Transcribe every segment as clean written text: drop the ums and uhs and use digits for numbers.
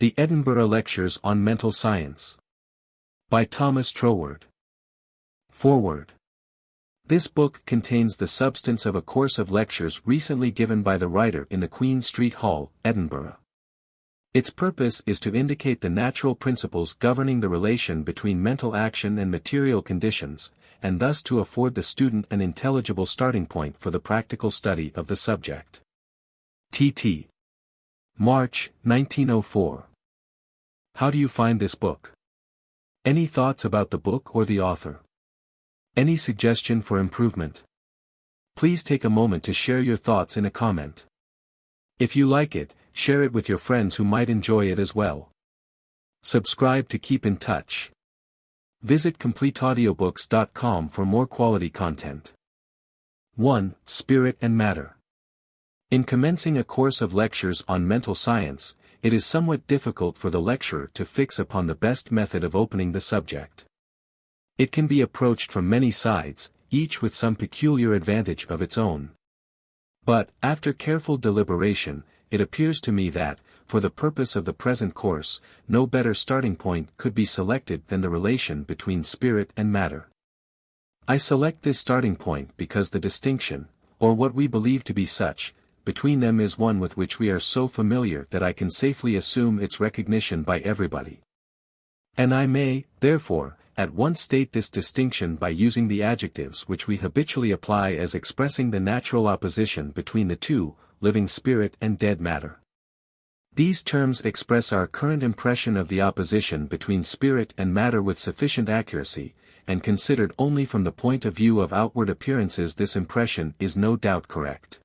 The Edinburgh Lectures on Mental Science. By Thomas Troward. Foreword. This book contains the substance of a course of lectures recently given by the writer in the Queen Street Hall, Edinburgh. Its purpose is to indicate the natural principles governing the relation between mental action and material conditions, and thus to afford the student an intelligible starting point for the practical study of the subject. T.T. March, 1904. How do you find this book? Any thoughts about the book or the author? Any suggestion for improvement? Please take a moment to share your thoughts in a comment. If you like it, share it with your friends who might enjoy it as well. Subscribe to keep in touch. Visit CompleteAudiobooks.com for more quality content. 1. Spirit and Matter. In commencing a course of lectures on mental science, it is somewhat difficult for the lecturer to fix upon the best method of opening the subject. It can be approached from many sides, each with some peculiar advantage of its own. But, after careful deliberation, it appears to me that, for the purpose of the present course, no better starting point could be selected than the relation between spirit and matter. I select this starting point because the distinction, or what we believe to be such, between them is one with which we are so familiar that I can safely assume its recognition by everybody. And I may, therefore, at once state this distinction by using the adjectives which we habitually apply as expressing the natural opposition between the two, living spirit and dead matter. These terms express our current impression of the opposition between spirit and matter with sufficient accuracy, and considered only from the point of view of outward appearances this impression is no doubt correct.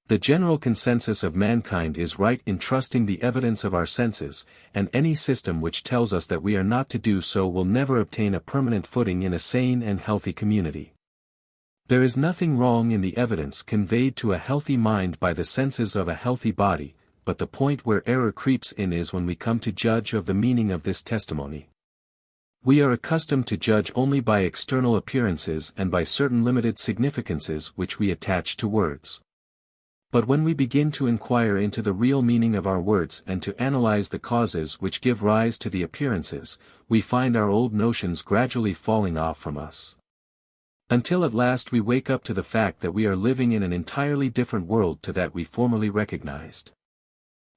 The general consensus of mankind is right in trusting the evidence of our senses, and any system which tells us that we are not to do so will never obtain a permanent footing in a sane and healthy community. There is nothing wrong in the evidence conveyed to a healthy mind by the senses of a healthy body, but the point where error creeps in is when we come to judge of the meaning of this testimony. We are accustomed to judge only by external appearances and by certain limited significances which we attach to words. But when we begin to inquire into the real meaning of our words and to analyze the causes which give rise to the appearances, we find our old notions gradually falling off from us. Until at last we wake up to the fact that we are living in an entirely different world to that we formerly recognized.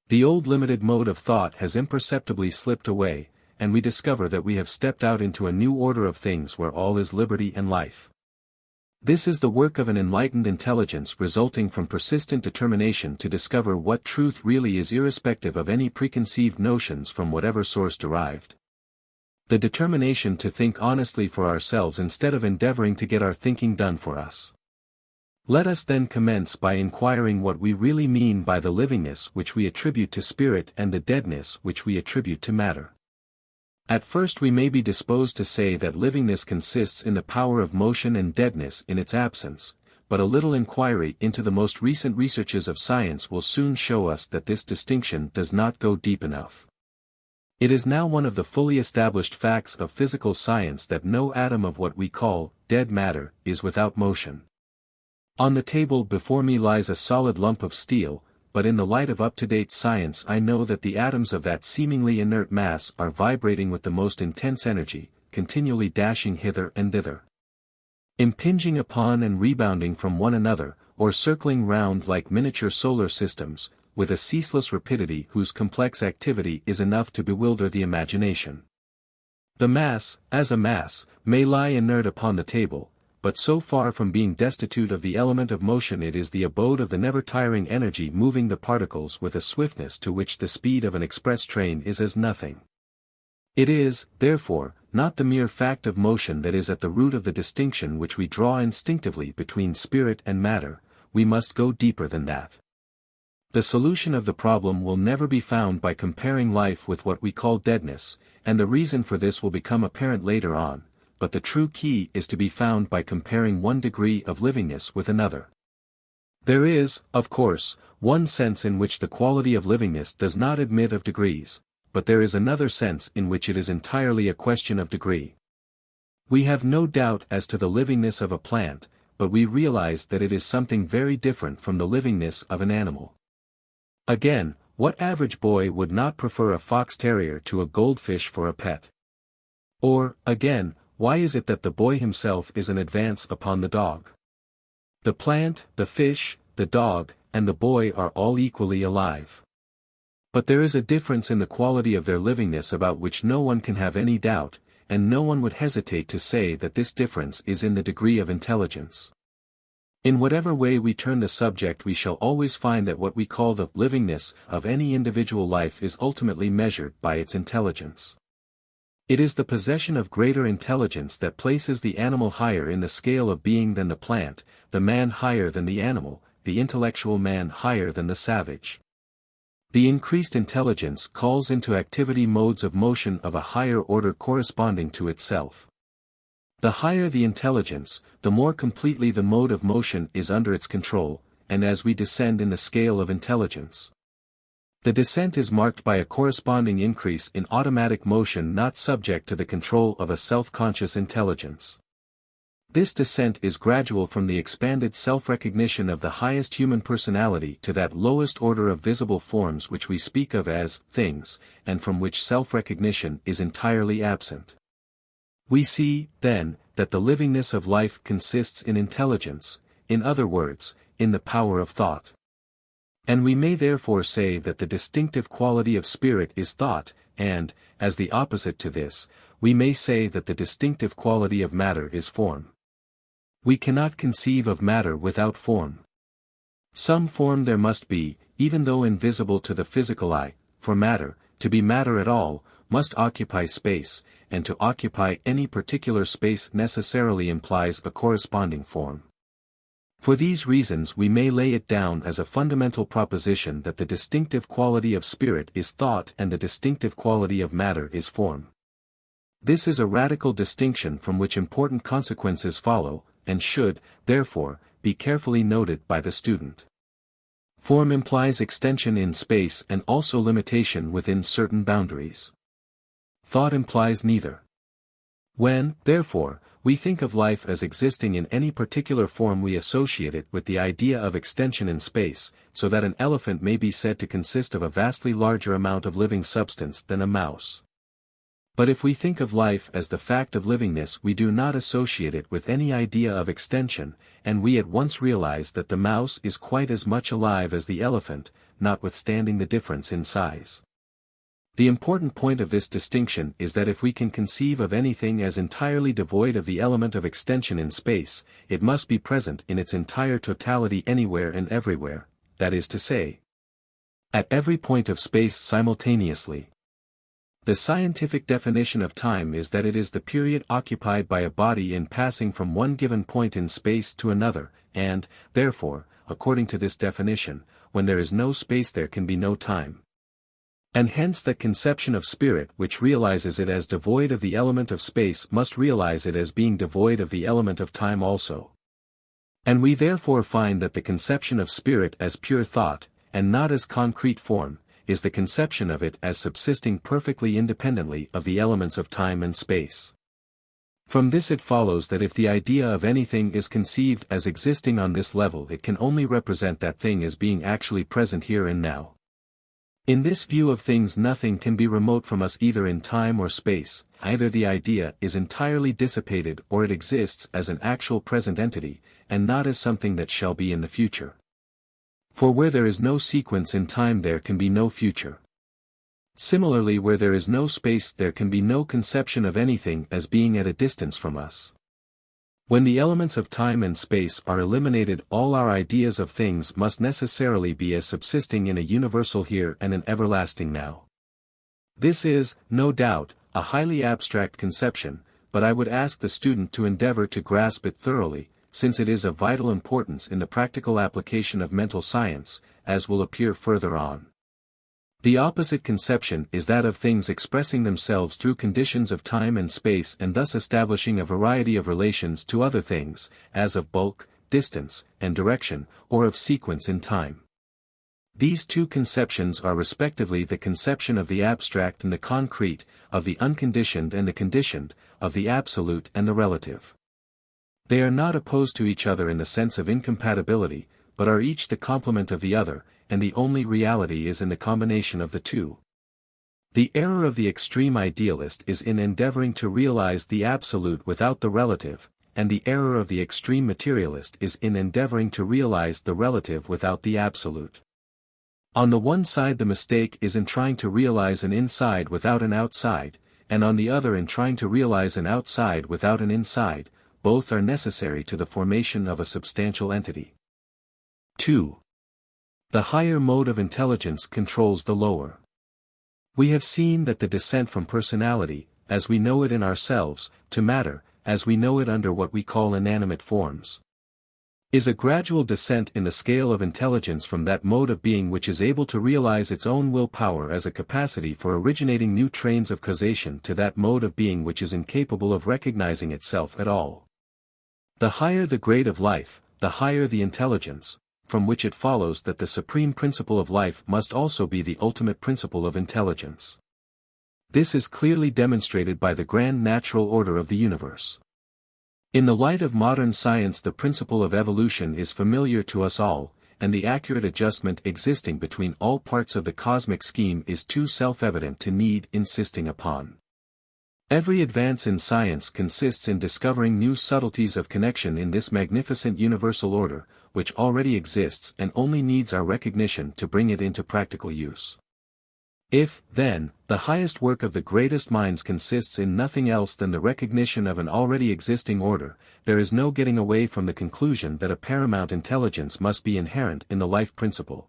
The old limited mode of thought has imperceptibly slipped away, and we discover that we have stepped out into a new order of things where all is liberty and life. This is the work of an enlightened intelligence resulting from persistent determination to discover what truth really is irrespective of any preconceived notions from whatever source derived. The determination to think honestly for ourselves instead of endeavoring to get our thinking done for us. Let us then commence by inquiring what we really mean by the livingness which we attribute to spirit and the deadness which we attribute to matter. At first we may be disposed to say that livingness consists in the power of motion and deadness in its absence, but a little inquiry into the most recent researches of science will soon show us that this distinction does not go deep enough. It is now one of the fully established facts of physical science that no atom of what we call dead matter is without motion. On the table before me lies a solid lump of steel, but in the light of up-to-date science I know that the atoms of that seemingly inert mass are vibrating with the most intense energy, continually dashing hither and thither, impinging upon and rebounding from one another, or circling round like miniature solar systems, with a ceaseless rapidity whose complex activity is enough to bewilder the imagination. The mass, as a mass, may lie inert upon the table, but so far from being destitute of the element of motion it is the abode of the never-tiring energy moving the particles with a swiftness to which the speed of an express train is as nothing. It is, therefore, not the mere fact of motion that is at the root of the distinction which we draw instinctively between spirit and matter, we must go deeper than that. The solution of the problem will never be found by comparing life with what we call deadness, and the reason for this will become apparent later on. But the true key is to be found by comparing one degree of livingness with another. There is, of course, one sense in which the quality of livingness does not admit of degrees, but there is another sense in which it is entirely a question of degree. We have no doubt as to the livingness of a plant, but we realize that it is something very different from the livingness of an animal. Again, What average boy would not prefer a fox terrier to a goldfish for a pet? Or, again, why is it that the boy himself is an advance upon the dog? The plant, the fish, the dog, and the boy are all equally alive. But there is a difference in the quality of their livingness about which no one can have any doubt, and no one would hesitate to say that this difference is in the degree of intelligence. In whatever way we turn the subject, we shall always find that what we call the livingness of any individual life is ultimately measured by its intelligence. It is the possession of greater intelligence that places the animal higher in the scale of being than the plant, the man higher than the animal, the intellectual man higher than the savage. The increased intelligence calls into activity modes of motion of a higher order corresponding to itself. The higher the intelligence, the more completely the mode of motion is under its control, and as we descend in the scale of intelligence, the descent is marked by a corresponding increase in automatic motion not subject to the control of a self-conscious intelligence. This descent is gradual from the expanded self-recognition of the highest human personality to that lowest order of visible forms which we speak of as things, and from which self-recognition is entirely absent. We see, then, that the livingness of life consists in intelligence, in other words, in the power of thought. And we may therefore say that the distinctive quality of spirit is thought, and, as the opposite to this, we may say that the distinctive quality of matter is form. We cannot conceive of matter without form. Some form there must be, even though invisible to the physical eye, for matter, to be matter at all, must occupy space, and to occupy any particular space necessarily implies a corresponding form. For these reasons we may lay it down as a fundamental proposition that the distinctive quality of spirit is thought and the distinctive quality of matter is form. This is a radical distinction from which important consequences follow, and should, therefore, be carefully noted by the student. Form implies extension in space and also limitation within certain boundaries. Thought implies neither. When, therefore, we think of life as existing in any particular form, we associate it with the idea of extension in space, so that an elephant may be said to consist of a vastly larger amount of living substance than a mouse. But if we think of life as the fact of livingness, we do not associate it with any idea of extension, and we at once realize that the mouse is quite as much alive as the elephant, notwithstanding the difference in size. The important point of this distinction is that if we can conceive of anything as entirely devoid of the element of extension in space, it must be present in its entire totality anywhere and everywhere, that is to say, at every point of space simultaneously. The scientific definition of time is that it is the period occupied by a body in passing from one given point in space to another, and, therefore, according to this definition, when there is no space there can be no time. And hence that conception of spirit which realizes it as devoid of the element of space must realize it as being devoid of the element of time also. And we therefore find that the conception of spirit as pure thought, and not as concrete form, is the conception of it as subsisting perfectly independently of the elements of time and space. From this it follows that if the idea of anything is conceived as existing on this level, it can only represent that thing as being actually present here and now. In this view of things, nothing can be remote from us either in time or space, either the idea is entirely dissipated or it exists as an actual present entity, and not as something that shall be in the future. For where there is no sequence in time there can be no future. Similarly, where there is no space there can be no conception of anything as being at a distance from us. When the elements of time and space are eliminated, all our ideas of things must necessarily be as subsisting in a universal here and an everlasting now. This is, no doubt, a highly abstract conception, but I would ask the student to endeavor to grasp it thoroughly, since it is of vital importance in the practical application of mental science, as will appear further on. The opposite conception is that of things expressing themselves through conditions of time and space and thus establishing a variety of relations to other things, as of bulk, distance, and direction, or of sequence in time. These two conceptions are respectively the conception of the abstract and the concrete, of the unconditioned and the conditioned, of the absolute and the relative. They are not opposed to each other in the sense of incompatibility, but are each the complement of the other, and the only reality is in the combination of the two. The error of the extreme idealist is in endeavoring to realize the absolute without the relative, and the error of the extreme materialist is in endeavoring to realize the relative without the absolute. On the one side the mistake is in trying to realize an inside without an outside, and on the other in trying to realize an outside without an inside. Both are necessary to the formation of a substantial entity. 2. The higher mode of intelligence controls the lower. We have seen that the descent from personality, as we know it in ourselves, to matter, as we know it under what we call inanimate forms, is a gradual descent in the scale of intelligence from that mode of being which is able to realize its own will power as a capacity for originating new trains of causation to that mode of being which is incapable of recognizing itself at all. The higher the grade of life, the higher the intelligence, from which it follows that the supreme principle of life must also be the ultimate principle of intelligence. This is clearly demonstrated by the grand natural order of the universe. In the light of modern science the principle of evolution is familiar to us all, and the accurate adjustment existing between all parts of the cosmic scheme is too self-evident to need insisting upon. Every advance in science consists in discovering new subtleties of connection in this magnificent universal order, which already exists and only needs our recognition to bring it into practical use. If, then, the highest work of the greatest minds consists in nothing else than the recognition of an already existing order, there is no getting away from the conclusion that a paramount intelligence must be inherent in the life principle,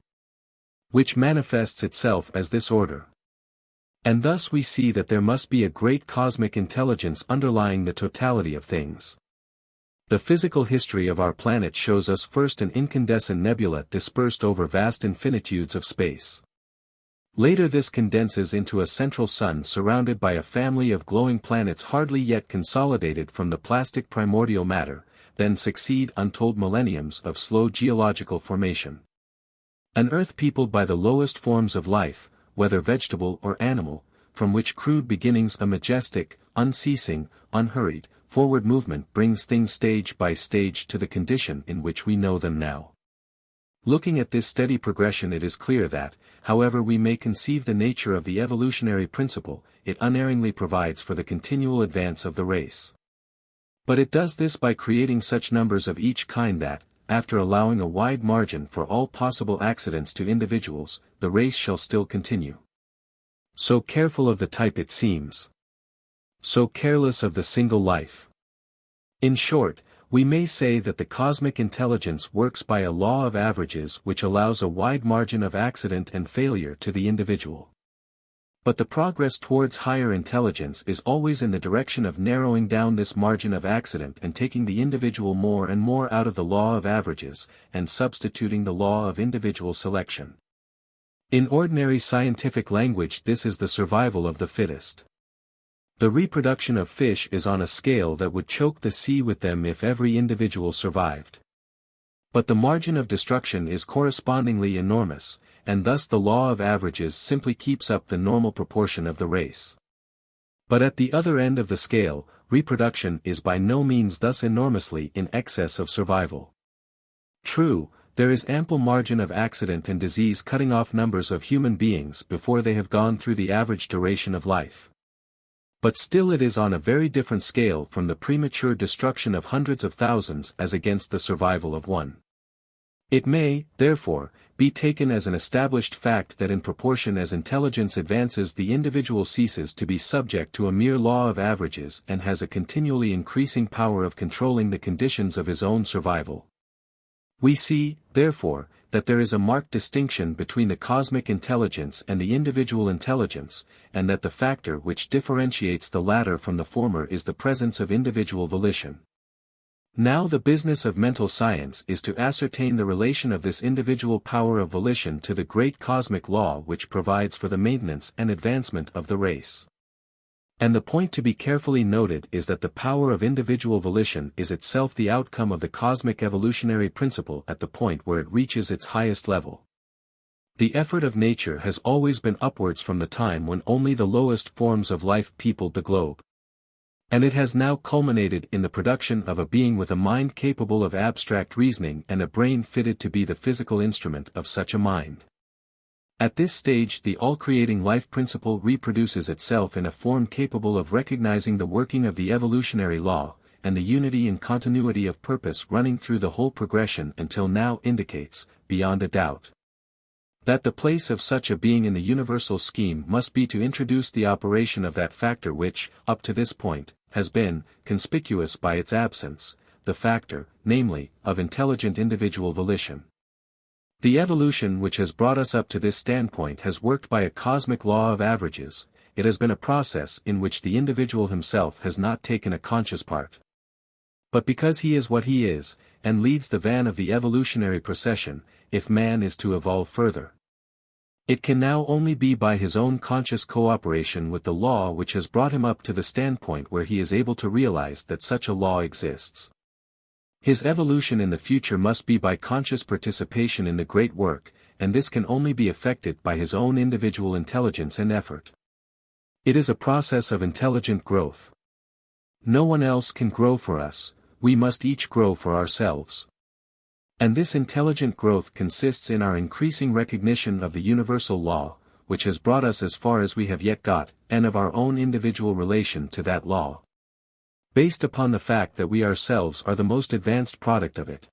which manifests itself as this order. And thus we see that there must be a great cosmic intelligence underlying the totality of things. The physical history of our planet shows us first an incandescent nebula dispersed over vast infinitudes of space. Later this condenses into a central sun surrounded by a family of glowing planets hardly yet consolidated from the plastic primordial matter, then succeed untold millenniums of slow geological formation. An earth peopled by the lowest forms of life, whether vegetable or animal, from which crude beginnings a majestic, unceasing, unhurried, forward movement brings things stage by stage to the condition in which we know them now. Looking at this steady progression it is clear that, however we may conceive the nature of the evolutionary principle, it unerringly provides for the continual advance of the race. But it does this by creating such numbers of each kind that, after allowing a wide margin for all possible accidents to individuals, the race shall still continue. So careful of the type it seems. So careless of the single life. In short, we may say that the cosmic intelligence works by a law of averages which allows a wide margin of accident and failure to the individual. But the progress towards higher intelligence is always in the direction of narrowing down this margin of accident and taking the individual more and more out of the law of averages, and substituting the law of individual selection. In ordinary scientific language this is the survival of the fittest. The reproduction of fish is on a scale that would choke the sea with them if every individual survived. But the margin of destruction is correspondingly enormous, and thus the law of averages simply keeps up the normal proportion of the race. But at the other end of the scale, reproduction is by no means thus enormously in excess of survival. True, there is ample margin of accident and disease cutting off numbers of human beings before they have gone through the average duration of life. But still it is on a very different scale from the premature destruction of hundreds of thousands as against the survival of one. It may, therefore, be taken as an established fact that in proportion as intelligence advances the individual ceases to be subject to a mere law of averages and has a continually increasing power of controlling the conditions of his own survival. We see, therefore, that there is a marked distinction between the cosmic intelligence and the individual intelligence, and that the factor which differentiates the latter from the former is the presence of individual volition. Now the business of mental science is to ascertain the relation of this individual power of volition to the great cosmic law which provides for the maintenance and advancement of the race. And the point to be carefully noted is that the power of individual volition is itself the outcome of the cosmic evolutionary principle at the point where it reaches its highest level. The effort of nature has always been upwards from the time when only the lowest forms of life peopled the globe. And it has now culminated in the production of a being with a mind capable of abstract reasoning and a brain fitted to be the physical instrument of such a mind. At this stage the all-creating life principle reproduces itself in a form capable of recognizing the working of the evolutionary law, and the unity and continuity of purpose running through the whole progression until now indicates, beyond a doubt, that the place of such a being in the universal scheme must be to introduce the operation of that factor which, up to this point, has been conspicuous by its absence, the factor, namely, of intelligent individual volition. The evolution which has brought us up to this standpoint has worked by a cosmic law of averages. It has been a process in which the individual himself has not taken a conscious part. But because he is what he is, and leads the van of the evolutionary procession, if man is to evolve further, it can now only be by his own conscious cooperation with the law which has brought him up to the standpoint where he is able to realize that such a law exists. His evolution in the future must be by conscious participation in the great work, and this can only be effected by his own individual intelligence and effort. It is a process of intelligent growth. No one else can grow for us, we must each grow for ourselves. And this intelligent growth consists in our increasing recognition of the universal law, which has brought us as far as we have yet got, and of our own individual relation to that law, based upon the fact that we ourselves are the most advanced product of it.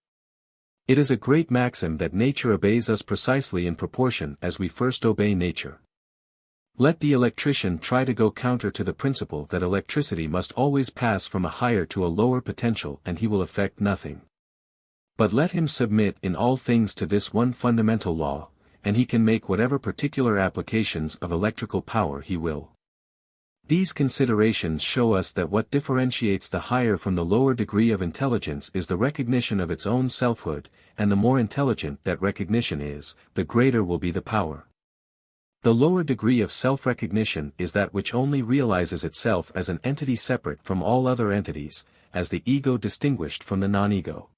It is a great maxim that nature obeys us precisely in proportion as we first obey nature. Let the electrician try to go counter to the principle that electricity must always pass from a higher to a lower potential and he will effect nothing. But let him submit in all things to this one fundamental law, and he can make whatever particular applications of electrical power he will. These considerations show us that what differentiates the higher from the lower degree of intelligence is the recognition of its own selfhood, and the more intelligent that recognition is, the greater will be the power. The lower degree of self-recognition is that which only realizes itself as an entity separate from all other entities, as the ego distinguished from the non-ego.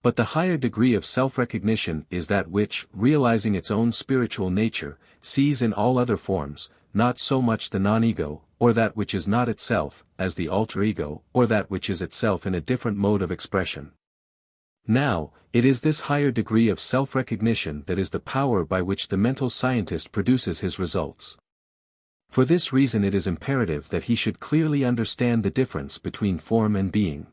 But the higher degree of self-recognition is that which, realizing its own spiritual nature, sees in all other forms, not so much the non-ego, or that which is not itself, as the alter ego, or that which is itself in a different mode of expression. Now, it is this higher degree of self-recognition that is the power by which the mental scientist produces his results. For this reason it is imperative that he should clearly understand the difference between form and being.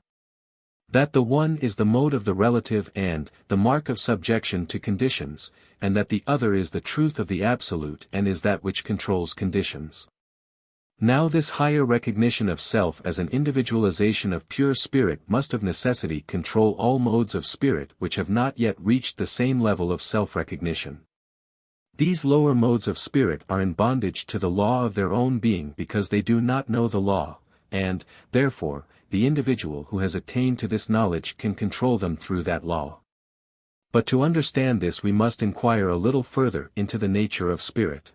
That the one is the mode of the relative and the mark of subjection to conditions, and that the other is the truth of the absolute and is that which controls conditions. Now this higher recognition of self as an individualization of pure spirit must of necessity control all modes of spirit which have not yet reached the same level of self-recognition. These lower modes of spirit are in bondage to the law of their own being because they do not know the law, and, therefore, the individual who has attained to this knowledge can control them through that law. But to understand this we must inquire a little further into the nature of spirit.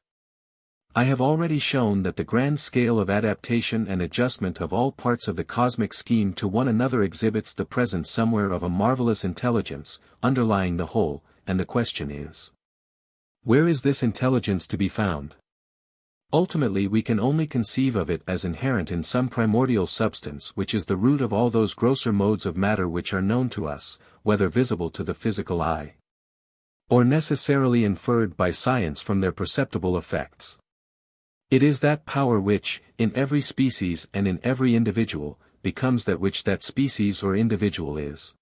I have already shown that the grand scale of adaptation and adjustment of all parts of the cosmic scheme to one another exhibits the presence somewhere of a marvelous intelligence, underlying the whole, and the question is, where is this intelligence to be found? Ultimately we can only conceive of it as inherent in some primordial substance which is the root of all those grosser modes of matter which are known to us, whether visible to the physical eye, or necessarily inferred by science from their perceptible effects. It is that power which, in every species and in every individual, becomes that which that species or individual is.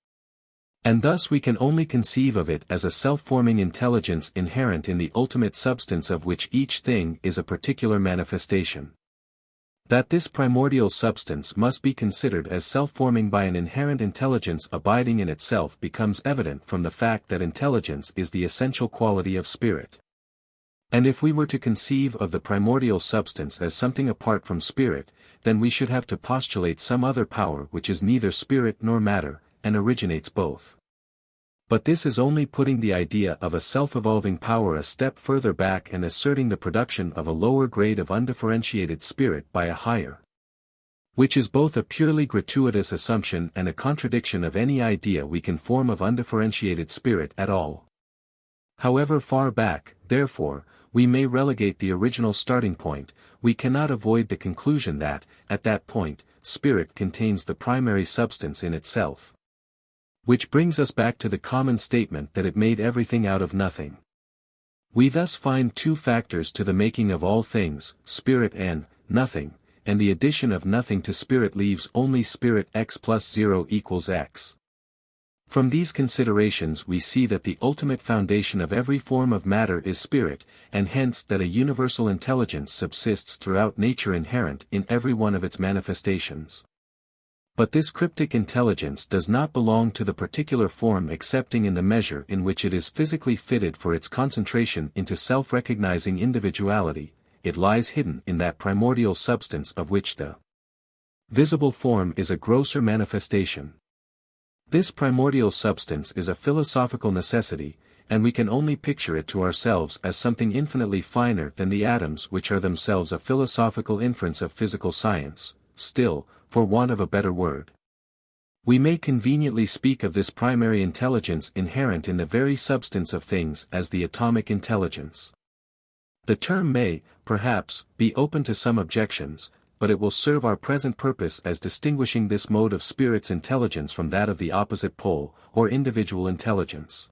And thus we can only conceive of it as a self-forming intelligence inherent in the ultimate substance of which each thing is a particular manifestation. That this primordial substance must be considered as self-forming by an inherent intelligence abiding in itself becomes evident from the fact that intelligence is the essential quality of spirit. And if we were to conceive of the primordial substance as something apart from spirit, then we should have to postulate some other power which is neither spirit nor matter, and originates both. But this is only putting the idea of a self-evolving power a step further back and asserting the production of a lower grade of undifferentiated spirit by a higher, which is both a purely gratuitous assumption and a contradiction of any idea we can form of undifferentiated spirit at all. However far back, therefore, we may relegate the original starting point, we cannot avoid the conclusion that, at that point, spirit contains the primary substance in itself. Which brings us back to the common statement that it made everything out of nothing. We thus find two factors to the making of all things, spirit and nothing, and the addition of nothing to spirit leaves only spirit x plus 0 equals x. From these considerations we see that the ultimate foundation of every form of matter is spirit, and hence that a universal intelligence subsists throughout nature inherent in every one of its manifestations. But this cryptic intelligence does not belong to the particular form excepting in the measure in which it is physically fitted for its concentration into self-recognizing individuality. It lies hidden in that primordial substance of which the visible form is a grosser manifestation. This primordial substance is a philosophical necessity, and we can only picture it to ourselves as something infinitely finer than the atoms which are themselves a philosophical inference of physical science, still, for want of a better word. We may conveniently speak of this primary intelligence inherent in the very substance of things as the atomic intelligence. The term may, perhaps, be open to some objections, but it will serve our present purpose as distinguishing this mode of spirit's intelligence from that of the opposite pole, or individual intelligence.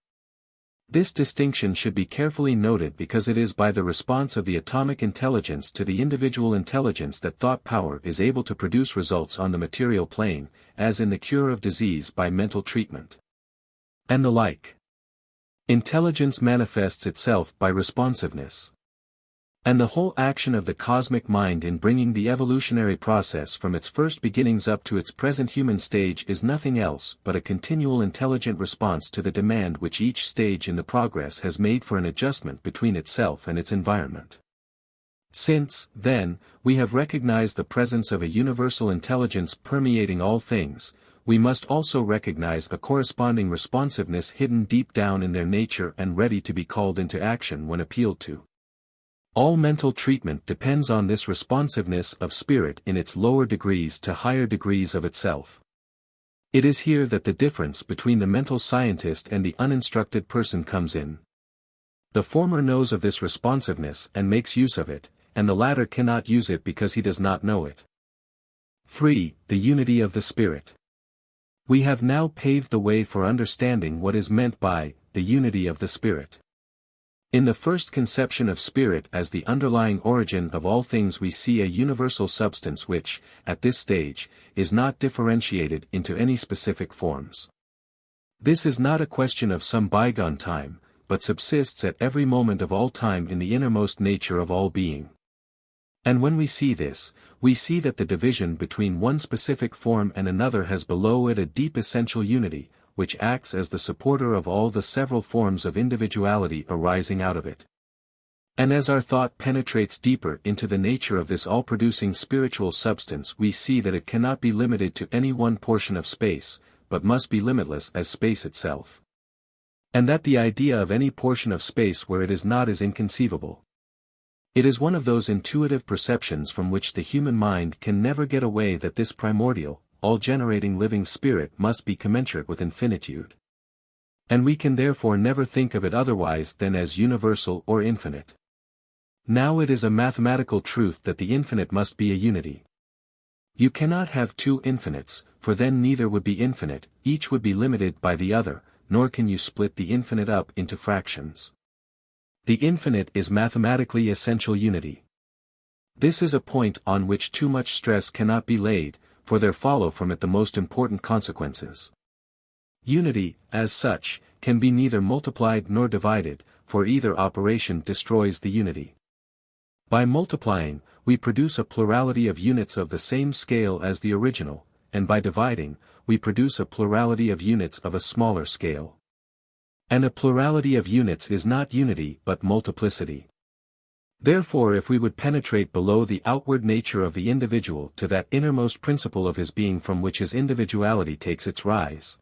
This distinction should be carefully noted because it is by the response of the atomic intelligence to the individual intelligence that thought power is able to produce results on the material plane, as in the cure of disease by mental treatment, and the like. Intelligence manifests itself by responsiveness. And the whole action of the cosmic mind in bringing the evolutionary process from its first beginnings up to its present human stage is nothing else but a continual intelligent response to the demand which each stage in the progress has made for an adjustment between itself and its environment. Since, then, we have recognized the presence of a universal intelligence permeating all things, we must also recognize a corresponding responsiveness hidden deep down in their nature and ready to be called into action when appealed to. All mental treatment depends on this responsiveness of spirit in its lower degrees to higher degrees of itself. It is here that the difference between the mental scientist and the uninstructed person comes in. The former knows of this responsiveness and makes use of it, and the latter cannot use it because he does not know it. 3. The unity of the spirit. We have now paved the way for understanding what is meant by the unity of the spirit. In the first conception of spirit as the underlying origin of all things we see a universal substance which, at this stage, is not differentiated into any specific forms. This is not a question of some bygone time, but subsists at every moment of all time in the innermost nature of all being. And when we see this, we see that the division between one specific form and another has below it a deep essential unity, which acts as the supporter of all the several forms of individuality arising out of it. And as our thought penetrates deeper into the nature of this all-producing spiritual substance we see that it cannot be limited to any one portion of space, but must be limitless as space itself. And that the idea of any portion of space where it is not is inconceivable. It is one of those intuitive perceptions from which the human mind can never get away that this primordial, all-generating living spirit must be commensurate with infinitude. And we can therefore never think of it otherwise than as universal or infinite. Now it is a mathematical truth that the infinite must be a unity. You cannot have two infinites, for then neither would be infinite, each would be limited by the other, nor can you split the infinite up into fractions. The infinite is mathematically essential unity. This is a point on which too much stress cannot be laid, for there follow from it the most important consequences. Unity, as such, can be neither multiplied nor divided, for either operation destroys the unity. By multiplying, we produce a plurality of units of the same scale as the original, and by dividing, we produce a plurality of units of a smaller scale. And a plurality of units is not unity but multiplicity. Therefore if we would penetrate below the outward nature of the individual to that innermost principle of his being from which his individuality takes its rise,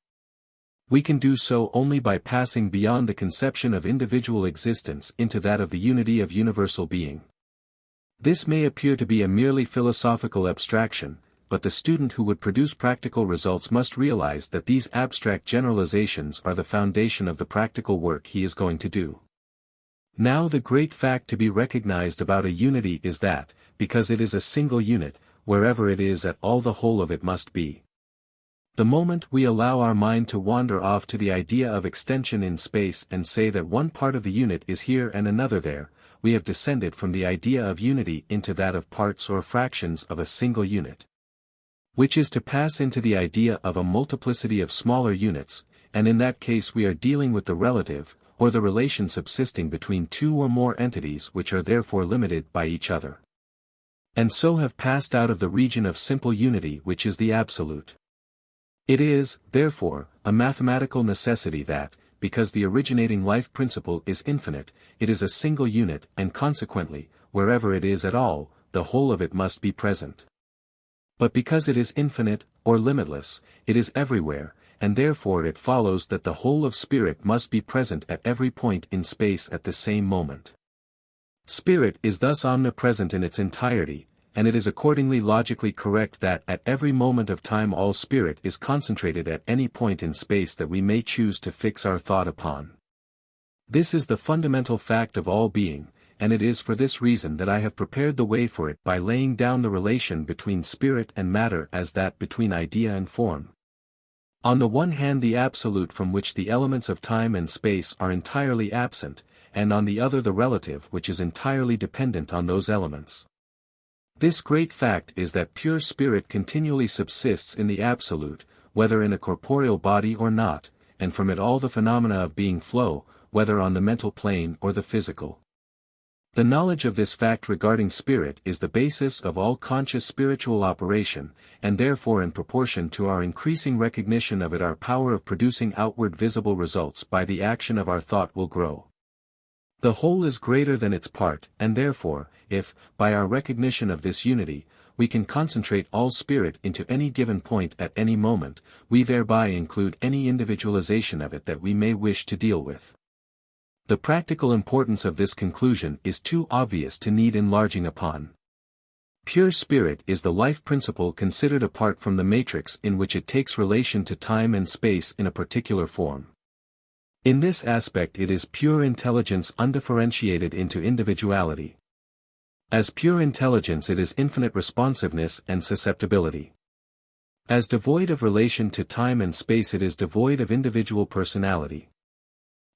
we can do so only by passing beyond the conception of individual existence into that of the unity of universal being. This may appear to be a merely philosophical abstraction, but the student who would produce practical results must realize that these abstract generalizations are the foundation of the practical work he is going to do. Now the great fact to be recognized about a unity is that, because it is a single unit, wherever it is at all the whole of it must be. The moment we allow our mind to wander off to the idea of extension in space and say that one part of the unit is here and another there, we have descended from the idea of unity into that of parts or fractions of a single unit, which is to pass into the idea of a multiplicity of smaller units, and in that case we are dealing with the relative, or the relation subsisting between two or more entities which are therefore limited by each other, and so have passed out of the region of simple unity which is the absolute. It is, therefore, a mathematical necessity that, because the originating life principle is infinite, it is a single unit and consequently, wherever it is at all, the whole of it must be present. But because it is infinite, or limitless, it is everywhere, and therefore it follows that the whole of spirit must be present at every point in space at the same moment. Spirit is thus omnipresent in its entirety, and it is accordingly logically correct that at every moment of time all spirit is concentrated at any point in space that we may choose to fix our thought upon. This is the fundamental fact of all being, and it is for this reason that I have prepared the way for it by laying down the relation between spirit and matter as that between idea and form. On the one hand the absolute from which the elements of time and space are entirely absent, and on the other the relative which is entirely dependent on those elements. This great fact is that pure spirit continually subsists in the absolute, whether in a corporeal body or not, and from it all the phenomena of being flow, whether on the mental plane or the physical. The knowledge of this fact regarding spirit is the basis of all conscious spiritual operation, and therefore in proportion to our increasing recognition of it our power of producing outward visible results by the action of our thought will grow. The whole is greater than its part, and therefore, if, by our recognition of this unity, we can concentrate all spirit into any given point at any moment, we thereby include any individualization of it that we may wish to deal with. The practical importance of this conclusion is too obvious to need enlarging upon. Pure spirit is the life principle considered apart from the matrix in which it takes relation to time and space in a particular form. In this aspect it is pure intelligence undifferentiated into individuality. As pure intelligence it is infinite responsiveness and susceptibility. As devoid of relation to time and space it is devoid of individual personality.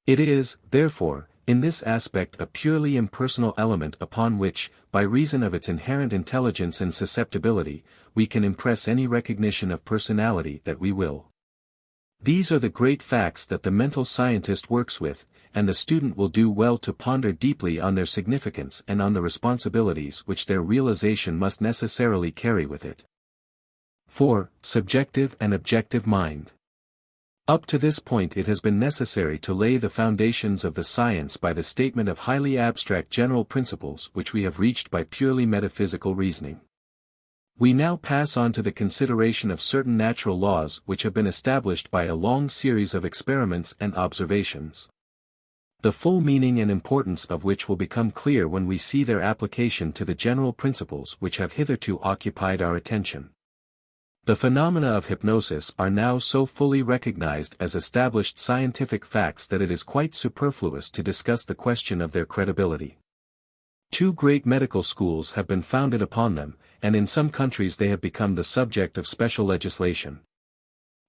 It is, therefore, in this aspect a purely impersonal element upon which, by reason of its inherent intelligence and susceptibility, we can impress any recognition of personality that we will. These are the great facts that the mental scientist works with, and the student will do well to ponder deeply on their significance and on the responsibilities which their realization must necessarily carry with it. 4. Subjective and objective mind. Up to this point it has been necessary to lay the foundations of the science by the statement of highly abstract general principles which we have reached by purely metaphysical reasoning. We now pass on to the consideration of certain natural laws which have been established by a long series of experiments and observations, the full meaning and importance of which will become clear when we see their application to the general principles which have hitherto occupied our attention. The phenomena of hypnosis are now so fully recognized as established scientific facts that it is quite superfluous to discuss the question of their credibility. Two great medical schools have been founded upon them, and in some countries they have become the subject of special legislation.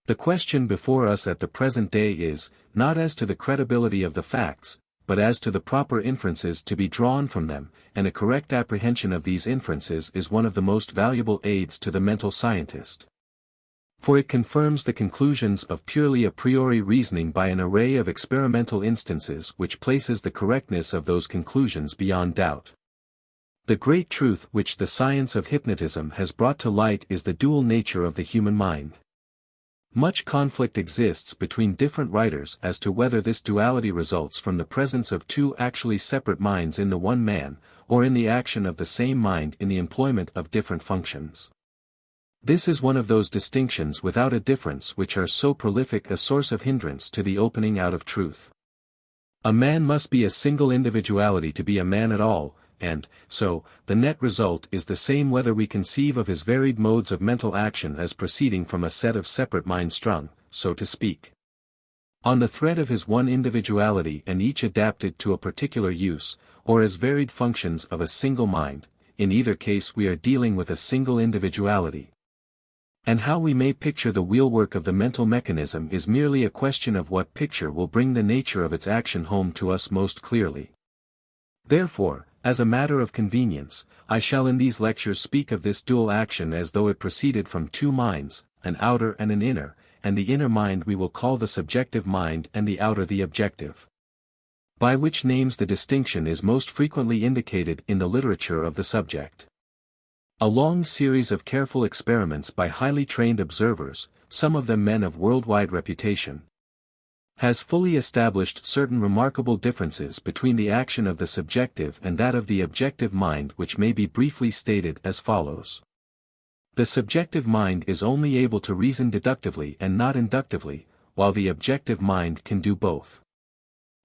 The question before us at the present day is, not as to the credibility of the facts, but as to the proper inferences to be drawn from them, and a correct apprehension of these inferences is one of the most valuable aids to the mental scientist. For it confirms the conclusions of purely a priori reasoning by an array of experimental instances which places the correctness of those conclusions beyond doubt. The great truth which the science of hypnotism has brought to light is the dual nature of the human mind. Much conflict exists between different writers as to whether this duality results from the presence of two actually separate minds in the one man, or in the action of the same mind in the employment of different functions. This is one of those distinctions without a difference which are so prolific a source of hindrance to the opening out of truth. A man must be a single individuality to be a man at all, and, so, the net result is the same whether we conceive of his varied modes of mental action as proceeding from a set of separate minds strung, so to speak, on the thread of his one individuality and each adapted to a particular use, or as varied functions of a single mind, in either case we are dealing with a single individuality. And how we may picture the wheelwork of the mental mechanism is merely a question of what picture will bring the nature of its action home to us most clearly. Therefore, as a matter of convenience, I shall in these lectures speak of this dual action as though it proceeded from two minds, an outer and an inner, and the inner mind we will call the subjective mind and the outer the objective. By which names the distinction is most frequently indicated in the literature of the subject. A long series of careful experiments by highly trained observers, some of them men of worldwide reputation, has fully established certain remarkable differences between the action of the subjective and that of the objective mind, which may be briefly stated as follows. The subjective mind is only able to reason deductively and not inductively, while the objective mind can do both.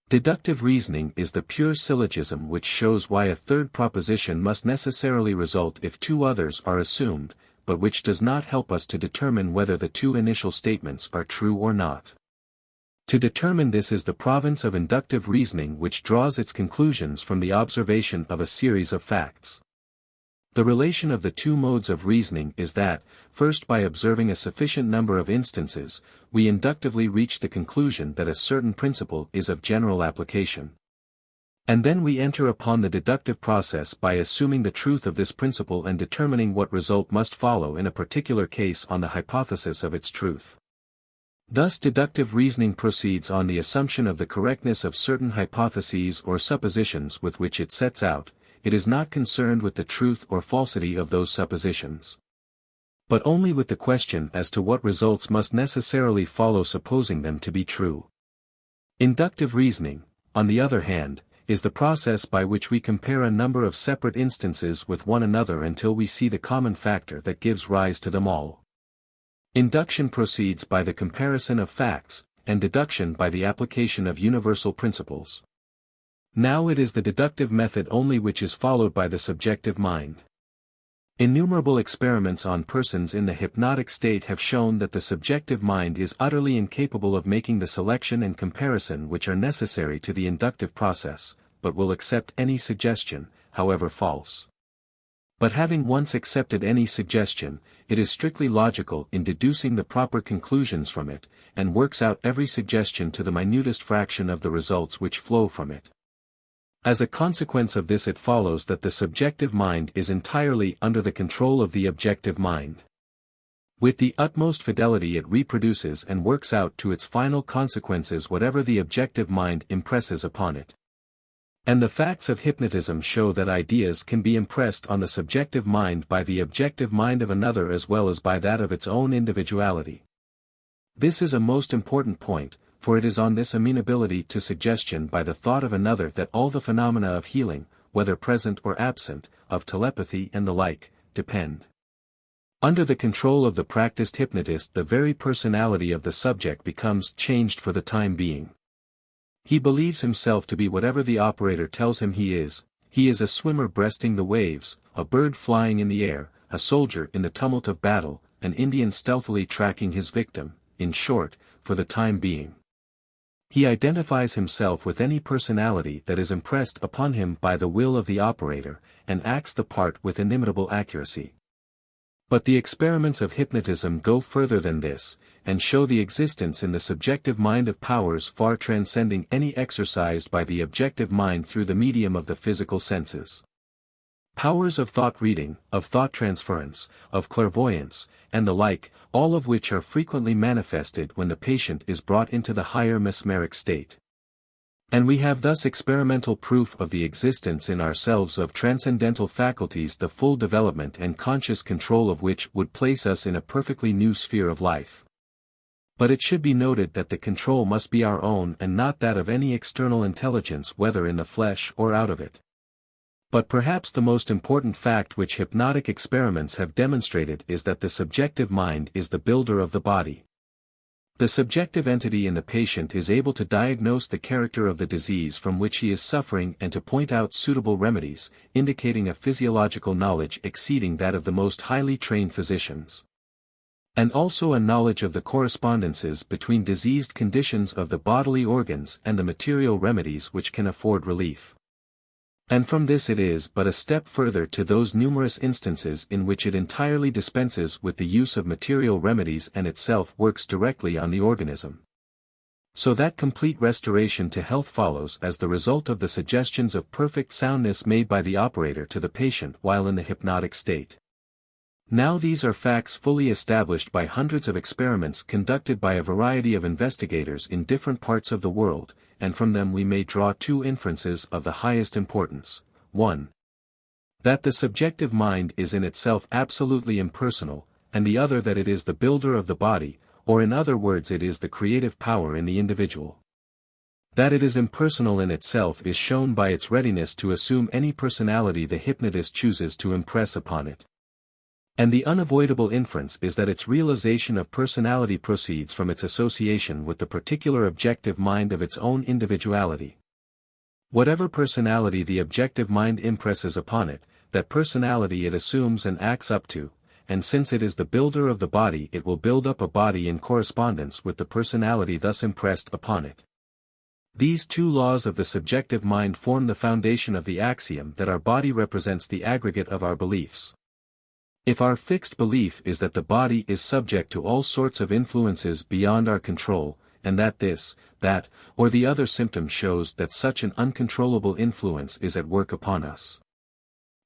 Deductive reasoning is the pure syllogism which shows why a third proposition must necessarily result if two others are assumed, but which does not help us to determine whether the two initial statements are true or not. To determine this is the province of inductive reasoning, which draws its conclusions from the observation of a series of facts. The relation of the two modes of reasoning is that, first by observing a sufficient number of instances, we inductively reach the conclusion that a certain principle is of general application. And then we enter upon the deductive process by assuming the truth of this principle and determining what result must follow in a particular case on the hypothesis of its truth. Thus deductive reasoning proceeds on the assumption of the correctness of certain hypotheses or suppositions with which it sets out. It is not concerned with the truth or falsity of those suppositions, but only with the question as to what results must necessarily follow supposing them to be true. Inductive reasoning, on the other hand, is the process by which we compare a number of separate instances with one another until we see the common factor that gives rise to them all. Induction proceeds by the comparison of facts, and deduction by the application of universal principles. Now it is the deductive method only which is followed by the subjective mind. Innumerable experiments on persons in the hypnotic state have shown that the subjective mind is utterly incapable of making the selection and comparison which are necessary to the inductive process, but will accept any suggestion, however false. But having once accepted any suggestion, it is strictly logical in deducing the proper conclusions from it, and works out every suggestion to the minutest fraction of the results which flow from it. As a consequence of this, it follows that the subjective mind is entirely under the control of the objective mind. With the utmost fidelity it reproduces and works out to its final consequences whatever the objective mind impresses upon it. And the facts of hypnotism show that ideas can be impressed on the subjective mind by the objective mind of another as well as by that of its own individuality. This is a most important point, for it is on this amenability to suggestion by the thought of another that all the phenomena of healing, whether present or absent, of telepathy and the like, depend. Under the control of the practiced hypnotist, the very personality of the subject becomes changed for the time being. He believes himself to be whatever the operator tells him he is a swimmer breasting the waves, a bird flying in the air, a soldier in the tumult of battle, an Indian stealthily tracking his victim, in short, for the time being. He identifies himself with any personality that is impressed upon him by the will of the operator, and acts the part with inimitable accuracy. But the experiments of hypnotism go further than this, and show the existence in the subjective mind of powers far transcending any exercised by the objective mind through the medium of the physical senses. Powers of thought reading, of thought transference, of clairvoyance, and the like, all of which are frequently manifested when the patient is brought into the higher mesmeric state. And we have thus experimental proof of the existence in ourselves of transcendental faculties, the full development and conscious control of which would place us in a perfectly new sphere of life. But it should be noted that the control must be our own and not that of any external intelligence, whether in the flesh or out of it. But perhaps the most important fact which hypnotic experiments have demonstrated is that the subjective mind is the builder of the body. The subjective entity in the patient is able to diagnose the character of the disease from which he is suffering and to point out suitable remedies, indicating a physiological knowledge exceeding that of the most highly trained physicians. And also a knowledge of the correspondences between diseased conditions of the bodily organs and the material remedies which can afford relief. And from this it is but a step further to those numerous instances in which it entirely dispenses with the use of material remedies and itself works directly on the organism. So that complete restoration to health follows as the result of the suggestions of perfect soundness made by the operator to the patient while in the hypnotic state. Now these are facts fully established by hundreds of experiments conducted by a variety of investigators in different parts of the world, and from them we may draw two inferences of the highest importance. 1. That the subjective mind is in itself absolutely impersonal, and the other that it is the builder of the body, or in other words it is the creative power in the individual. That it is impersonal in itself is shown by its readiness to assume any personality the hypnotist chooses to impress upon it. And the unavoidable inference is that its realization of personality proceeds from its association with the particular objective mind of its own individuality. Whatever personality the objective mind impresses upon it, that personality it assumes and acts up to, and since it is the builder of the body it will build up a body in correspondence with the personality thus impressed upon it. These two laws of the subjective mind form the foundation of the axiom that our body represents the aggregate of our beliefs. If our fixed belief is that the body is subject to all sorts of influences beyond our control, and that this, that, or the other symptom shows that such an uncontrollable influence is at work upon us,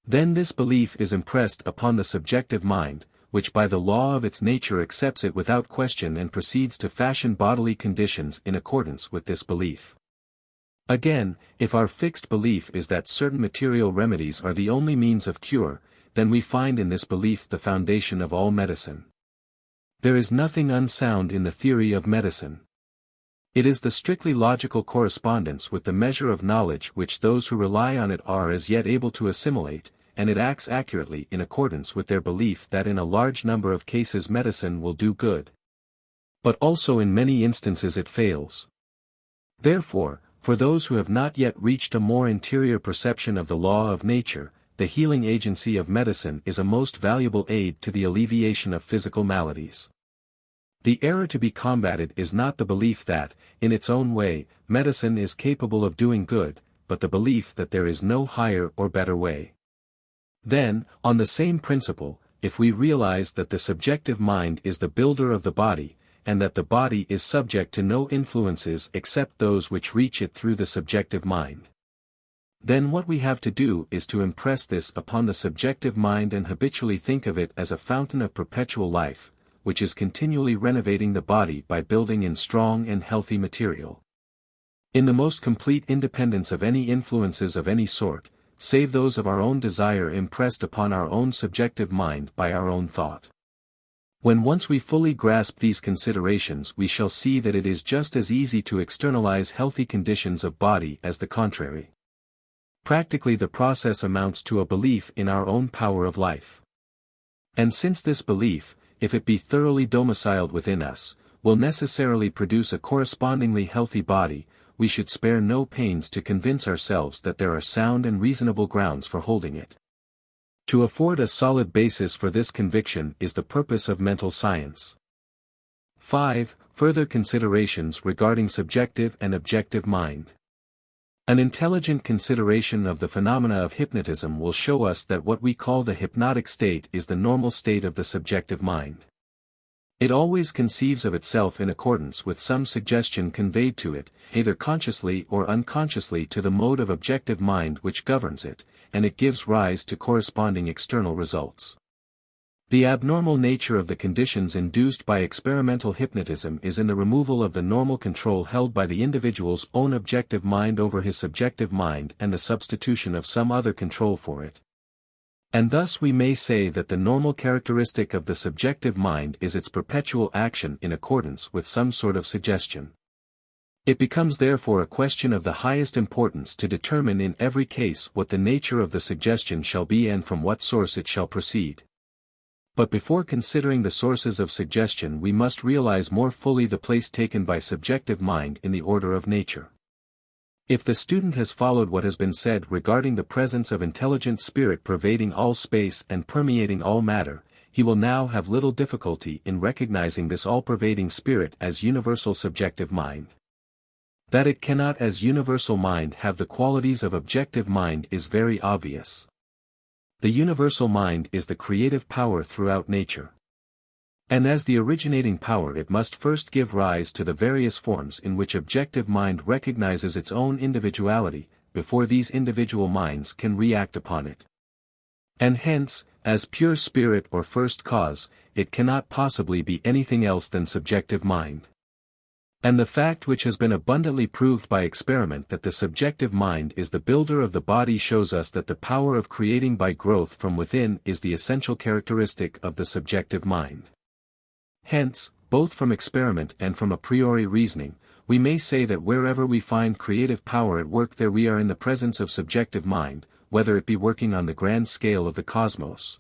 then this belief is impressed upon the subjective mind, which by the law of its nature accepts it without question and proceeds to fashion bodily conditions in accordance with this belief. Again, if our fixed belief is that certain material remedies are the only means of cure, then we find in this belief the foundation of all medicine. There is nothing unsound in the theory of medicine. It is the strictly logical correspondence with the measure of knowledge which those who rely on it are as yet able to assimilate, and it acts accurately in accordance with their belief that in a large number of cases medicine will do good. But also in many instances it fails. Therefore, for those who have not yet reached a more interior perception of the law of nature, the healing agency of medicine is a most valuable aid to the alleviation of physical maladies. The error to be combated is not the belief that, in its own way, medicine is capable of doing good, but the belief that there is no higher or better way. Then, on the same principle, if we realize that the subjective mind is the builder of the body, and that the body is subject to no influences except those which reach it through the subjective mind, then what we have to do is to impress this upon the subjective mind and habitually think of it as a fountain of perpetual life, which is continually renovating the body by building in strong and healthy material. In the most complete independence of any influences of any sort, save those of our own desire impressed upon our own subjective mind by our own thought. When once we fully grasp these considerations we shall see that it is just as easy to externalize healthy conditions of body as the contrary. Practically the process amounts to a belief in our own power of life. And since this belief, if it be thoroughly domiciled within us, will necessarily produce a correspondingly healthy body, we should spare no pains to convince ourselves that there are sound and reasonable grounds for holding it. To afford a solid basis for this conviction is the purpose of mental science. 5. Further considerations regarding subjective and objective mind. An intelligent consideration of the phenomena of hypnotism will show us that what we call the hypnotic state is the normal state of the subjective mind. It always conceives of itself in accordance with some suggestion conveyed to it, either consciously or unconsciously to the mode of objective mind which governs it, and it gives rise to corresponding external results. The abnormal nature of the conditions induced by experimental hypnotism is in the removal of the normal control held by the individual's own objective mind over his subjective mind and the substitution of some other control for it. And thus we may say that the normal characteristic of the subjective mind is its perpetual action in accordance with some sort of suggestion. It becomes therefore a question of the highest importance to determine in every case what the nature of the suggestion shall be and from what source it shall proceed. But before considering the sources of suggestion we must realize more fully the place taken by subjective mind in the order of nature. If the student has followed what has been said regarding the presence of intelligent spirit pervading all space and permeating all matter, he will now have little difficulty in recognizing this all-pervading spirit as universal subjective mind. That it cannot as universal mind have the qualities of objective mind is very obvious. The universal mind is the creative power throughout nature. And as the originating power it must first give rise to the various forms in which objective mind recognizes its own individuality, before these individual minds can react upon it. And hence, as pure spirit or first cause, it cannot possibly be anything else than subjective mind. And the fact which has been abundantly proved by experiment that the subjective mind is the builder of the body shows us that the power of creating by growth from within is the essential characteristic of the subjective mind. Hence, both from experiment and from a priori reasoning, we may say that wherever we find creative power at work there we are in the presence of subjective mind, whether it be working on the grand scale of the cosmos,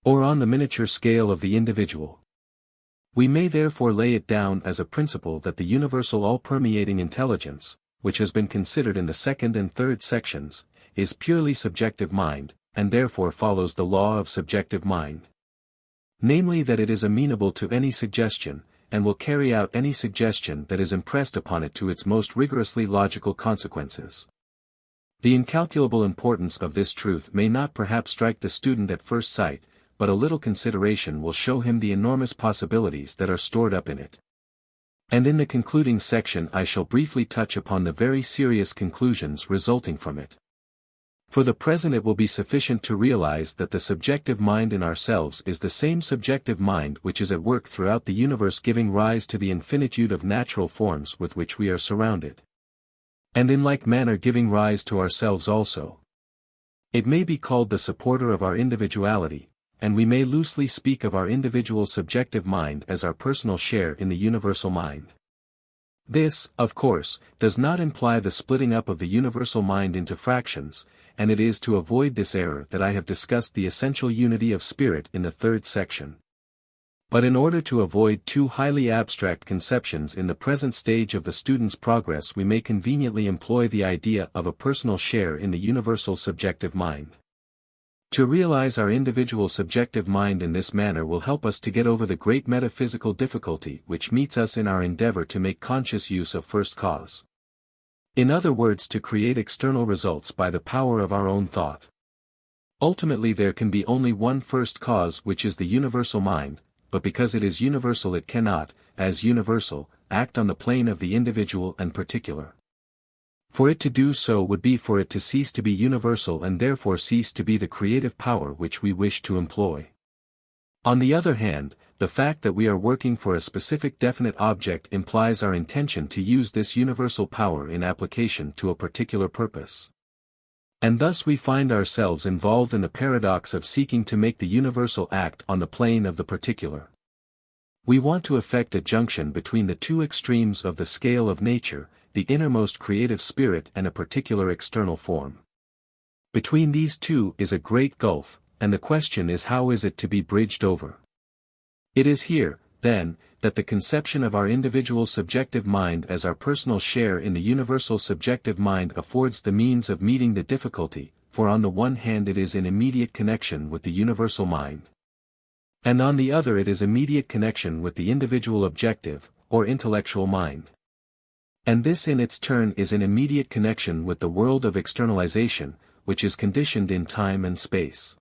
or on the miniature scale of the individual. We may therefore lay it down as a principle that the universal all-permeating intelligence, which has been considered in the second and third sections, is purely subjective mind, and therefore follows the law of subjective mind. Namely that it is amenable to any suggestion, and will carry out any suggestion that is impressed upon it to its most rigorously logical consequences. The incalculable importance of this truth may not perhaps strike the student at first sight, but a little consideration will show him the enormous possibilities that are stored up in it. And in the concluding section I shall briefly touch upon the very serious conclusions resulting from it. For the present it will be sufficient to realize that the subjective mind in ourselves is the same subjective mind which is at work throughout the universe giving rise to the infinitude of natural forms with which we are surrounded. And in like manner giving rise to ourselves also. It may be called the supporter of our individuality, and we may loosely speak of our individual subjective mind as our personal share in the universal mind. This, of course, does not imply the splitting up of the universal mind into fractions, and it is to avoid this error that I have discussed the essential unity of spirit in the third section. But in order to avoid too highly abstract conceptions in the present stage of the student's progress we may conveniently employ the idea of a personal share in the universal subjective mind. To realize our individual subjective mind in this manner will help us to get over the great metaphysical difficulty which meets us in our endeavor to make conscious use of first cause. In other words, to create external results by the power of our own thought. Ultimately there can be only one first cause which is the universal mind, but because it is universal it cannot, as universal, act on the plane of the individual and particular. For it to do so would be for it to cease to be universal and therefore cease to be the creative power which we wish to employ. On the other hand, the fact that we are working for a specific definite object implies our intention to use this universal power in application to a particular purpose. And thus we find ourselves involved in the paradox of seeking to make the universal act on the plane of the particular. We want to effect a junction between the two extremes of the scale of nature, the innermost creative spirit and a particular external form. Between these two is a great gulf, and the question is how is it to be bridged over? It is here, then, that the conception of our individual subjective mind as our personal share in the universal subjective mind affords the means of meeting the difficulty, for on the one hand it is in immediate connection with the universal mind. And on the other it is immediate connection with the individual objective, or intellectual mind. And this in its turn is in immediate connection with the world of externalization, which is conditioned in time and space.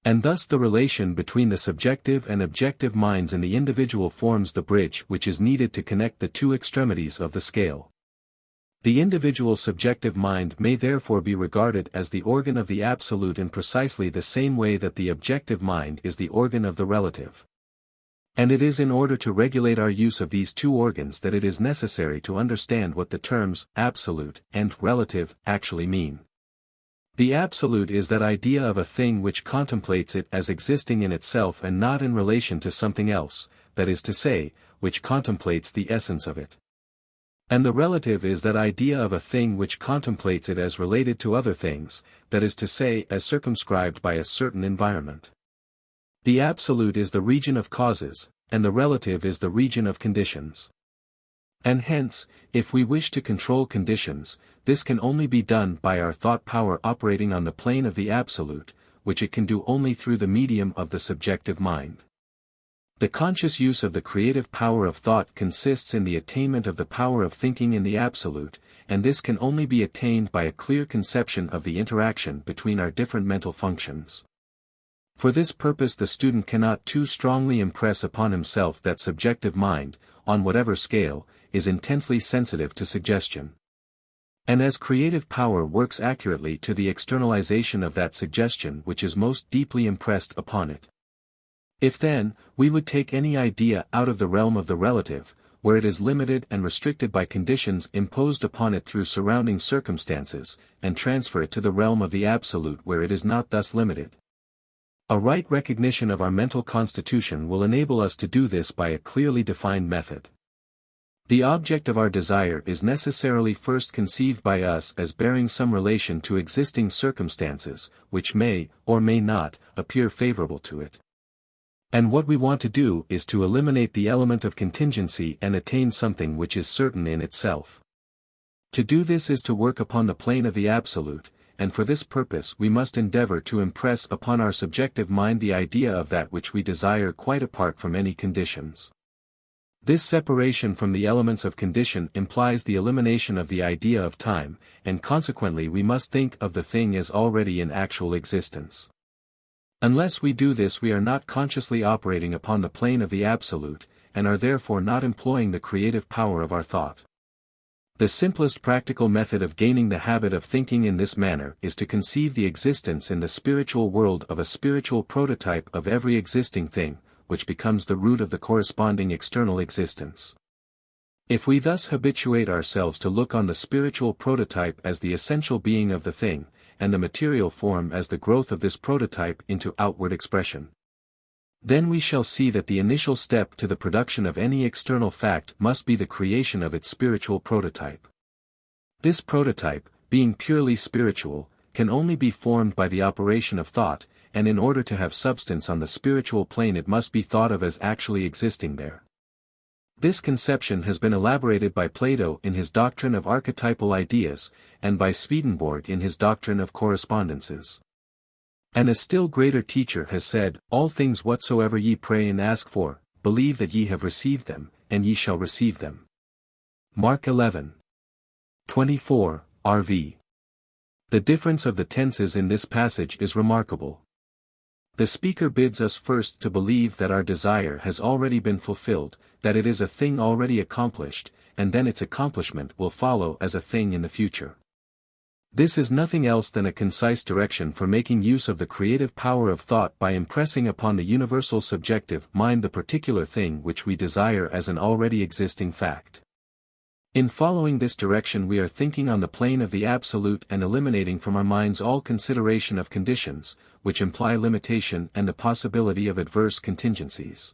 And thus the relation between the subjective and objective minds in the individual forms the bridge which is needed to connect the two extremities of the scale. The individual subjective mind may therefore be regarded as the organ of the absolute in precisely the same way that the objective mind is the organ of the relative. And it is in order to regulate our use of these two organs that it is necessary to understand what the terms absolute and relative actually mean. The absolute is that idea of a thing which contemplates it as existing in itself and not in relation to something else, that is to say, which contemplates the essence of it. And the relative is that idea of a thing which contemplates it as related to other things, that is to say, as circumscribed by a certain environment. The absolute is the region of causes, and the relative is the region of conditions. And hence, if we wish to control conditions, this can only be done by our thought power operating on the plane of the absolute, which it can do only through the medium of the subjective mind. The conscious use of the creative power of thought consists in the attainment of the power of thinking in the absolute, and this can only be attained by a clear conception of the interaction between our different mental functions. For this purpose the student cannot too strongly impress upon himself that subjective mind, on whatever scale, is intensely sensitive to suggestion. And as creative power works accurately to the externalization of that suggestion which is most deeply impressed upon it. If then, we would take any idea out of the realm of the relative, where it is limited and restricted by conditions imposed upon it through surrounding circumstances, and transfer it to the realm of the absolute where it is not thus limited. A right recognition of our mental constitution will enable us to do this by a clearly defined method. The object of our desire is necessarily first conceived by us as bearing some relation to existing circumstances, which may, or may not, appear favorable to it. And what we want to do is to eliminate the element of contingency and attain something which is certain in itself. To do this is to work upon the plane of the absolute, and for this purpose we must endeavor to impress upon our subjective mind the idea of that which we desire quite apart from any conditions. This separation from the elements of condition implies the elimination of the idea of time, and consequently we must think of the thing as already in actual existence. Unless we do this we are not consciously operating upon the plane of the absolute, and are therefore not employing the creative power of our thought. The simplest practical method of gaining the habit of thinking in this manner is to conceive the existence in the spiritual world of a spiritual prototype of every existing thing, which becomes the root of the corresponding external existence. If we thus habituate ourselves to look on the spiritual prototype as the essential being of the thing, and the material form as the growth of this prototype into outward expression, then we shall see that the initial step to the production of any external fact must be the creation of its spiritual prototype. This prototype, being purely spiritual, can only be formed by the operation of thought, and in order to have substance on the spiritual plane it must be thought of as actually existing there. This conception has been elaborated by Plato in his doctrine of archetypal ideas, and by Swedenborg in his doctrine of correspondences. And a still greater teacher has said, "All things whatsoever ye pray and ask for, believe that ye have received them, and ye shall receive them." Mark 11:24, RV. The difference of the tenses in this passage is remarkable. The speaker bids us first to believe that our desire has already been fulfilled, that it is a thing already accomplished, and then its accomplishment will follow as a thing in the future. This is nothing else than a concise direction for making use of the creative power of thought by impressing upon the universal subjective mind the particular thing which we desire as an already existing fact. In following this direction we are thinking on the plane of the absolute and eliminating from our minds all consideration of conditions, which imply limitation and the possibility of adverse contingencies.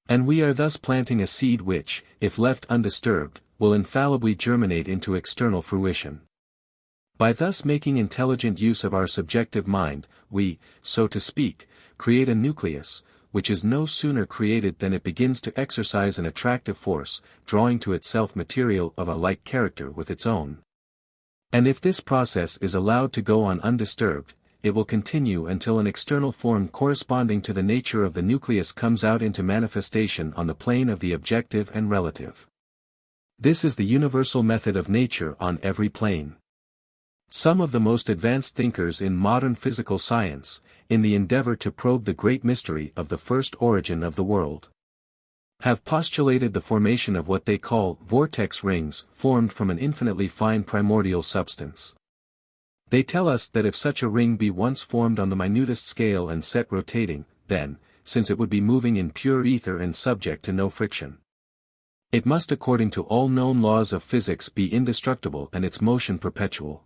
And we are thus planting a seed which, if left undisturbed, will infallibly germinate into external fruition. By thus making intelligent use of our subjective mind, we, so to speak, create a nucleus, which is no sooner created than it begins to exercise an attractive force, drawing to itself material of a like character with its own. And if this process is allowed to go on undisturbed, it will continue until an external form corresponding to the nature of the nucleus comes out into manifestation on the plane of the objective and relative. This is the universal method of nature on every plane. Some of the most advanced thinkers in modern physical science, in the endeavor to probe the great mystery of the first origin of the world, have postulated the formation of what they call vortex rings formed from an infinitely fine primordial substance. They tell us that if such a ring be once formed on the minutest scale and set rotating, then, since it would be moving in pure ether and subject to no friction, it must according to all known laws of physics be indestructible and its motion perpetual.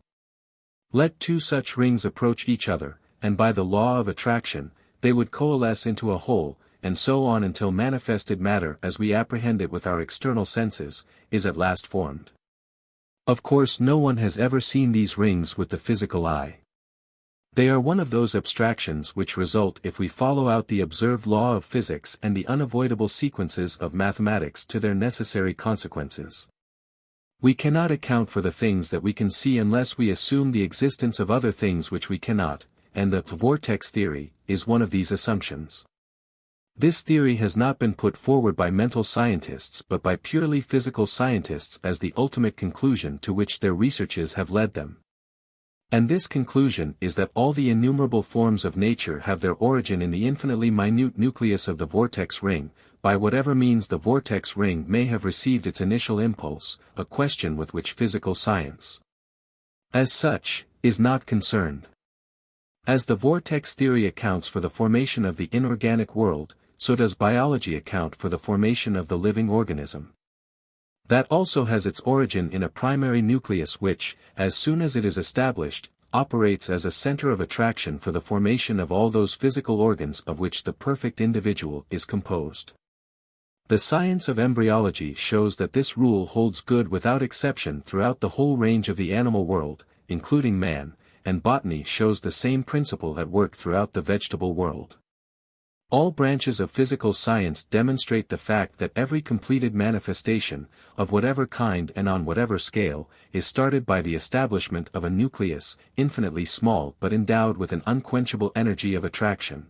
Let two such rings approach each other, and by the law of attraction, they would coalesce into a whole, and so on until manifested matter as we apprehend it with our external senses, is at last formed. Of course no one has ever seen these rings with the physical eye. They are one of those abstractions which result if we follow out the observed law of physics and the unavoidable sequences of mathematics to their necessary consequences. We cannot account for the things that we can see unless we assume the existence of other things which we cannot, and the vortex theory is one of these assumptions. This theory has not been put forward by mental scientists but by purely physical scientists as the ultimate conclusion to which their researches have led them. And this conclusion is that all the innumerable forms of nature have their origin in the infinitely minute nucleus of the vortex ring, by whatever means the vortex ring may have received its initial impulse, a question with which physical science, as such, is not concerned. As the vortex theory accounts for the formation of the inorganic world, so does biology account for the formation of the living organism. That also has its origin in a primary nucleus which, as soon as it is established, operates as a center of attraction for the formation of all those physical organs of which the perfect individual is composed. The science of embryology shows that this rule holds good without exception throughout the whole range of the animal world, including man, and botany shows the same principle at work throughout the vegetable world. All branches of physical science demonstrate the fact that every completed manifestation, of whatever kind and on whatever scale, is started by the establishment of a nucleus, infinitely small but endowed with an unquenchable energy of attraction,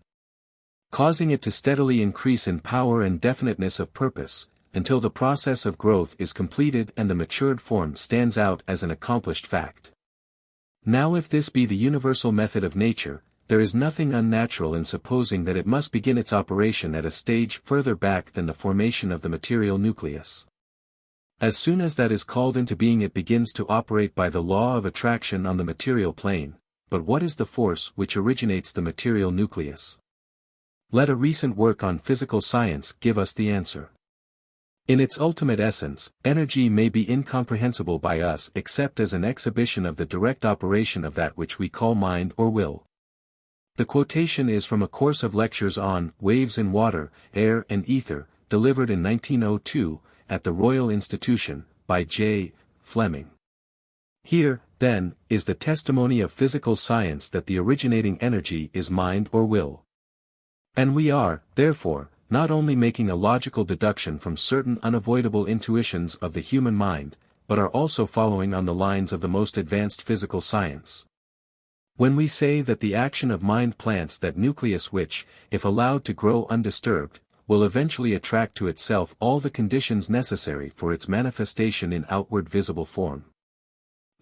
causing it to steadily increase in power and definiteness of purpose, until the process of growth is completed and the matured form stands out as an accomplished fact. Now if this be the universal method of nature, there is nothing unnatural in supposing that it must begin its operation at a stage further back than the formation of the material nucleus. As soon as that is called into being it begins to operate by the law of attraction on the material plane. But what is the force which originates the material nucleus? Let a recent work on physical science give us the answer. In its ultimate essence, energy may be incomprehensible by us except as an exhibition of the direct operation of that which we call mind or will. The quotation is from a course of lectures on Waves in Water, Air and Ether, delivered in 1902, at the Royal Institution, by J. Fleming. Here, then, is the testimony of physical science that the originating energy is mind or will. And we are, therefore, not only making a logical deduction from certain unavoidable intuitions of the human mind, but are also following on the lines of the most advanced physical science. When we say that the action of mind plants that nucleus which, if allowed to grow undisturbed, will eventually attract to itself all the conditions necessary for its manifestation in outward visible form.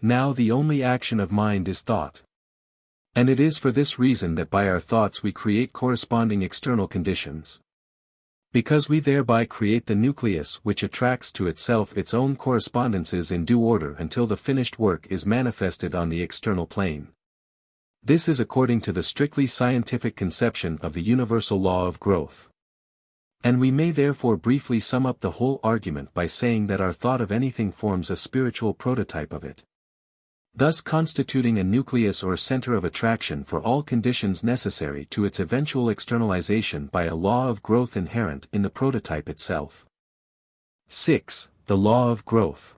Now the only action of mind is thought. And it is for this reason that by our thoughts we create corresponding external conditions. Because we thereby create the nucleus which attracts to itself its own correspondences in due order until the finished work is manifested on the external plane. This is according to the strictly scientific conception of the universal law of growth. And we may therefore briefly sum up the whole argument by saying that our thought of anything forms a spiritual prototype of it, thus constituting a nucleus or center of attraction for all conditions necessary to its eventual externalization by a law of growth inherent in the prototype itself. 6. The law of growth.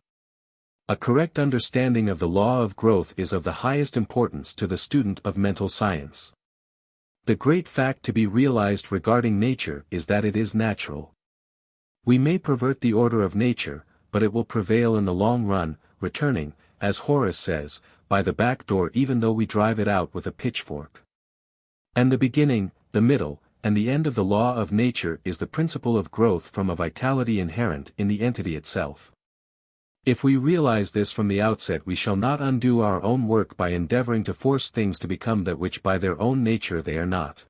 A correct understanding of the law of growth is of the highest importance to the student of mental science. The great fact to be realized regarding nature is that it is natural. We may pervert the order of nature, but it will prevail in the long run, returning, as Horace says, by the back door even though we drive it out with a pitchfork. And the beginning, the middle, and the end of the law of nature is the principle of growth from a vitality inherent in the entity itself. If we realize this from the outset we shall not undo our own work by endeavoring to force things to become that which by their own nature they are not.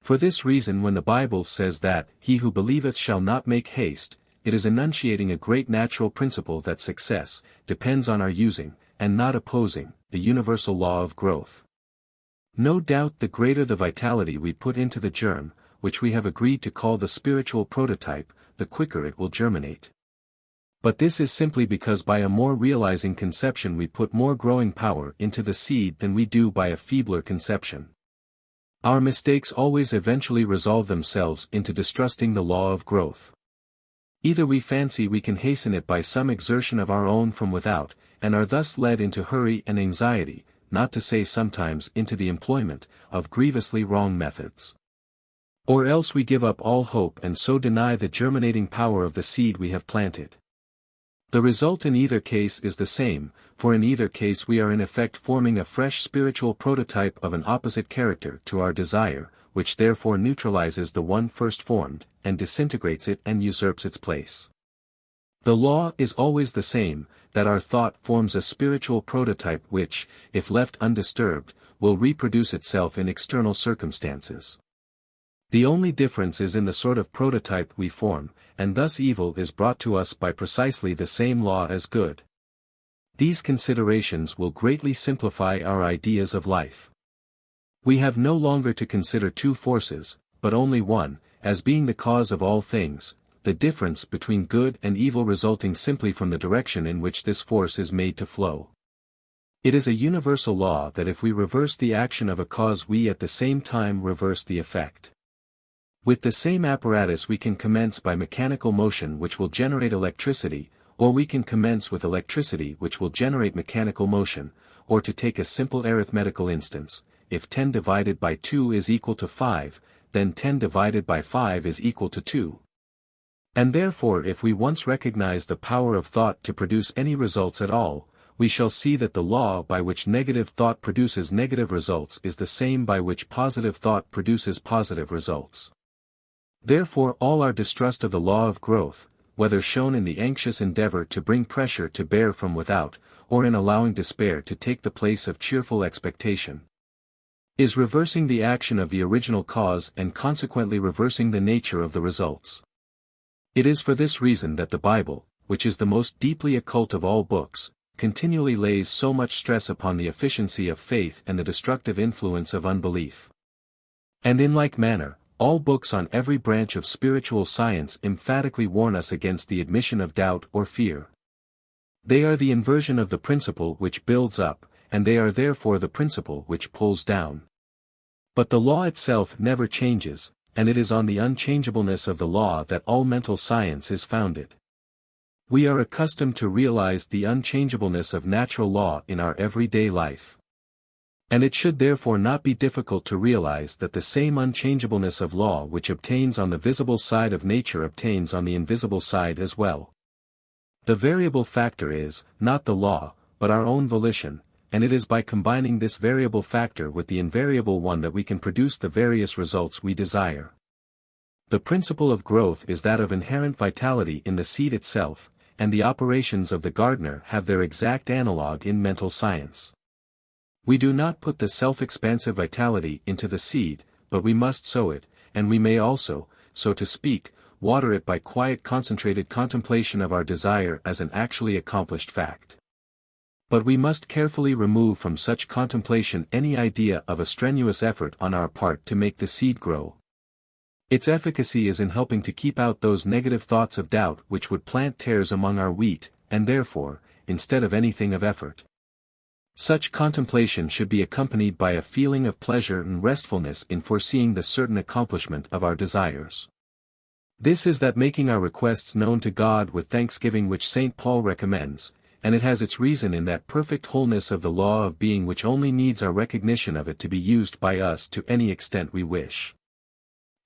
For this reason when the Bible says that, "He who believeth shall not make haste," it is enunciating a great natural principle that success depends on our using, and not opposing, the universal law of growth. No doubt the greater the vitality we put into the germ, which we have agreed to call the spiritual prototype, the quicker it will germinate. But this is simply because by a more realizing conception we put more growing power into the seed than we do by a feebler conception. Our mistakes always eventually resolve themselves into distrusting the law of growth. Either we fancy we can hasten it by some exertion of our own from without, and are thus led into hurry and anxiety, not to say sometimes into the employment of grievously wrong methods. Or else we give up all hope and so deny the germinating power of the seed we have planted. The result in either case is the same, for in either case we are in effect forming a fresh spiritual prototype of an opposite character to our desire, which therefore neutralizes the one first formed, and disintegrates it and usurps its place. The law is always the same, that our thought forms a spiritual prototype which, if left undisturbed, will reproduce itself in external circumstances. The only difference is in the sort of prototype we form, and thus evil is brought to us by precisely the same law as good. These considerations will greatly simplify our ideas of life. We have no longer to consider two forces, but only one, as being the cause of all things, the difference between good and evil resulting simply from the direction in which this force is made to flow. It is a universal law that if we reverse the action of a cause we at the same time reverse the effect. With the same apparatus we can commence by mechanical motion which will generate electricity, or we can commence with electricity which will generate mechanical motion, or to take a simple arithmetical instance, if 10 divided by 2 is equal to 5, then 10 divided by 5 is equal to 2. And therefore if we once recognize the power of thought to produce any results at all, we shall see that the law by which negative thought produces negative results is the same by which positive thought produces positive results. Therefore all our distrust of the law of growth, whether shown in the anxious endeavor to bring pressure to bear from without, or in allowing despair to take the place of cheerful expectation, is reversing the action of the original cause and consequently reversing the nature of the results. It is for this reason that the Bible, which is the most deeply occult of all books, continually lays so much stress upon the efficiency of faith and the destructive influence of unbelief. And in like manner, all books on every branch of spiritual science emphatically warn us against the admission of doubt or fear. They are the inversion of the principle which builds up, and they are therefore the principle which pulls down. But the law itself never changes, and it is on the unchangeableness of the law that all mental science is founded. We are accustomed to realize the unchangeableness of natural law in our everyday life. And it should therefore not be difficult to realize that the same unchangeableness of law which obtains on the visible side of nature obtains on the invisible side as well. The variable factor is, not the law, but our own volition, and it is by combining this variable factor with the invariable one that we can produce the various results we desire. The principle of growth is that of inherent vitality in the seed itself, and the operations of the gardener have their exact analogue in mental science. We do not put the self-expansive vitality into the seed, but we must sow it, and we may also, so to speak, water it by quiet concentrated contemplation of our desire as an actually accomplished fact. But we must carefully remove from such contemplation any idea of a strenuous effort on our part to make the seed grow. Its efficacy is in helping to keep out those negative thoughts of doubt which would plant tares among our wheat, and therefore, instead of anything of effort. Such contemplation should be accompanied by a feeling of pleasure and restfulness in foreseeing the certain accomplishment of our desires. This is that making our requests known to God with thanksgiving which St. Paul recommends, and it has its reason in that perfect wholeness of the law of being which only needs our recognition of it to be used by us to any extent we wish.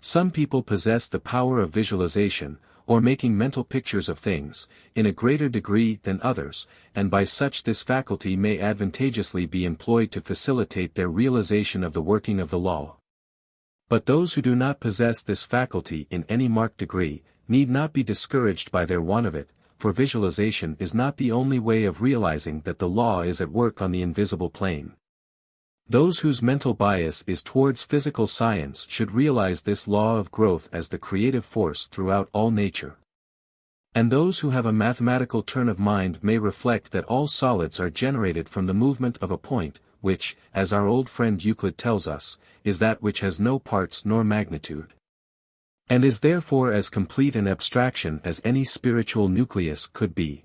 Some people possess the power of visualization, or making mental pictures of things, in a greater degree than others, and by such this faculty may advantageously be employed to facilitate their realization of the working of the law. But those who do not possess this faculty in any marked degree, need not be discouraged by their want of it, for visualization is not the only way of realizing that the law is at work on the invisible plane. Those whose mental bias is towards physical science should realize this law of growth as the creative force throughout all nature. And those who have a mathematical turn of mind may reflect that all solids are generated from the movement of a point, which, as our old friend Euclid tells us, is that which has no parts nor magnitude, and is therefore as complete an abstraction as any spiritual nucleus could be.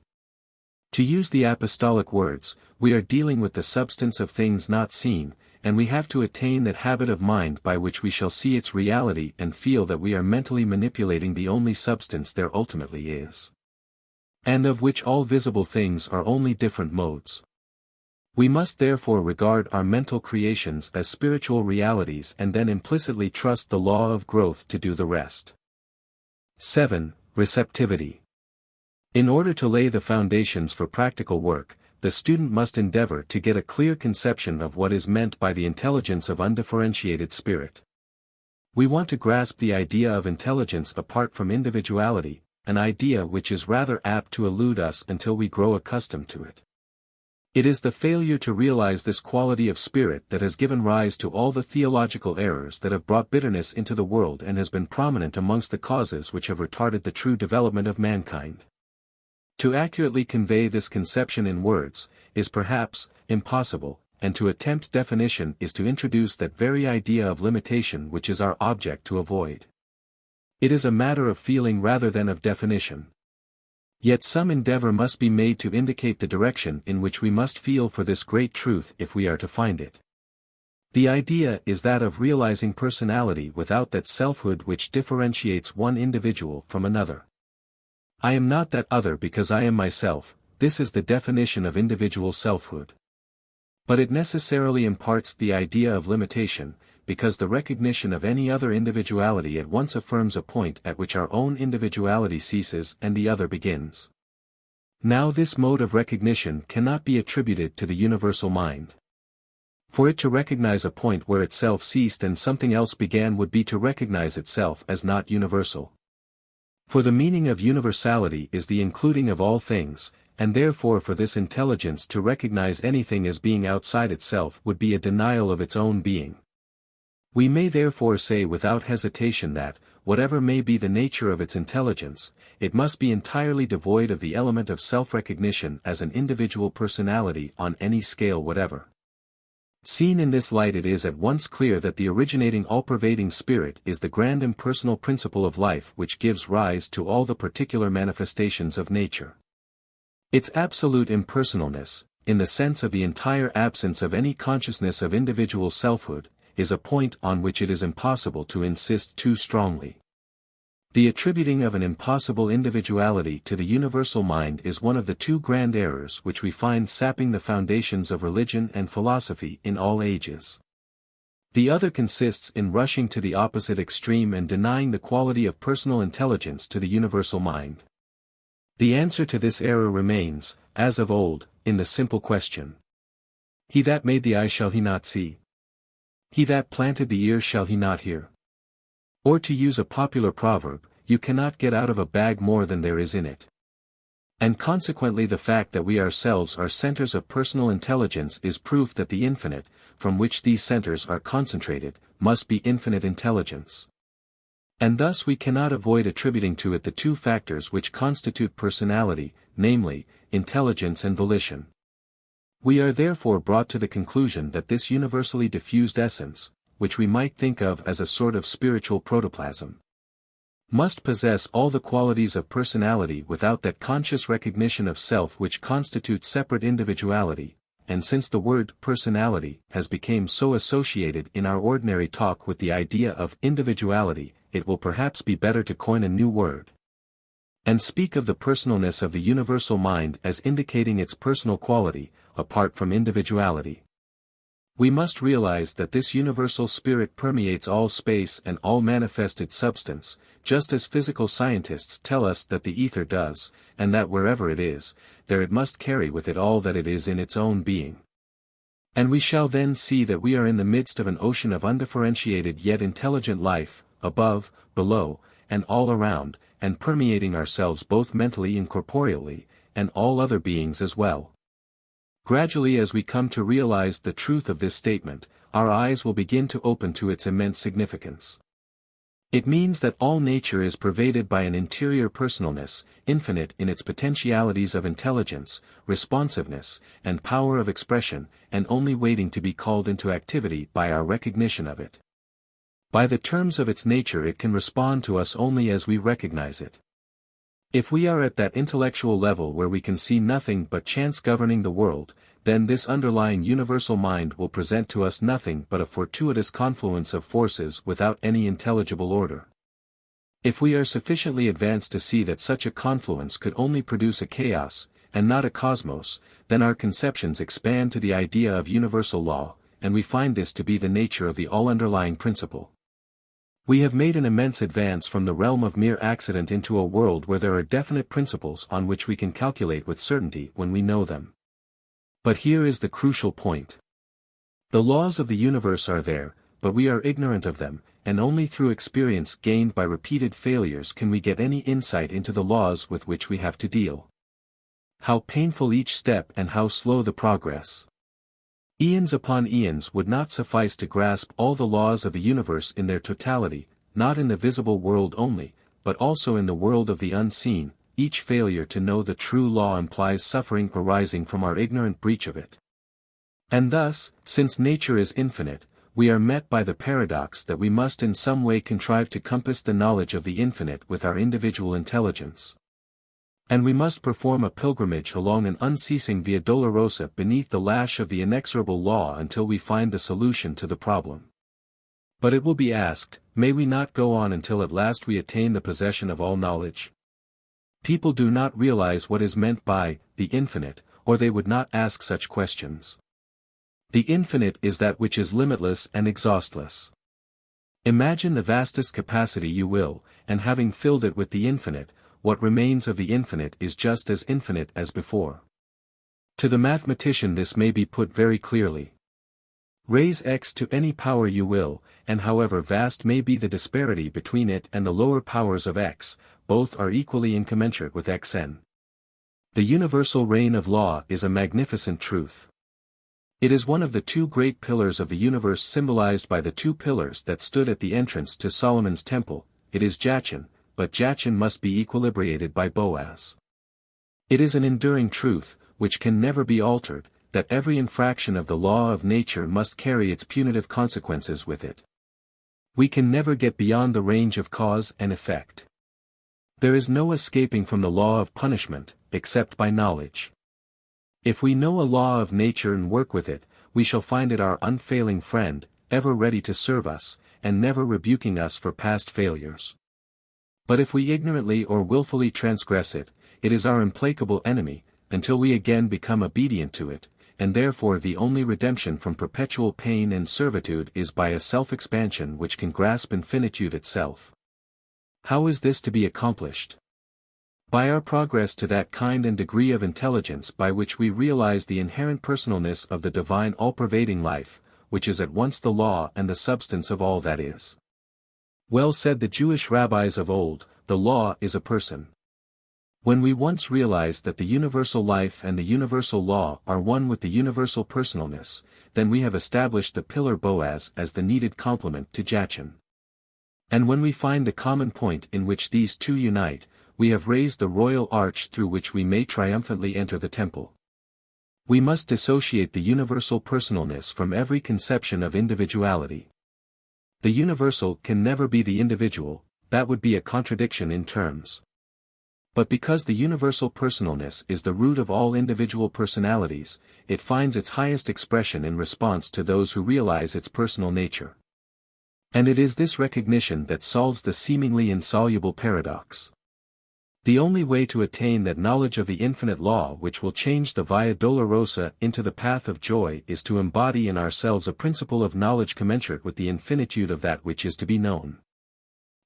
To use the apostolic words, we are dealing with the substance of things not seen, and we have to attain that habit of mind by which we shall see its reality and feel that we are mentally manipulating the only substance there ultimately is, and of which all visible things are only different modes. We must therefore regard our mental creations as spiritual realities and then implicitly trust the law of growth to do the rest. 7. Receptivity. In order to lay the foundations for practical work, the student must endeavor to get a clear conception of what is meant by the intelligence of undifferentiated spirit. We want to grasp the idea of intelligence apart from individuality, an idea which is rather apt to elude us until we grow accustomed to it. It is the failure to realize this quality of spirit that has given rise to all the theological errors that have brought bitterness into the world and has been prominent amongst the causes which have retarded the true development of mankind. To accurately convey this conception in words, is perhaps, impossible, and to attempt definition is to introduce that very idea of limitation which is our object to avoid. It is a matter of feeling rather than of definition. Yet some endeavor must be made to indicate the direction in which we must feel for this great truth if we are to find it. The idea is that of realizing personality without that selfhood which differentiates one individual from another. I am not that other because I am myself, this is the definition of individual selfhood. But it necessarily imparts the idea of limitation, because the recognition of any other individuality at once affirms a point at which our own individuality ceases and the other begins. Now this mode of recognition cannot be attributed to the universal mind. For it to recognize a point where itself ceased and something else began would be to recognize itself as not universal. For the meaning of universality is the including of all things, and therefore for this intelligence to recognize anything as being outside itself would be a denial of its own being. We may therefore say without hesitation that, whatever may be the nature of its intelligence, it must be entirely devoid of the element of self-recognition as an individual personality on any scale whatever. Seen in this light, it is at once clear that the originating all-pervading spirit is the grand impersonal principle of life which gives rise to all the particular manifestations of nature. Its absolute impersonalness, in the sense of the entire absence of any consciousness of individual selfhood, is a point on which it is impossible to insist too strongly. The attributing of an impossible individuality to the universal mind is one of the two grand errors which we find sapping the foundations of religion and philosophy in all ages. The other consists in rushing to the opposite extreme and denying the quality of personal intelligence to the universal mind. The answer to this error remains, as of old, in the simple question: He that made the eye, shall he not see? He that planted the ear, shall he not hear? Or to use a popular proverb, you cannot get out of a bag more than there is in it. And consequently the fact that we ourselves are centers of personal intelligence is proof that the infinite, from which these centers are concentrated, must be infinite intelligence. And thus we cannot avoid attributing to it the two factors which constitute personality, namely, intelligence and volition. We are therefore brought to the conclusion that this universally diffused essence, which we might think of as a sort of spiritual protoplasm, must possess all the qualities of personality without that conscious recognition of self which constitutes separate individuality, and since the word personality has become so associated in our ordinary talk with the idea of individuality, it will perhaps be better to coin a new word, and speak of the personalness of the universal mind as indicating its personal quality, apart from individuality. We must realize that this universal spirit permeates all space and all manifested substance, just as physical scientists tell us that the ether does, and that wherever it is, there it must carry with it all that it is in its own being. And we shall then see that we are in the midst of an ocean of undifferentiated yet intelligent life, above, below, and all around, and permeating ourselves both mentally and corporeally, and all other beings as well. Gradually, as we come to realize the truth of this statement, our eyes will begin to open to its immense significance. It means that all nature is pervaded by an interior personalness, infinite in its potentialities of intelligence, responsiveness, and power of expression, and only waiting to be called into activity by our recognition of it. By the terms of its nature it can respond to us only as we recognize it. If we are at that intellectual level where we can see nothing but chance governing the world, then this underlying universal mind will present to us nothing but a fortuitous confluence of forces without any intelligible order. If we are sufficiently advanced to see that such a confluence could only produce a chaos, and not a cosmos, then our conceptions expand to the idea of universal law, and we find this to be the nature of the all-underlying principle. We have made an immense advance from the realm of mere accident into a world where there are definite principles on which we can calculate with certainty when we know them. But here is the crucial point. The laws of the universe are there, but we are ignorant of them, and only through experience gained by repeated failures can we get any insight into the laws with which we have to deal. How painful each step and how slow the progress. Eons upon eons would not suffice to grasp all the laws of the universe in their totality, not in the visible world only, but also in the world of the unseen. Each failure to know the true law implies suffering arising from our ignorant breach of it. And thus, since nature is infinite, we are met by the paradox that we must in some way contrive to compass the knowledge of the infinite with our individual intelligence. And we must perform a pilgrimage along an unceasing Via Dolorosa beneath the lash of the inexorable law until we find the solution to the problem. But it will be asked, may we not go on until at last we attain the possession of all knowledge? People do not realize what is meant by the infinite, or they would not ask such questions. The infinite is that which is limitless and exhaustless. Imagine the vastest capacity you will, and having filled it with the infinite, what remains of the infinite is just as infinite as before. To the mathematician this may be put very clearly. Raise x to any power you will, and however vast may be the disparity between it and the lower powers of x, both are equally incommensurate with xn. The universal reign of law is a magnificent truth. It is one of the two great pillars of the universe symbolized by the two pillars that stood at the entrance to Solomon's temple. It is Jachin, but Jachin must be equilibrated by Boaz. It is an enduring truth, which can never be altered, that every infraction of the law of nature must carry its punitive consequences with it. We can never get beyond the range of cause and effect. There is no escaping from the law of punishment, except by knowledge. If we know a law of nature and work with it, we shall find it our unfailing friend, ever ready to serve us, and never rebuking us for past failures. But if we ignorantly or willfully transgress it, it is our implacable enemy, until we again become obedient to it, and therefore the only redemption from perpetual pain and servitude is by a self-expansion which can grasp infinitude itself. How is this to be accomplished? By our progress to that kind and degree of intelligence by which we realize the inherent personalness of the divine all-pervading life, which is at once the law and the substance of all that is. Well said the Jewish rabbis of old, the law is a person. When we once realize that the universal life and the universal law are one with the universal personalness, then we have established the pillar Boaz as the needed complement to Jachin. And when we find the common point in which these two unite, we have raised the royal arch through which we may triumphantly enter the temple. We must dissociate the universal personalness from every conception of individuality. The universal can never be the individual, that would be a contradiction in terms. But because the universal personalness is the root of all individual personalities, it finds its highest expression in response to those who realize its personal nature. And it is this recognition that solves the seemingly insoluble paradox. The only way to attain that knowledge of the infinite law which will change the Via Dolorosa into the path of joy is to embody in ourselves a principle of knowledge commensurate with the infinitude of that which is to be known.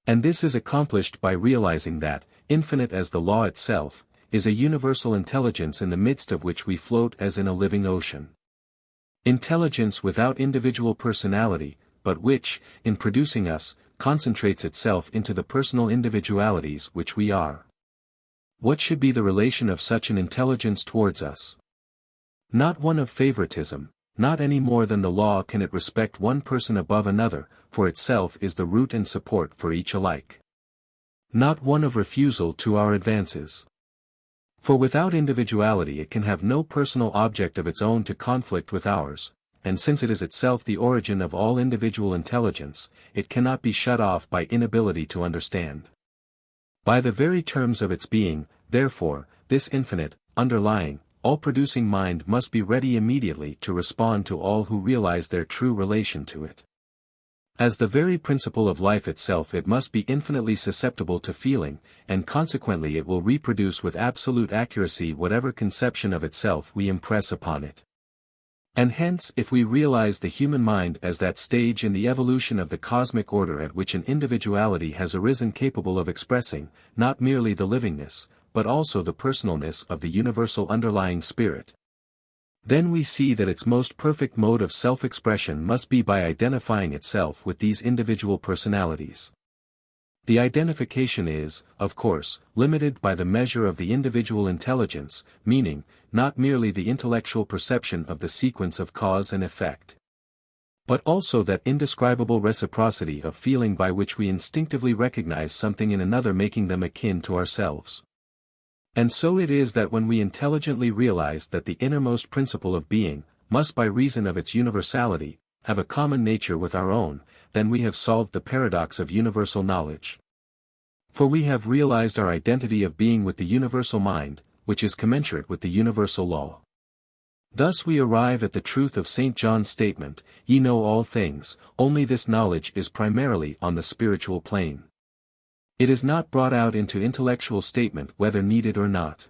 And this is accomplished by realizing that, infinite as the law itself, is a universal intelligence in the midst of which we float as in a living ocean. Intelligence without individual personality, but which, in producing us, concentrates itself into the personal individualities which we are. What should be the relation of such an intelligence towards us? Not one of favoritism, not any more than the law can it respect one person above another, for itself is the root and support for each alike. Not one of refusal to our advances. For without individuality it can have no personal object of its own to conflict with ours, and since it is itself the origin of all individual intelligence, it cannot be shut off by inability to understand. By the very terms of its being, therefore, this infinite, underlying, all-producing mind must be ready immediately to respond to all who realize their true relation to it. As the very principle of life itself it must be infinitely susceptible to feeling, and consequently it will reproduce with absolute accuracy whatever conception of itself we impress upon it. And hence if we realize the human mind as that stage in the evolution of the cosmic order at which an individuality has arisen capable of expressing, not merely the livingness, but also the personalness of the universal underlying spirit, Then we see that its most perfect mode of self-expression must be by identifying itself with these individual personalities. The identification is, of course, limited by the measure of the individual intelligence, meaning, not merely the intellectual perception of the sequence of cause and effect, but also that indescribable reciprocity of feeling by which we instinctively recognize something in another, making them akin to ourselves. And so it is that when we intelligently realize that the innermost principle of being, must by reason of its universality, have a common nature with our own, then we have solved the paradox of universal knowledge. For we have realized our identity of being with the universal mind, which is commensurate with the universal law. Thus we arrive at the truth of St. John's statement, "Ye know all things," only this knowledge is primarily on the spiritual plane. It is not brought out into intellectual statement whether needed or not.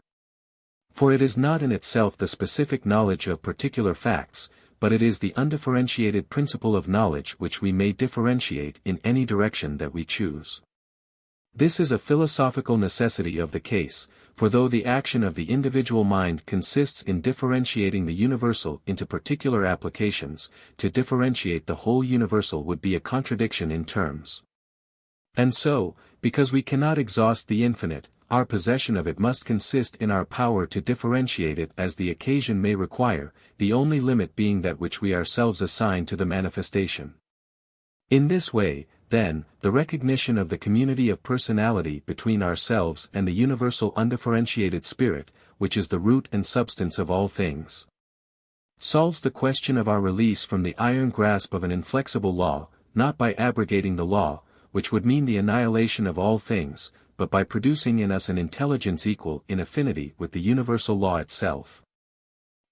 For it is not in itself the specific knowledge of particular facts, but it is the undifferentiated principle of knowledge which we may differentiate in any direction that we choose. This is a philosophical necessity of the case, for though the action of the individual mind consists in differentiating the universal into particular applications, to differentiate the whole universal would be a contradiction in terms. And so, because we cannot exhaust the infinite, our possession of it must consist in our power to differentiate it as the occasion may require, the only limit being that which we ourselves assign to the manifestation. In this way, then, the recognition of the community of personality between ourselves and the universal undifferentiated spirit, which is the root and substance of all things, solves the question of our release from the iron grasp of an inflexible law, not by abrogating the law, which would mean the annihilation of all things, but by producing in us an intelligence equal in affinity with the universal law itself,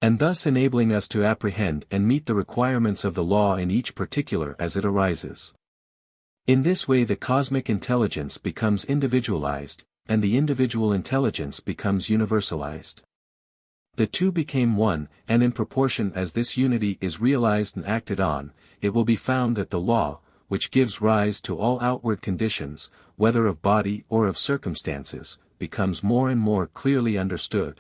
and thus enabling us to apprehend and meet the requirements of the law in each particular as it arises. In this way the cosmic intelligence becomes individualized, and the individual intelligence becomes universalized. The two became one, and in proportion as this unity is realized and acted on, it will be found that the law, which gives rise to all outward conditions, whether of body or of circumstances, becomes more and more clearly understood,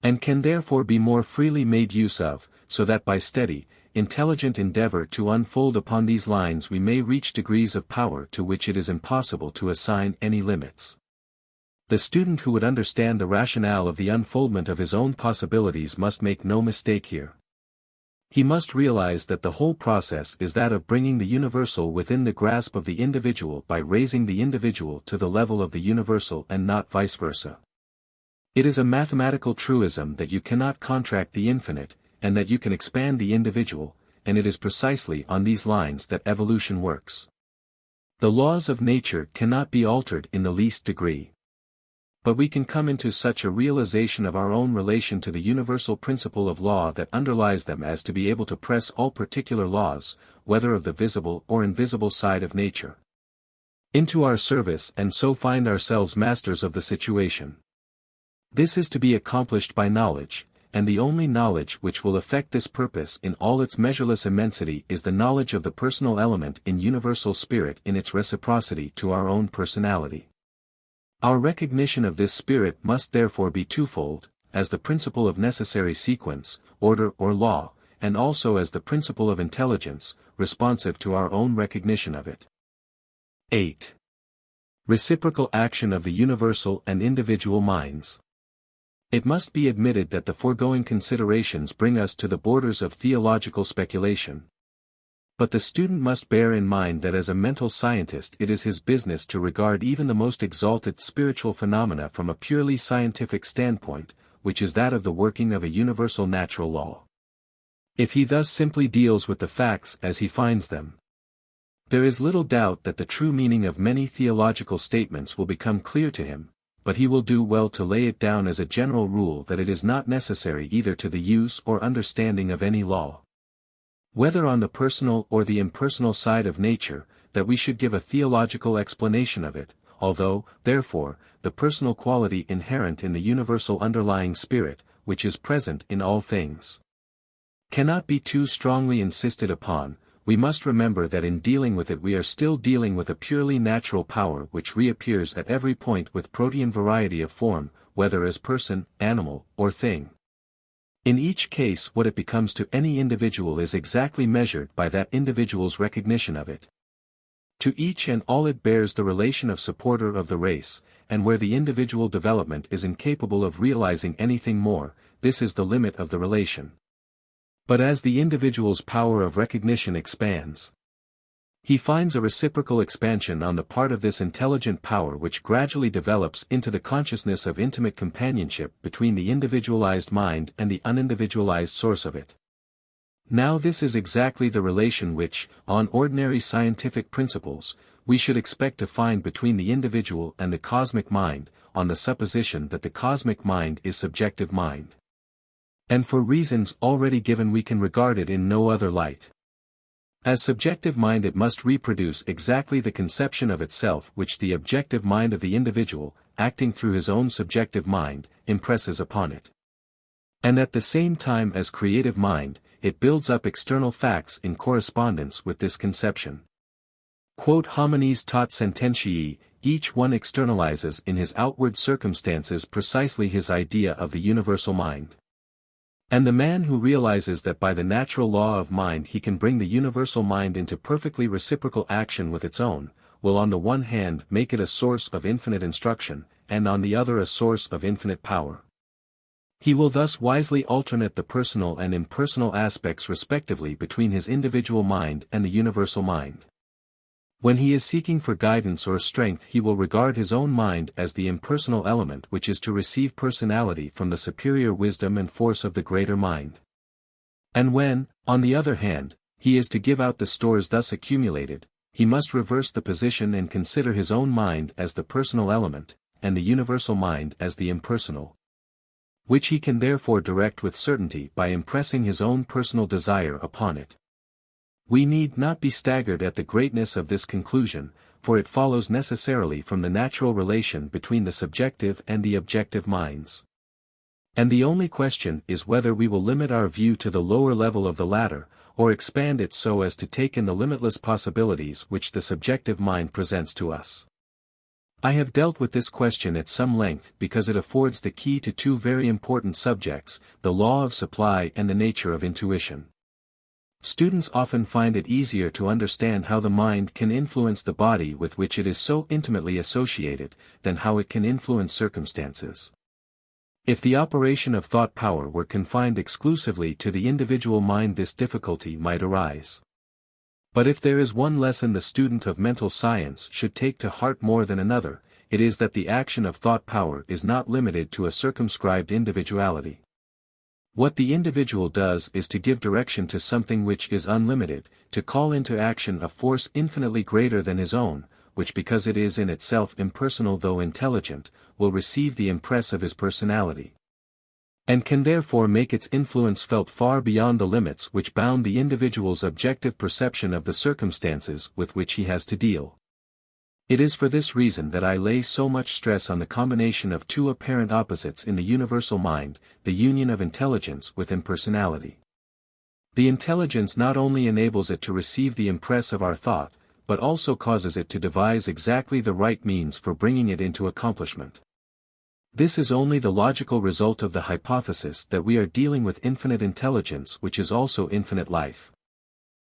and can therefore be more freely made use of, so that by steady, intelligent endeavor to unfold upon these lines we may reach degrees of power to which it is impossible to assign any limits. The student who would understand the rationale of the unfoldment of his own possibilities must make no mistake here. He must realize that the whole process is that of bringing the universal within the grasp of the individual by raising the individual to the level of the universal and not vice versa. It is a mathematical truism that you cannot contract the infinite, and that you can expand the individual, and it is precisely on these lines that evolution works. The laws of nature cannot be altered in the least degree. But we can come into such a realization of our own relation to the universal principle of law that underlies them as to be able to press all particular laws, whether of the visible or invisible side of nature, into our service and so find ourselves masters of the situation. This is to be accomplished by knowledge, and the only knowledge which will effect this purpose in all its measureless immensity is the knowledge of the personal element in universal spirit in its reciprocity to our own personality. Our recognition of this spirit must therefore be twofold, as the principle of necessary sequence, order or law, and also as the principle of intelligence, responsive to our own recognition of it. 8. Reciprocal action of the universal and individual minds. It must be admitted that the foregoing considerations bring us to the borders of theological speculation. But the student must bear in mind that as a mental scientist it is his business to regard even the most exalted spiritual phenomena from a purely scientific standpoint, which is that of the working of a universal natural law. If he thus simply deals with the facts as he finds them, there is little doubt that the true meaning of many theological statements will become clear to him, but he will do well to lay it down as a general rule that it is not necessary either to the use or understanding of any law, whether on the personal or the impersonal side of nature, that we should give a theological explanation of it, although, therefore, the personal quality inherent in the universal underlying spirit, which is present in all things, cannot be too strongly insisted upon. We must remember that in dealing with it we are still dealing with a purely natural power which reappears at every point with protean variety of form, whether as person, animal, or thing. In each case what it becomes to any individual is exactly measured by that individual's recognition of it. To each and all it bears the relation of supporter of the race, and where the individual development is incapable of realizing anything more, this is the limit of the relation. But as the individual's power of recognition expands, he finds a reciprocal expansion on the part of this intelligent power which gradually develops into the consciousness of intimate companionship between the individualized mind and the unindividualized source of it. Now this is exactly the relation which, on ordinary scientific principles, we should expect to find between the individual and the cosmic mind, on the supposition that the cosmic mind is subjective mind. And for reasons already given we can regard it in no other light. As subjective mind it must reproduce exactly the conception of itself which the objective mind of the individual, acting through his own subjective mind, impresses upon it. And at the same time as creative mind, it builds up external facts in correspondence with this conception. Quod homines tot sententiae, each one externalizes in his outward circumstances precisely his idea of the universal mind. And the man who realizes that by the natural law of mind he can bring the universal mind into perfectly reciprocal action with its own, will on the one hand make it a source of infinite instruction, and on the other a source of infinite power. He will thus wisely alternate the personal and impersonal aspects respectively between his individual mind and the universal mind. When he is seeking for guidance or strength he will regard his own mind as the impersonal element which is to receive personality from the superior wisdom and force of the greater mind. And when, on the other hand, he is to give out the stores thus accumulated, he must reverse the position and consider his own mind as the personal element, and the universal mind as the impersonal, which he can therefore direct with certainty by impressing his own personal desire upon it. We need not be staggered at the greatness of this conclusion, for it follows necessarily from the natural relation between the subjective and the objective minds. And the only question is whether we will limit our view to the lower level of the latter, or expand it so as to take in the limitless possibilities which the subjective mind presents to us. I have dealt with this question at some length because it affords the key to two very important subjects, the law of supply and the nature of intuition. Students often find it easier to understand how the mind can influence the body with which it is so intimately associated, than how it can influence circumstances. If the operation of thought power were confined exclusively to the individual mind this difficulty might arise. But if there is one lesson the student of mental science should take to heart more than another, it is that the action of thought power is not limited to a circumscribed individuality. What the individual does is to give direction to something which is unlimited, to call into action a force infinitely greater than his own, which because it is in itself impersonal though intelligent, will receive the impress of his personality, and can therefore make its influence felt far beyond the limits which bound the individual's objective perception of the circumstances with which he has to deal. It is for this reason that I lay so much stress on the combination of two apparent opposites in the universal mind, the union of intelligence with impersonality. The intelligence not only enables it to receive the impress of our thought, but also causes it to devise exactly the right means for bringing it into accomplishment. This is only the logical result of the hypothesis that we are dealing with infinite intelligence which is also infinite life.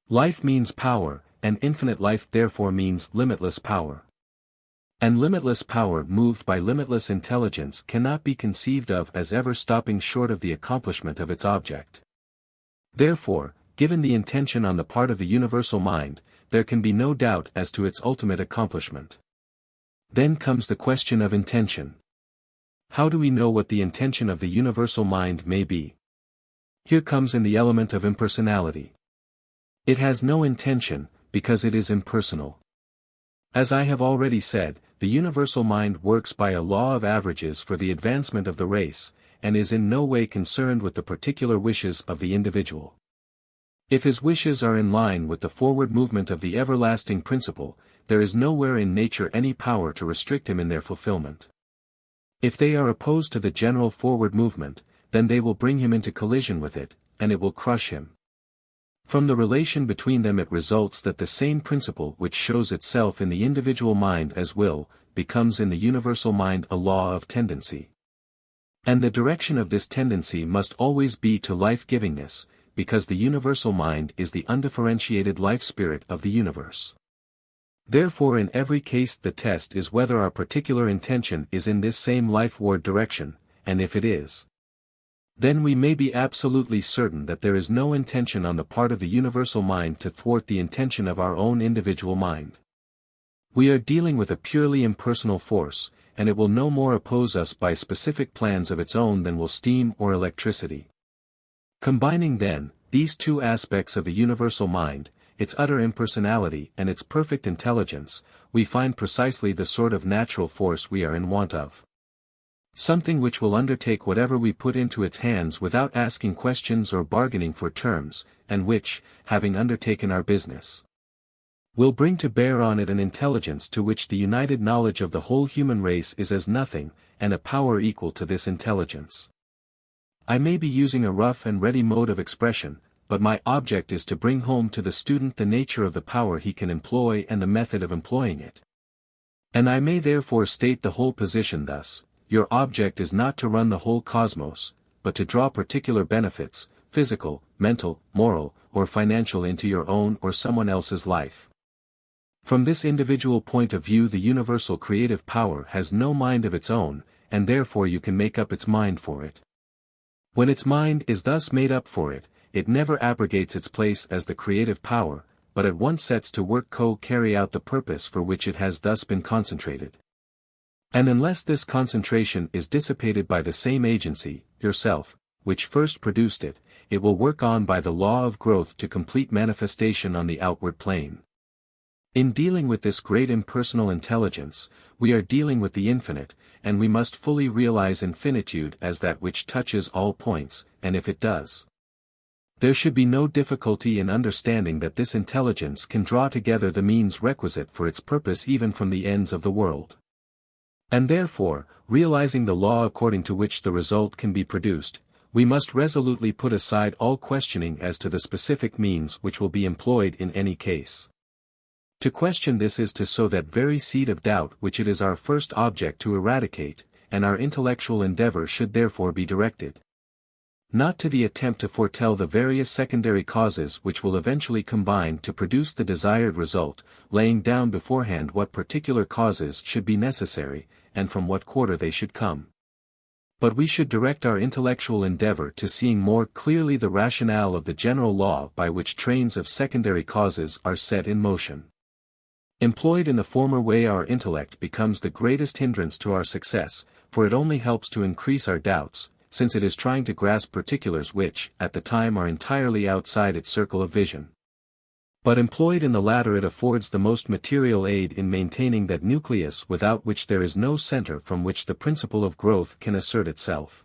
Life means power, and infinite life therefore means limitless power. And limitless power moved by limitless intelligence cannot be conceived of as ever stopping short of the accomplishment of its object. Therefore, given the intention on the part of the universal mind, there can be no doubt as to its ultimate accomplishment. Then comes the question of intention. How do we know what the intention of the universal mind may be? Here comes in the element of impersonality. It has no intention, because it is impersonal. As I have already said, the universal mind works by a law of averages for the advancement of the race, and is in no way concerned with the particular wishes of the individual. If his wishes are in line with the forward movement of the everlasting principle, there is nowhere in nature any power to restrict him in their fulfillment. If they are opposed to the general forward movement, then they will bring him into collision with it, and it will crush him. From the relation between them it results that the same principle which shows itself in the individual mind as will, becomes in the universal mind a law of tendency. And the direction of this tendency must always be to life-givingness, because the universal mind is the undifferentiated life-spirit of the universe. Therefore in every case the test is whether our particular intention is in this same life-ward direction, and if it is, then we may be absolutely certain that there is no intention on the part of the universal mind to thwart the intention of our own individual mind. We are dealing with a purely impersonal force, and it will no more oppose us by specific plans of its own than will steam or electricity. Combining then, these two aspects of the universal mind, its utter impersonality and its perfect intelligence, we find precisely the sort of natural force we are in want of. Something which will undertake whatever we put into its hands without asking questions or bargaining for terms, and which, having undertaken our business, will bring to bear on it an intelligence to which the united knowledge of the whole human race is as nothing, and a power equal to this intelligence. I may be using a rough and ready mode of expression, but my object is to bring home to the student the nature of the power he can employ and the method of employing it. And I may therefore state the whole position thus: your object is not to run the whole cosmos, but to draw particular benefits, physical, mental, moral, or financial into your own or someone else's life. From this individual point of view the universal creative power has no mind of its own, and therefore you can make up its mind for it. When its mind is thus made up for it, it never abrogates its place as the creative power, but at once sets to work to carry out the purpose for which it has thus been concentrated. And unless this concentration is dissipated by the same agency, yourself, which first produced it, it will work on by the law of growth to complete manifestation on the outward plane. In dealing with this great impersonal intelligence, we are dealing with the infinite, and we must fully realize infinitude as that which touches all points, and if it does, there should be no difficulty in understanding that this intelligence can draw together the means requisite for its purpose even from the ends of the world. And therefore, realizing the law according to which the result can be produced, we must resolutely put aside all questioning as to the specific means which will be employed in any case. To question this is to sow that very seed of doubt which it is our first object to eradicate, and our intellectual endeavor should therefore be directed, not to the attempt to foretell the various secondary causes which will eventually combine to produce the desired result, laying down beforehand what particular causes should be necessary, and from what quarter they should come. But we should direct our intellectual endeavor to seeing more clearly the rationale of the general law by which trains of secondary causes are set in motion. Employed in the former way our intellect becomes the greatest hindrance to our success, for it only helps to increase our doubts, since it is trying to grasp particulars which, at the time are entirely outside its circle of vision. But employed in the latter it affords the most material aid in maintaining that nucleus without which there is no center from which the principle of growth can assert itself.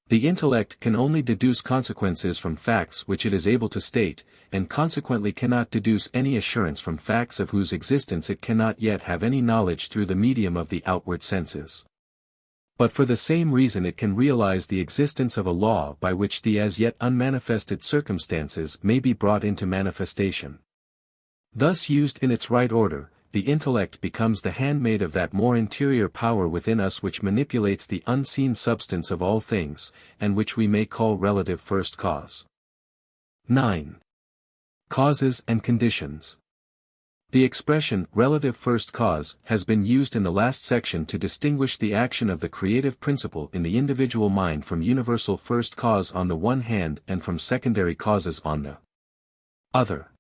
The intellect can only deduce consequences from facts which it is able to state, and consequently cannot deduce any assurance from facts of whose existence it cannot yet have any knowledge through the medium of the outward senses. But for the same reason it can realize the existence of a law by which the as yet unmanifested circumstances may be brought into manifestation. Thus used in its right order, the intellect becomes the handmaid of that more interior power within us which manipulates the unseen substance of all things, and which we may call relative first cause. 9. Causes and conditions. The expression relative first cause has been used in the last section to distinguish the action of the creative principle in the individual mind from universal first cause on the one hand and from secondary causes on the other.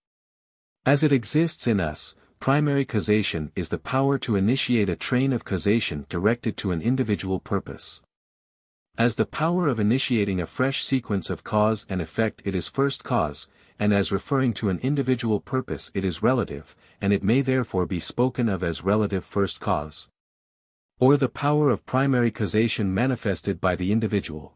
As it exists in us, primary causation is the power to initiate a train of causation directed to an individual purpose. As the power of initiating a fresh sequence of cause and effect it is first cause, and as referring to an individual purpose it is relative, and it may therefore be spoken of as relative first cause. Or the power of primary causation manifested by the individual.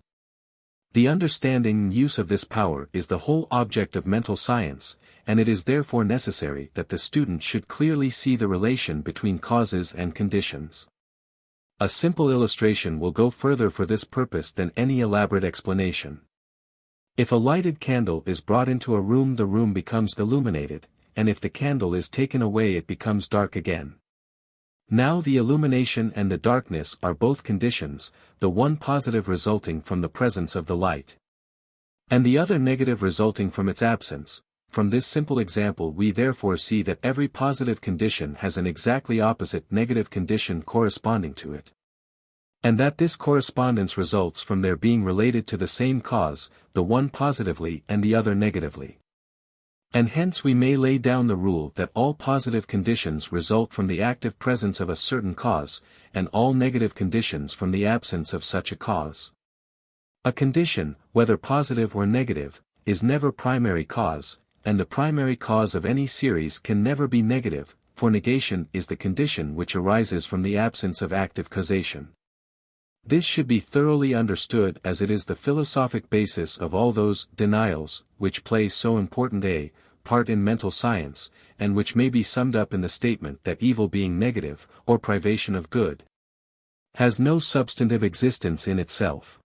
The understanding and use of this power is the whole object of mental science, and it is therefore necessary that the student should clearly see the relation between causes and conditions. A simple illustration will go further for this purpose than any elaborate explanation. If a lighted candle is brought into a room the room becomes illuminated, and if the candle is taken away it becomes dark again. Now the illumination and the darkness are both conditions, the one positive resulting from the presence of the light, and the other negative resulting from its absence. From this simple example we therefore see that every positive condition has an exactly opposite negative condition corresponding to it, and that this correspondence results from their being related to the same cause, the one positively and the other negatively. And hence we may lay down the rule that all positive conditions result from the active presence of a certain cause, and all negative conditions from the absence of such a cause. A condition, whether positive or negative, is never primary cause, and the primary cause of any series can never be negative, for negation is the condition which arises from the absence of active causation. This should be thoroughly understood as it is the philosophic basis of all those denials, which play so important a part in mental science, and which may be summed up in the statement that evil being negative, or privation of good, has no substantive existence in itself.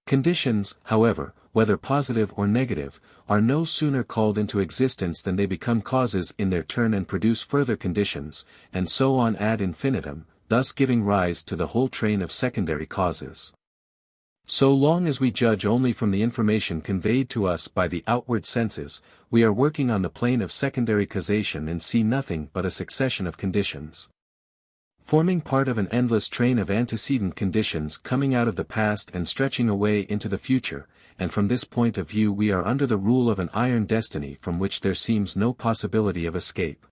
Conditions, however, whether positive or negative, are no sooner called into existence than they become causes in their turn and produce further conditions, and so on ad infinitum, thus giving rise to the whole train of secondary causes. So long as we judge only from the information conveyed to us by the outward senses, we are working on the plane of secondary causation and see nothing but a succession of conditions, forming part of an endless train of antecedent conditions coming out of the past and stretching away into the future, and from this point of view we are under the rule of an iron destiny from which there seems no possibility of escape.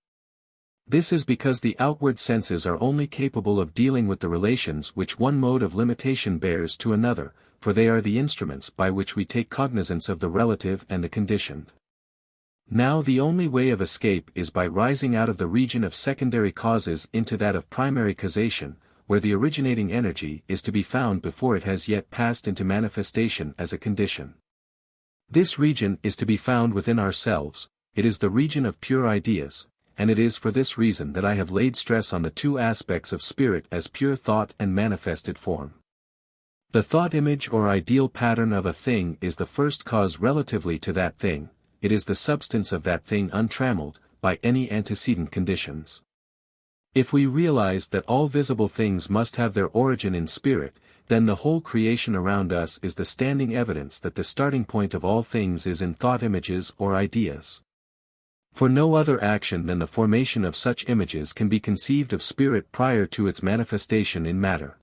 This is because the outward senses are only capable of dealing with the relations which one mode of limitation bears to another, for they are the instruments by which we take cognizance of the relative and the conditioned. Now the only way of escape is by rising out of the region of secondary causes into that of primary causation, where the originating energy is to be found before it has yet passed into manifestation as a condition. This region is to be found within ourselves, it is the region of pure ideas, and it is for this reason that I have laid stress on the two aspects of spirit as pure thought and manifested form. The thought image or ideal pattern of a thing is the first cause relatively to that thing, it is the substance of that thing untrammeled by any antecedent conditions. If we realize that all visible things must have their origin in spirit, then the whole creation around us is the standing evidence that the starting point of all things is in thought images or ideas. For no other action than the formation of such images can be conceived of spirit prior to its manifestation in matter.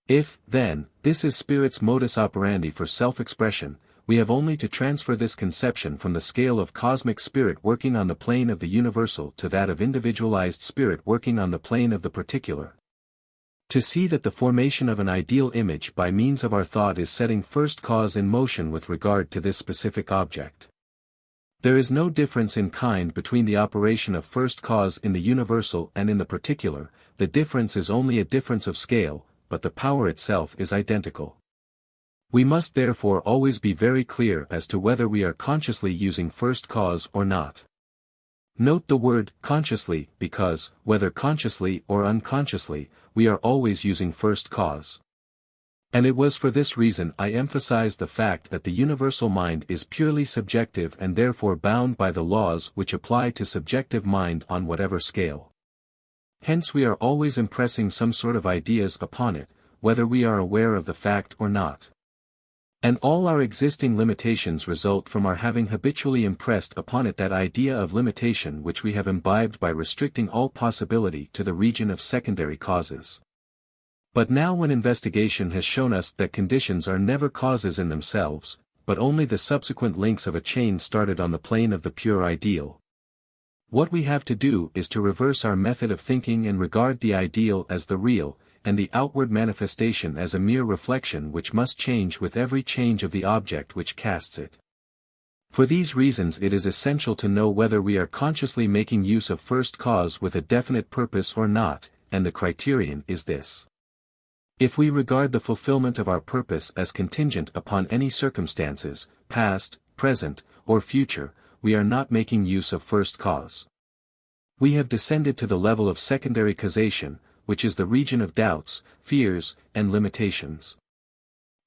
If, then, this is spirit's modus operandi for self-expression, we have only to transfer this conception from the scale of cosmic spirit working on the plane of the universal to that of individualized spirit working on the plane of the particular, to see that the formation of an ideal image by means of our thought is setting first cause in motion with regard to this specific object. There is no difference in kind between the operation of first cause in the universal and in the particular, the difference is only a difference of scale, but the power itself is identical. We must therefore always be very clear as to whether we are consciously using first cause or not. Note the word consciously because, whether consciously or unconsciously, we are always using first cause. And it was for this reason I emphasized the fact that the universal mind is purely subjective and therefore bound by the laws which apply to subjective mind on whatever scale. Hence we are always impressing some sort of ideas upon it, whether we are aware of the fact or not. And all our existing limitations result from our having habitually impressed upon it that idea of limitation which we have imbibed by restricting all possibility to the region of secondary causes. But now when investigation has shown us that conditions are never causes in themselves, but only the subsequent links of a chain started on the plane of the pure ideal, what we have to do is to reverse our method of thinking and regard the ideal as the real, and the outward manifestation as a mere reflection which must change with every change of the object which casts it. For these reasons it is essential to know whether we are consciously making use of first cause with a definite purpose or not, and the criterion is this. If we regard the fulfillment of our purpose as contingent upon any circumstances, past, present, or future, we are not making use of first cause. We have descended to the level of secondary causation, which is the region of doubts, fears, and limitations.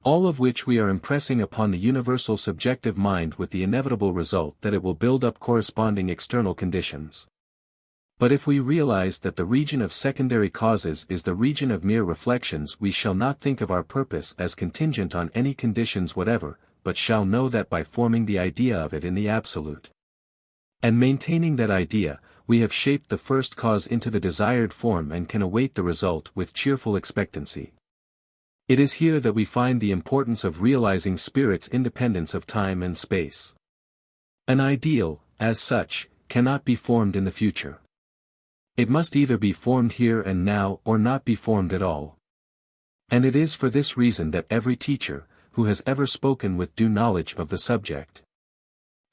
All of which we are impressing upon the universal subjective mind with the inevitable result that it will build up corresponding external conditions. But if we realize that the region of secondary causes is the region of mere reflections, we shall not think of our purpose as contingent on any conditions whatever, but shall know that by forming the idea of it in the absolute, and maintaining that idea, we have shaped the first cause into the desired form and can await the result with cheerful expectancy. It is here that we find the importance of realizing spirit's independence of time and space. An ideal, as such, cannot be formed in the future. It must either be formed here and now or not be formed at all. And it is for this reason that every teacher, who has ever spoken with due knowledge of the subject,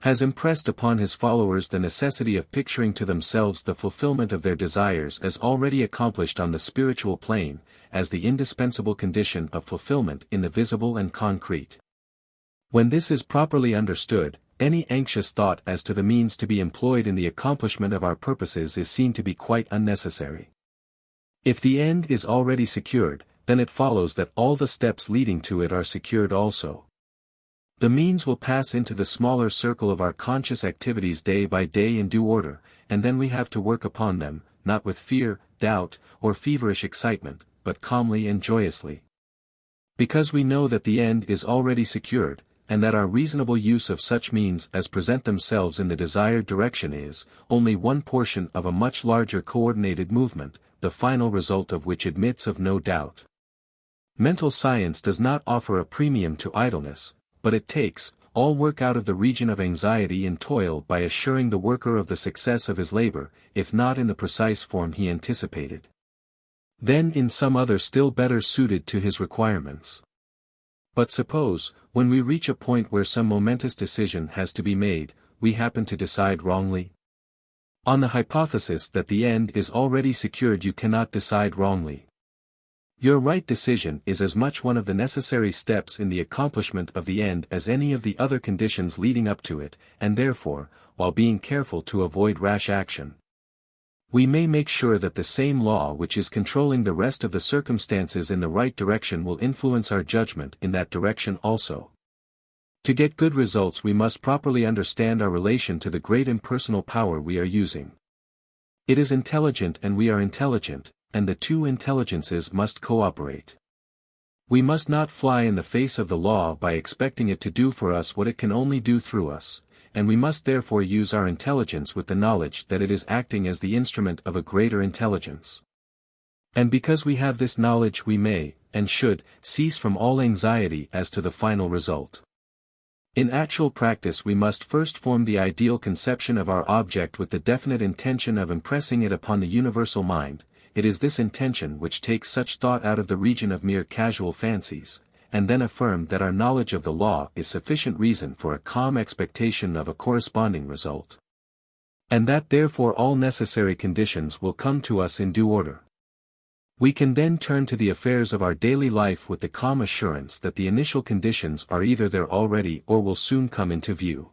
has impressed upon his followers the necessity of picturing to themselves the fulfillment of their desires as already accomplished on the spiritual plane, as the indispensable condition of fulfillment in the visible and concrete. When this is properly understood, any anxious thought as to the means to be employed in the accomplishment of our purposes is seen to be quite unnecessary. If the end is already secured, then it follows that all the steps leading to it are secured also. The means will pass into the smaller circle of our conscious activities day by day in due order, and then we have to work upon them, not with fear, doubt, or feverish excitement, but calmly and joyously. Because we know that the end is already secured, and that our reasonable use of such means as present themselves in the desired direction is only one portion of a much larger coordinated movement, the final result of which admits of no doubt. Mental science does not offer a premium to idleness, but it takes all work out of the region of anxiety and toil by assuring the worker of the success of his labor, if not in the precise form he anticipated, then in some other still better suited to his requirements. But suppose, when we reach a point where some momentous decision has to be made, we happen to decide wrongly? On the hypothesis that the end is already secured, you cannot decide wrongly. Your right decision is as much one of the necessary steps in the accomplishment of the end as any of the other conditions leading up to it, and therefore, while being careful to avoid rash action, we may make sure that the same law which is controlling the rest of the circumstances in the right direction will influence our judgment in that direction also. To get good results, we must properly understand our relation to the great impersonal power we are using. It is intelligent and we are intelligent, and the two intelligences must cooperate. We must not fly in the face of the law by expecting it to do for us what it can only do through us, and we must therefore use our intelligence with the knowledge that it is acting as the instrument of a greater intelligence. And because we have this knowledge, we may, and should, cease from all anxiety as to the final result. In actual practice, we must first form the ideal conception of our object with the definite intention of impressing it upon the universal mind. It is this intention which takes such thought out of the region of mere casual fancies, and then affirm that our knowledge of the law is sufficient reason for a calm expectation of a corresponding result, and that therefore all necessary conditions will come to us in due order. We can then turn to the affairs of our daily life with the calm assurance that the initial conditions are either there already or will soon come into view.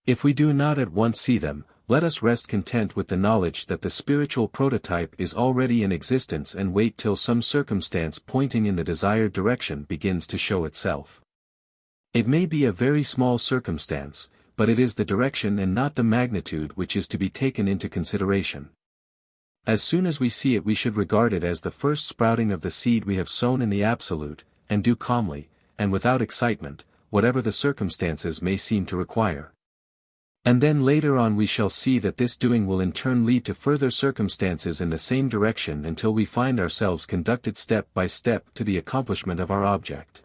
If we do not at once see them, let us rest content with the knowledge that the spiritual prototype is already in existence and wait till some circumstance pointing in the desired direction begins to show itself. It may be a very small circumstance, but it is the direction and not the magnitude which is to be taken into consideration. As soon as we see it, we should regard it as the first sprouting of the seed we have sown in the absolute, and do calmly, and without excitement, whatever the circumstances may seem to require. And then later on we shall see that this doing will in turn lead to further circumstances in the same direction until we find ourselves conducted step by step to the accomplishment of our object.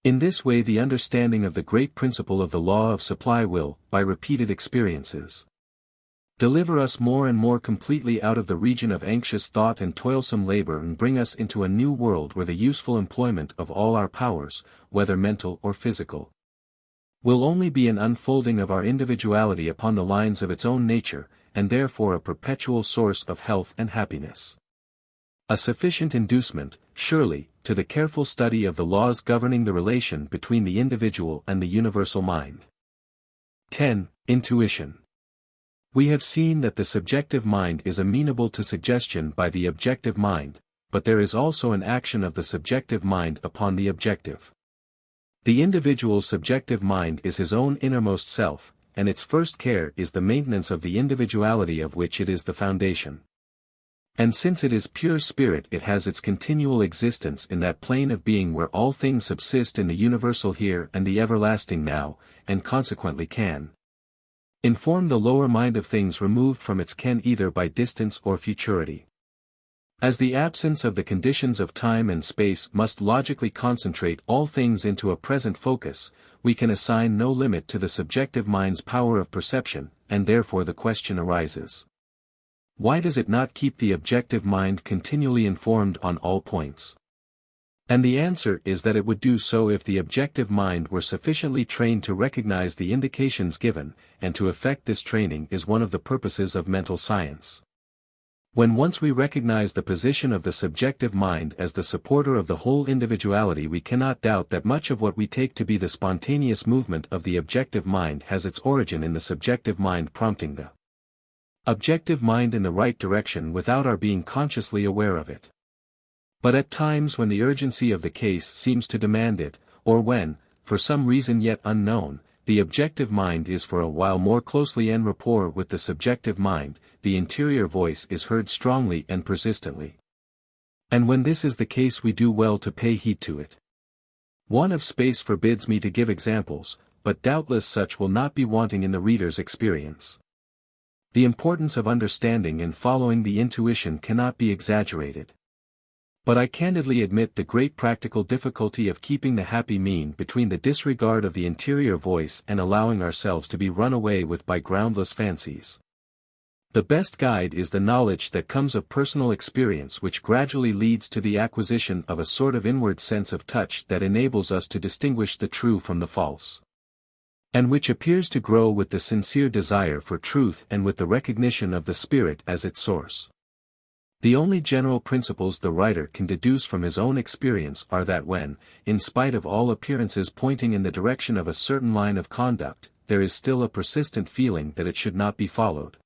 In this way the understanding of the great principle of the law of supply will, by repeated experiences, deliver us more and more completely out of the region of anxious thought and toilsome labor and bring us into a new world where the useful employment of all our powers, whether mental or physical, will only be an unfolding of our individuality upon the lines of its own nature, and therefore a perpetual source of health and happiness. A sufficient inducement, surely, to the careful study of the laws governing the relation between the individual and the universal mind. 10. Intuition. We have seen that the subjective mind is amenable to suggestion by the objective mind, but there is also an action of the subjective mind upon the objective. The individual's subjective mind is his own innermost self, and its first care is the maintenance of the individuality of which it is the foundation. And since it is pure spirit, it has its continual existence in that plane of being where all things subsist in the universal here and the everlasting now, and consequently can inform the lower mind of things removed from its ken either by distance or futurity. As the absence of the conditions of time and space must logically concentrate all things into a present focus, we can assign no limit to the subjective mind's power of perception, and therefore the question arises: why does it not keep the objective mind continually informed on all points? And the answer is that it would do so if the objective mind were sufficiently trained to recognize the indications given, and to effect this training is one of the purposes of mental science. When once we recognize the position of the subjective mind as the supporter of the whole individuality, we cannot doubt that much of what we take to be the spontaneous movement of the objective mind has its origin in the subjective mind prompting the objective mind in the right direction without our being consciously aware of it. But at times when the urgency of the case seems to demand it, or when, for some reason yet unknown, the objective mind is for a while more closely en rapport with the subjective mind, the interior voice is heard strongly and persistently. And when this is the case, we do well to pay heed to it. Want of space forbids me to give examples, but doubtless such will not be wanting in the reader's experience. The importance of understanding and following the intuition cannot be exaggerated. But I candidly admit the great practical difficulty of keeping the happy mean between the disregard of the interior voice and allowing ourselves to be run away with by groundless fancies. The best guide is the knowledge that comes of personal experience, which gradually leads to the acquisition of a sort of inward sense of touch that enables us to distinguish the true from the false, and which appears to grow with the sincere desire for truth and with the recognition of the spirit as its source. The only general principles the writer can deduce from his own experience are that when, in spite of all appearances pointing in the direction of a certain line of conduct, there is still a persistent feeling that it should not be followed.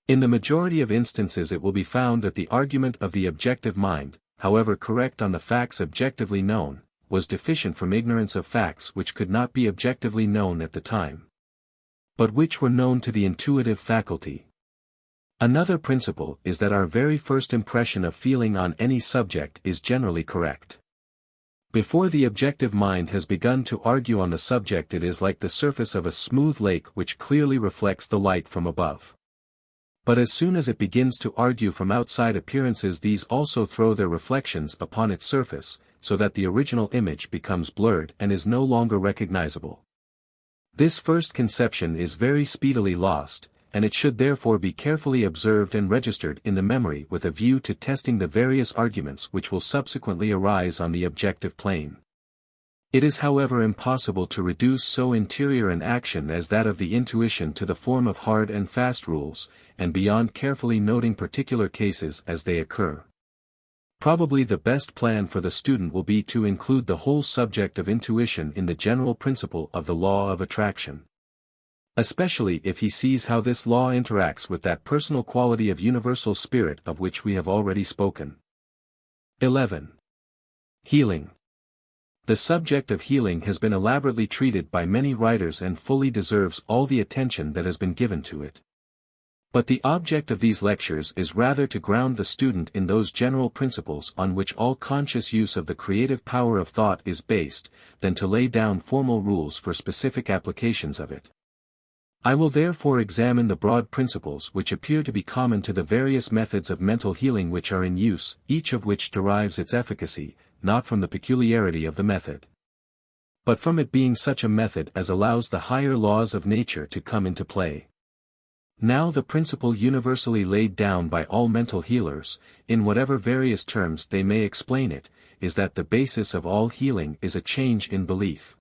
In the majority of instances it will be found that the argument of the objective mind, however correct on the facts objectively known, was deficient from ignorance of facts which could not be objectively known at the time, but which were known to the intuitive faculty. Another principle is that our very first impression of feeling on any subject is generally correct. Before the objective mind has begun to argue on the subject, it is like the surface of a smooth lake which clearly reflects the light from above. But as soon as it begins to argue from outside appearances, these also throw their reflections upon its surface, so that the original image becomes blurred and is no longer recognizable. This first conception is very speedily lost, and it should therefore be carefully observed and registered in the memory with a view to testing the various arguments which will subsequently arise on the objective plane. It is however impossible to reduce so interior an action as that of the intuition to the form of hard and fast rules, and beyond carefully noting particular cases as they occur. Probably the best plan for the student will be to include the whole subject of intuition in the general principle of the law of attraction, especially if he sees how this law interacts with that personal quality of universal spirit of which we have already spoken. 11. Healing. The subject of healing has been elaborately treated by many writers and fully deserves all the attention that has been given to it. But the object of these lectures is rather to ground the student in those general principles on which all conscious use of the creative power of thought is based, than to lay down formal rules for specific applications of it. I will therefore examine the broad principles which appear to be common to the various methods of mental healing which are in use, each of which derives its efficacy, not from the peculiarity of the method, but from it being such a method as allows the higher laws of nature to come into play. Now the principle universally laid down by all mental healers, in whatever various terms they may explain it, is that the basis of all healing is a change in belief.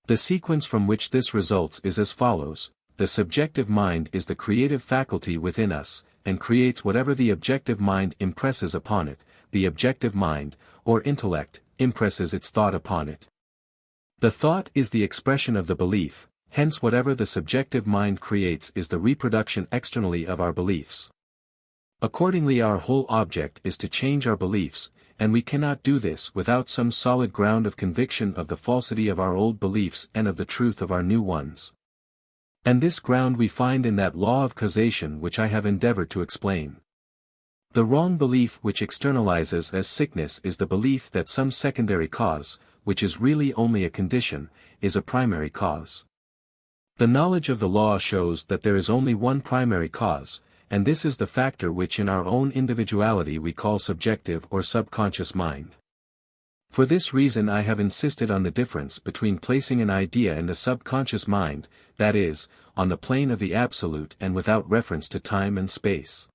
The sequence from which this results is as follows: the subjective mind is the creative faculty within us, and creates whatever the objective mind impresses upon it. The objective mind, or intellect, impresses its thought upon it. The thought is the expression of the belief, hence whatever the subjective mind creates is the reproduction externally of our beliefs. Accordingly, our whole object is to change our beliefs, and we cannot do this without some solid ground of conviction of the falsity of our old beliefs and of the truth of our new ones. And this ground we find in that law of causation which I have endeavored to explain. The wrong belief which externalizes as sickness is the belief that some secondary cause, which is really only a condition, is a primary cause. The knowledge of the law shows that there is only one primary cause, and this is the factor which in our own individuality we call subjective or subconscious mind. For this reason I have insisted on the difference between placing an idea in the subconscious mind, that is, on the plane of the absolute and without reference to time and space,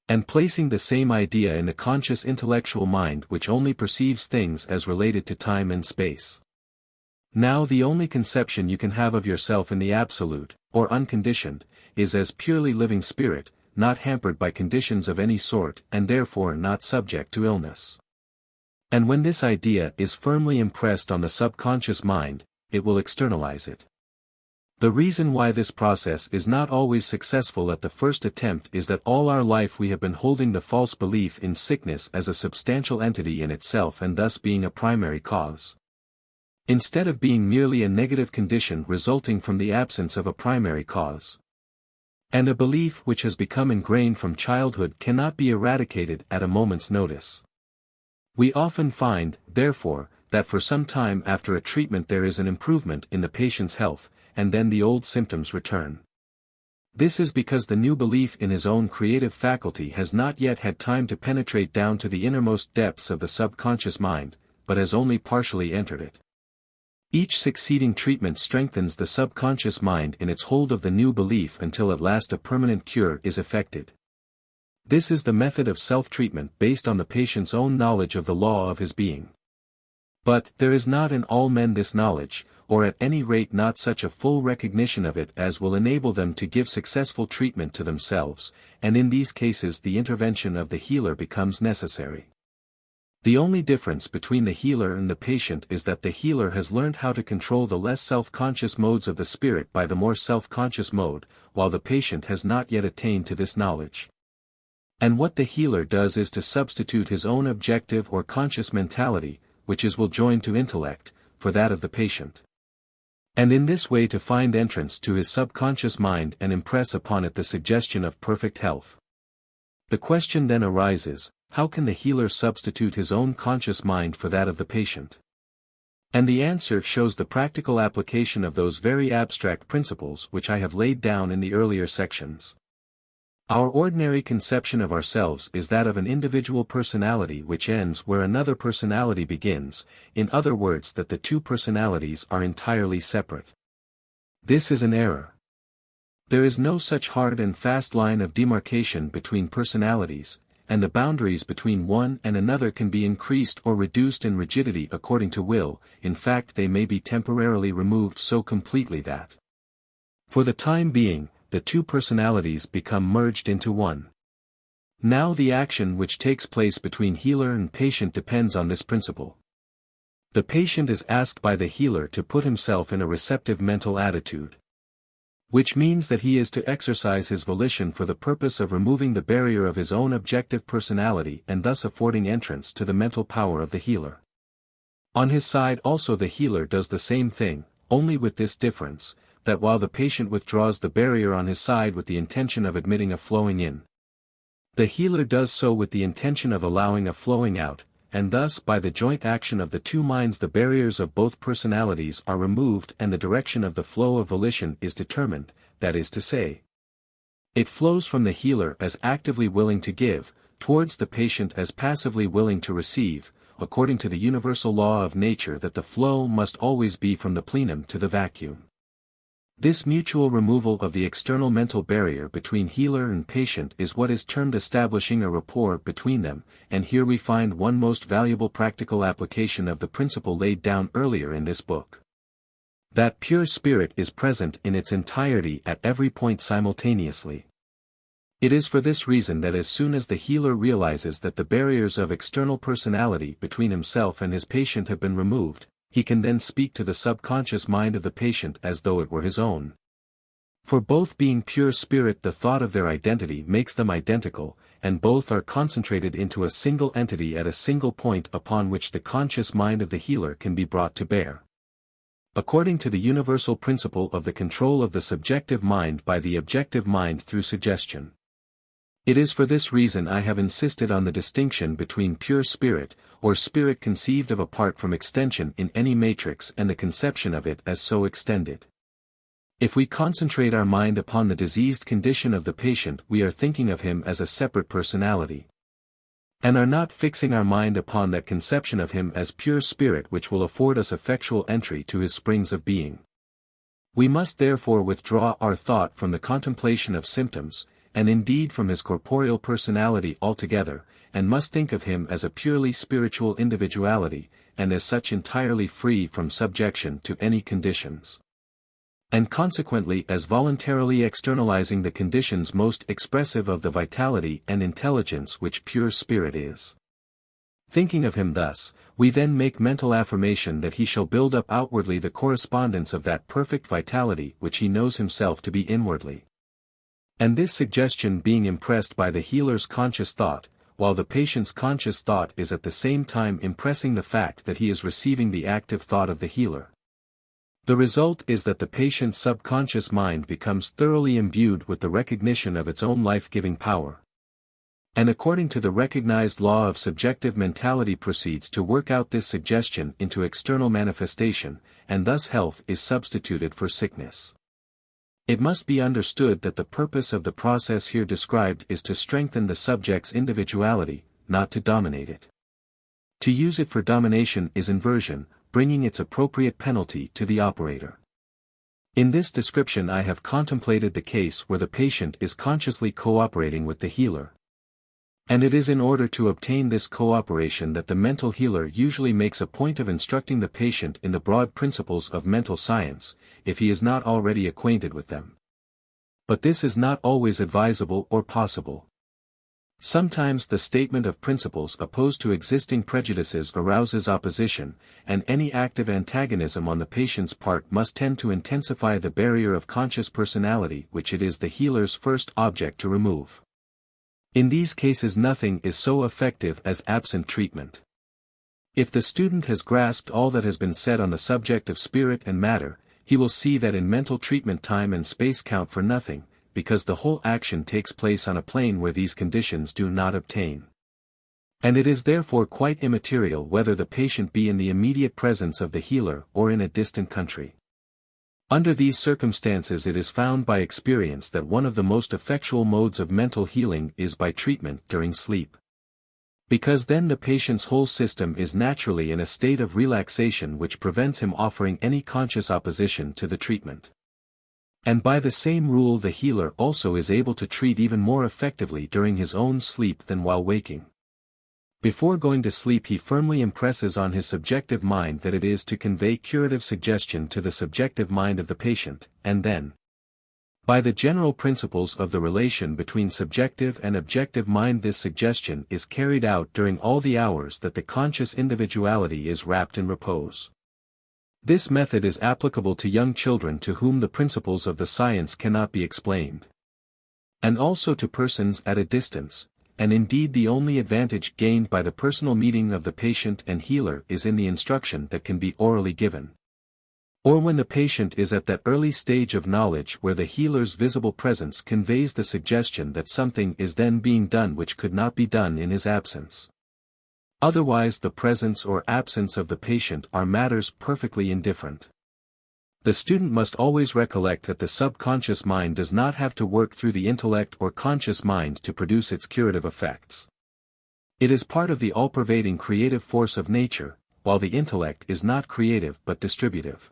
and placing the same idea in the conscious intellectual mind which only perceives things as related to time and space. Now the only conception you can have of yourself in the absolute, or unconditioned, is as purely living spirit, not hampered by conditions of any sort and therefore not subject to illness. And when this idea is firmly impressed on the subconscious mind, it will externalize it. The reason why this process is not always successful at the first attempt is that all our life we have been holding the false belief in sickness as a substantial entity in itself and thus being a primary cause, instead of being merely a negative condition resulting from the absence of a primary cause. And a belief which has become ingrained from childhood cannot be eradicated at a moment's notice. We often find, therefore, that for some time after a treatment there is an improvement in the patient's health, and then the old symptoms return. This is because the new belief in his own creative faculty has not yet had time to penetrate down to the innermost depths of the subconscious mind, but has only partially entered it. Each succeeding treatment strengthens the subconscious mind in its hold of the new belief until at last a permanent cure is effected. This is the method of self-treatment based on the patient's own knowledge of the law of his being. But there is not in all men this knowledge, or at any rate not such a full recognition of it as will enable them to give successful treatment to themselves, and in these cases the intervention of the healer becomes necessary. The only difference between the healer and the patient is that the healer has learned how to control the less self-conscious modes of the spirit by the more self-conscious mode, while the patient has not yet attained to this knowledge. And what the healer does is to substitute his own objective or conscious mentality, which is will join to intellect, for that of the patient. And in this way to find entrance to his subconscious mind and impress upon it the suggestion of perfect health. The question then arises, how can the healer substitute his own conscious mind for that of the patient? And the answer shows the practical application of those very abstract principles which I have laid down in the earlier sections. Our ordinary conception of ourselves is that of an individual personality which ends where another personality begins, in other words that the two personalities are entirely separate. This is an error. There is no such hard and fast line of demarcation between personalities, and the boundaries between one and another can be increased or reduced in rigidity according to will, in fact they may be temporarily removed so completely that, for the time being, the two personalities become merged into one. Now the action which takes place between healer and patient depends on this principle. The patient is asked by the healer to put himself in a receptive mental attitude, which means that he is to exercise his volition for the purpose of removing the barrier of his own objective personality and thus affording entrance to the mental power of the healer. On his side also the healer does the same thing, only with this difference, that while the patient withdraws the barrier on his side with the intention of admitting a flowing in, the healer does so with the intention of allowing a flowing out, and thus by the joint action of the two minds the barriers of both personalities are removed and the direction of the flow of volition is determined, that is to say, it flows from the healer as actively willing to give, towards the patient as passively willing to receive, according to the universal law of nature that the flow must always be from the plenum to the vacuum. This mutual removal of the external mental barrier between healer and patient is what is termed establishing a rapport between them, and here we find one most valuable practical application of the principle laid down earlier in this book. That pure spirit is present in its entirety at every point simultaneously. It is for this reason that as soon as the healer realizes that the barriers of external personality between himself and his patient have been removed, he can then speak to the subconscious mind of the patient as though it were his own. For both being pure spirit the thought of their identity makes them identical, and both are concentrated into a single entity at a single point upon which the conscious mind of the healer can be brought to bear. according to the universal principle of the control of the subjective mind by the objective mind through suggestion. It is for this reason I have insisted on the distinction between pure spirit, or spirit conceived of apart from extension in any matrix, and the conception of it as so extended. If we concentrate our mind upon the diseased condition of the patient, we are thinking of him as a separate personality, and are not fixing our mind upon that conception of him as pure spirit which will afford us effectual entry to his springs of being. We must therefore withdraw our thought from the contemplation of symptoms, and indeed from his corporeal personality altogether, and must think of him as a purely spiritual individuality, and as such entirely free from subjection to any conditions, and consequently as voluntarily externalizing the conditions most expressive of the vitality and intelligence which pure spirit is. Thinking of him thus, we then make mental affirmation that he shall build up outwardly the correspondence of that perfect vitality which he knows himself to be inwardly. And this suggestion being impressed by the healer's conscious thought, while the patient's conscious thought is at the same time impressing the fact that he is receiving the active thought of the healer, the result is that the patient's subconscious mind becomes thoroughly imbued with the recognition of its own life-giving power, and according to the recognized law of subjective mentality proceeds to work out this suggestion into external manifestation, and thus health is substituted for sickness. It must be understood that the purpose of the process here described is to strengthen the subject's individuality, not to dominate it. To use it for domination is inversion, bringing its appropriate penalty to the operator. In this description I have contemplated the case where the patient is consciously cooperating with the healer. And it is in order to obtain this cooperation that the mental healer usually makes a point of instructing the patient in the broad principles of mental science, if he is not already acquainted with them. But this is not always advisable or possible. Sometimes the statement of principles opposed to existing prejudices arouses opposition, and any active antagonism on the patient's part must tend to intensify the barrier of conscious personality which it is the healer's first object to remove. In these cases nothing is so effective as absent treatment. If the student has grasped all that has been said on the subject of spirit and matter, he will see that in mental treatment time and space count for nothing, because the whole action takes place on a plane where these conditions do not obtain. And it is therefore quite immaterial whether the patient be in the immediate presence of the healer or in a distant country. Under these circumstances it is found by experience that one of the most effectual modes of mental healing is by treatment during sleep. Because then the patient's whole system is naturally in a state of relaxation which prevents him offering any conscious opposition to the treatment. And by the same rule the healer also is able to treat even more effectively during his own sleep than while waking. Before going to sleep he firmly impresses on his subjective mind that it is to convey curative suggestion to the subjective mind of the patient, and then, by the general principles of the relation between subjective and objective mind, this suggestion is carried out during all the hours that the conscious individuality is wrapped in repose. This method is applicable to young children to whom the principles of the science cannot be explained, and also to persons at a distance, and indeed the only advantage gained by the personal meeting of the patient and healer is in the instruction that can be orally given, or when the patient is at that early stage of knowledge where the healer's visible presence conveys the suggestion that something is then being done which could not be done in his absence. Otherwise the presence or absence of the patient are matters perfectly indifferent. The student must always recollect that the subconscious mind does not have to work through the intellect or conscious mind to produce its curative effects. It is part of the all-pervading creative force of nature, while the intellect is not creative but distributive.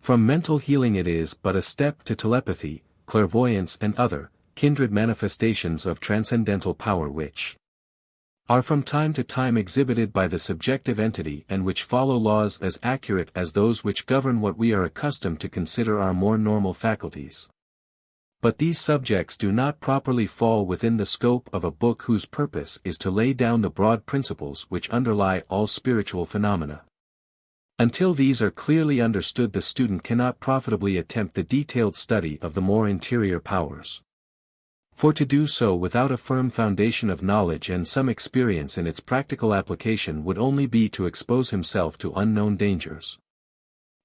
From mental healing it is but a step to telepathy, clairvoyance and other, kindred manifestations of transcendental power which are from time to time exhibited by the subjective entity and which follow laws as accurate as those which govern what we are accustomed to consider our more normal faculties. But these subjects do not properly fall within the scope of a book whose purpose is to lay down the broad principles which underlie all spiritual phenomena. Until these are clearly understood the student cannot profitably attempt the detailed study of the more interior powers. For to do so without a firm foundation of knowledge and some experience in its practical application would only be to expose himself to unknown dangers.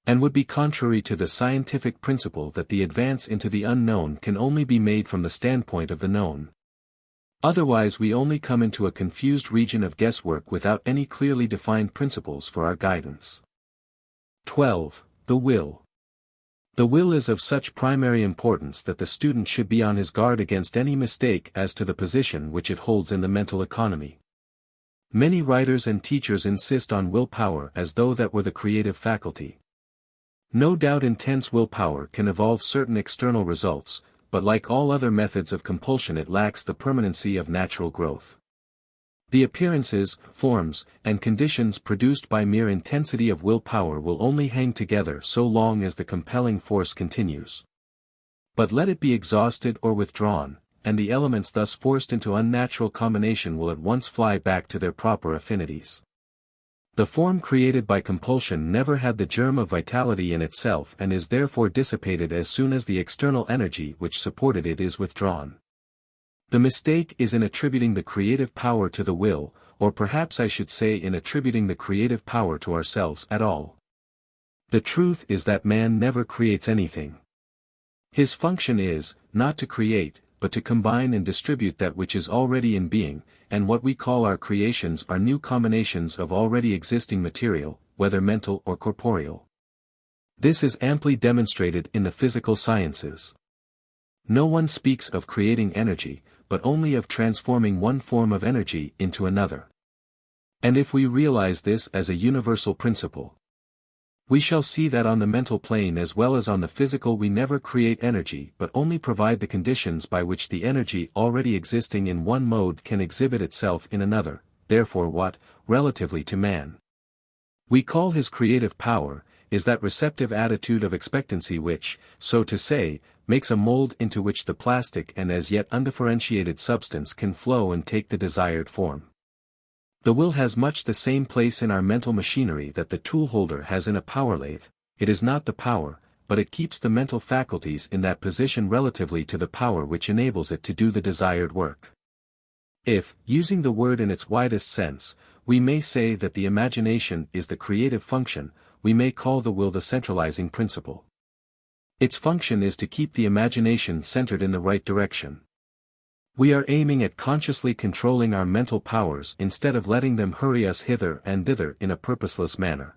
and would be contrary to the scientific principle that the advance into the unknown can only be made from the standpoint of the known. Otherwise we only come into a confused region of guesswork without any clearly defined principles for our guidance. 12. The will. The will is of such primary importance that the student should be on his guard against any mistake as to the position which it holds in the mental economy. Many writers and teachers insist on willpower as though that were the creative faculty. No doubt intense willpower can evolve certain external results, but like all other methods of compulsion it lacks the permanency of natural growth. The appearances, forms, and conditions produced by mere intensity of willpower will only hang together so long as the compelling force continues. But let it be exhausted or withdrawn, and the elements thus forced into unnatural combination will at once fly back to their proper affinities. The form created by compulsion never had the germ of vitality in itself and is therefore dissipated as soon as the external energy which supported it is withdrawn. The mistake is in attributing the creative power to the will, or perhaps I should say in attributing the creative power to ourselves at all. The truth is that man never creates anything. His function is, not to create, but to combine and distribute that which is already in being, and what we call our creations are new combinations of already existing material, whether mental or corporeal. This is amply demonstrated in the physical sciences. No one speaks of creating energy, but only of transforming one form of energy into another. And if we realize this as a universal principle, we shall see that on the mental plane as well as on the physical we never create energy but only provide the conditions by which the energy already existing in one mode can exhibit itself in another, therefore what, relatively to man, we call his creative power, is that receptive attitude of expectancy which, so to say, makes a mold into which the plastic and as yet undifferentiated substance can flow and take the desired form. The will has much the same place in our mental machinery that the tool holder has in a power lathe. It is not the power, but it keeps the mental faculties in that position relatively to the power which enables it to do the desired work. If, using the word in its widest sense, we may say that the imagination is the creative function, we may call the will the centralizing principle. Its function is to keep the imagination centered in the right direction. We are aiming at consciously controlling our mental powers instead of letting them hurry us hither and thither in a purposeless manner.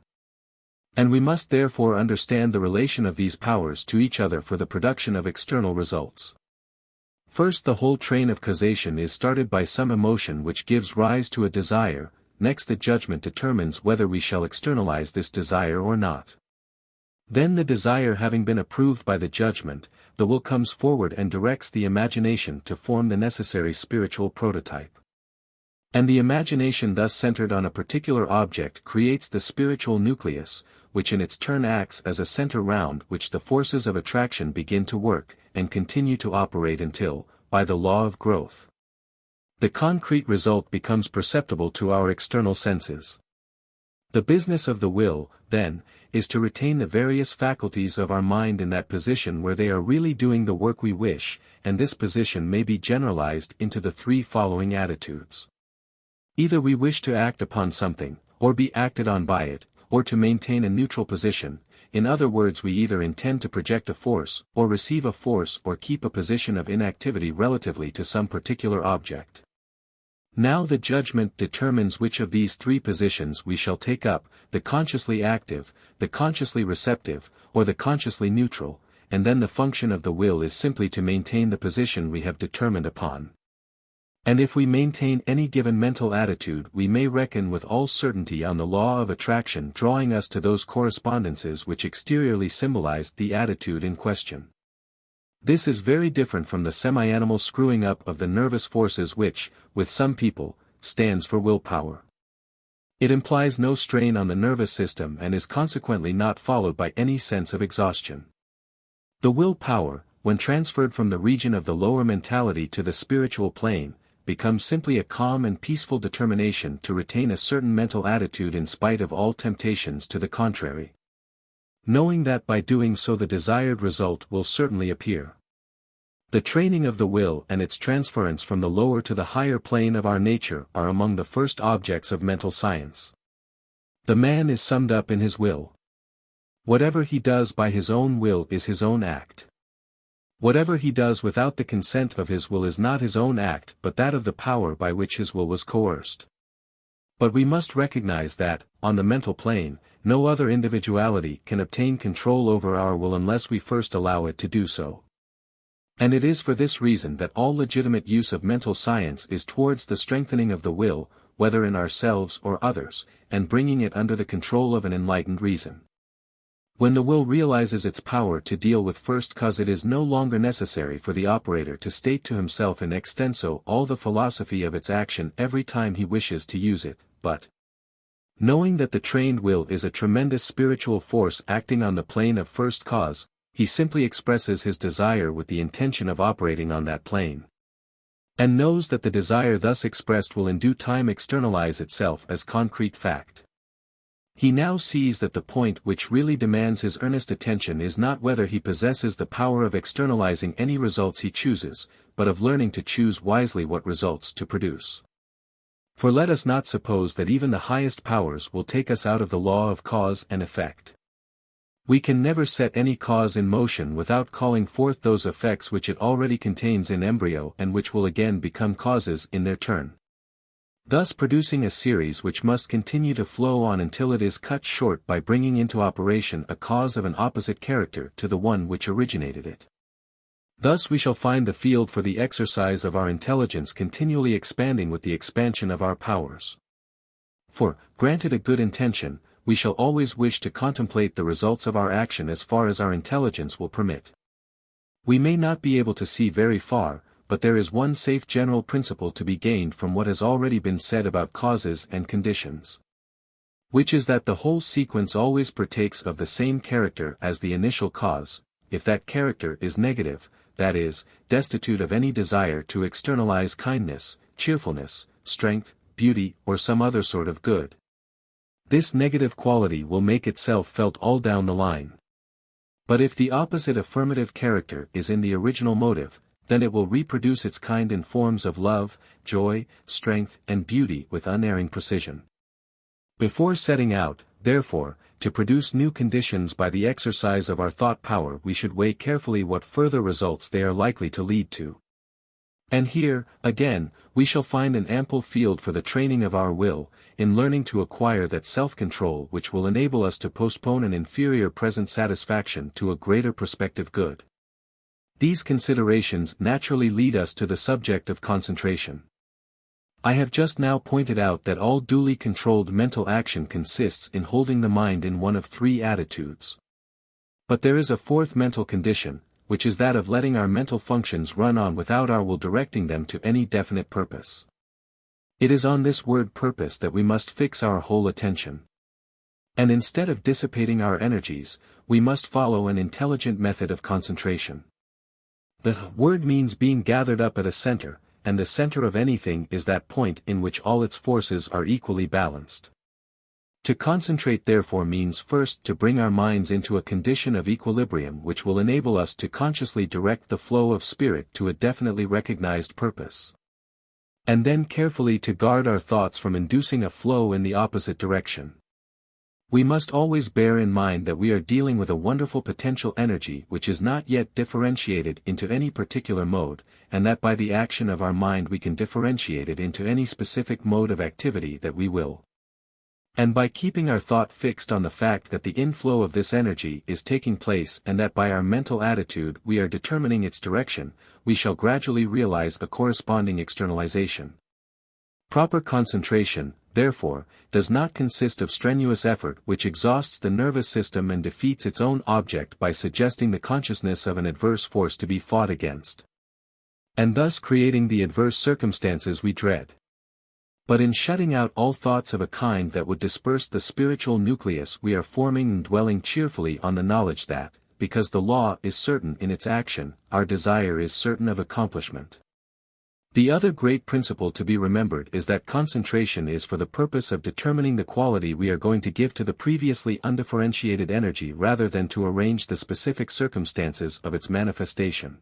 And we must therefore understand the relation of these powers to each other for the production of external results. First, the whole train of causation is started by some emotion which gives rise to a desire, next the judgment determines whether we shall externalize this desire or not. Then the desire having been approved by the judgment, the will comes forward and directs the imagination to form the necessary spiritual prototype. And the imagination thus centered on a particular object creates the spiritual nucleus, which in its turn acts as a center round which the forces of attraction begin to work, and continue to operate until, by the law of growth, the concrete result becomes perceptible to our external senses. The business of the will, then, is to retain the various faculties of our mind in that position where they are really doing the work we wish, and this position may be generalized into the three following attitudes. Either we wish to act upon something, or be acted on by it, or to maintain a neutral position, in other words we either intend to project a force, or receive a force or keep a position of inactivity relatively to some particular object. Now the judgment determines which of these three positions we shall take up, the consciously active, the consciously receptive, or the consciously neutral, and then the function of the will is simply to maintain the position we have determined upon. And if we maintain any given mental attitude we may reckon with all certainty on the law of attraction drawing us to those correspondences which exteriorly symbolized the attitude in question. This is very different from the semi-animal screwing up of the nervous forces which, with some people, stands for willpower. It implies no strain on the nervous system and is consequently not followed by any sense of exhaustion. The willpower, when transferred from the region of the lower mentality to the spiritual plane, becomes simply a calm and peaceful determination to retain a certain mental attitude in spite of all temptations to the contrary, knowing that by doing so the desired result will certainly appear. The training of the will and its transference from the lower to the higher plane of our nature are among the first objects of mental science. The man is summed up in his will. Whatever he does by his own will is his own act. Whatever he does without the consent of his will is not his own act but that of the power by which his will was coerced. But we must recognize that, on the mental plane, no other individuality can obtain control over our will unless we first allow it to do so. And it is for this reason that all legitimate use of mental science is towards the strengthening of the will, whether in ourselves or others, and bringing it under the control of an enlightened reason. When the will realizes its power to deal with first cause, it is no longer necessary for the operator to state to himself in extenso all the philosophy of its action every time he wishes to use it, but, knowing that the trained will is a tremendous spiritual force acting on the plane of first cause, he simply expresses his desire with the intention of operating on that plane. And knows that the desire thus expressed will in due time externalize itself as concrete fact. He now sees that the point which really demands his earnest attention is not whether he possesses the power of externalizing any results he chooses, but of learning to choose wisely what results to produce. For let us not suppose that even the highest powers will take us out of the law of cause and effect. We can never set any cause in motion without calling forth those effects which it already contains in embryo and which will again become causes in their turn, thus producing a series which must continue to flow on until it is cut short by bringing into operation a cause of an opposite character to the one which originated it. Thus we shall find the field for the exercise of our intelligence continually expanding with the expansion of our powers. For, granted a good intention, we shall always wish to contemplate the results of our action as far as our intelligence will permit. We may not be able to see very far, but there is one safe general principle to be gained from what has already been said about causes and conditions, which is that the whole sequence always partakes of the same character as the initial cause, if that character is negative, that is, destitute of any desire to externalize kindness, cheerfulness, strength, beauty or some other sort of good. This negative quality will make itself felt all down the line. But if the opposite affirmative character is in the original motive, then it will reproduce its kind in forms of love, joy, strength and beauty with unerring precision. Before setting out, therefore, to produce new conditions by the exercise of our thought power, we should weigh carefully what further results they are likely to lead to. And here, again, we shall find an ample field for the training of our will, in learning to acquire that self-control which will enable us to postpone an inferior present satisfaction to a greater prospective good. These considerations naturally lead us to the subject of concentration. I have just now pointed out that all duly controlled mental action consists in holding the mind in one of three attitudes. But there is a fourth mental condition, which is that of letting our mental functions run on without our will directing them to any definite purpose. It is on this word purpose that we must fix our whole attention. And instead of dissipating our energies, we must follow an intelligent method of concentration. The word means being gathered up at a center, and the center of anything is that point in which all its forces are equally balanced. To concentrate therefore means first to bring our minds into a condition of equilibrium which will enable us to consciously direct the flow of spirit to a definitely recognized purpose. And then carefully to guard our thoughts from inducing a flow in the opposite direction. We must always bear in mind that we are dealing with a wonderful potential energy which is not yet differentiated into any particular mode, and that by the action of our mind we can differentiate it into any specific mode of activity that we will. And by keeping our thought fixed on the fact that the inflow of this energy is taking place and that by our mental attitude we are determining its direction, we shall gradually realize a corresponding externalization. Proper concentration, therefore, does not consist of strenuous effort which exhausts the nervous system and defeats its own object by suggesting the consciousness of an adverse force to be fought against, and thus creating the adverse circumstances we dread. But in shutting out all thoughts of a kind that would disperse the spiritual nucleus we are forming and dwelling cheerfully on the knowledge that, because the law is certain in its action, our desire is certain of accomplishment. The other great principle to be remembered is that concentration is for the purpose of determining the quality we are going to give to the previously undifferentiated energy rather than to arrange the specific circumstances of its manifestation.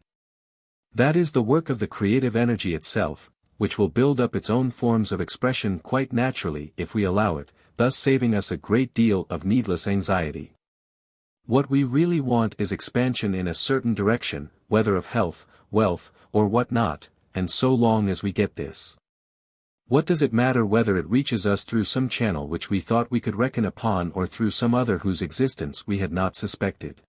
That is the work of the creative energy itself, which will build up its own forms of expression quite naturally if we allow it, thus saving us a great deal of needless anxiety. What we really want is expansion in a certain direction, whether of health, wealth, or what not, and so long as we get this, what does it matter whether it reaches us through some channel which we thought we could reckon upon or through some other whose existence we had not suspected?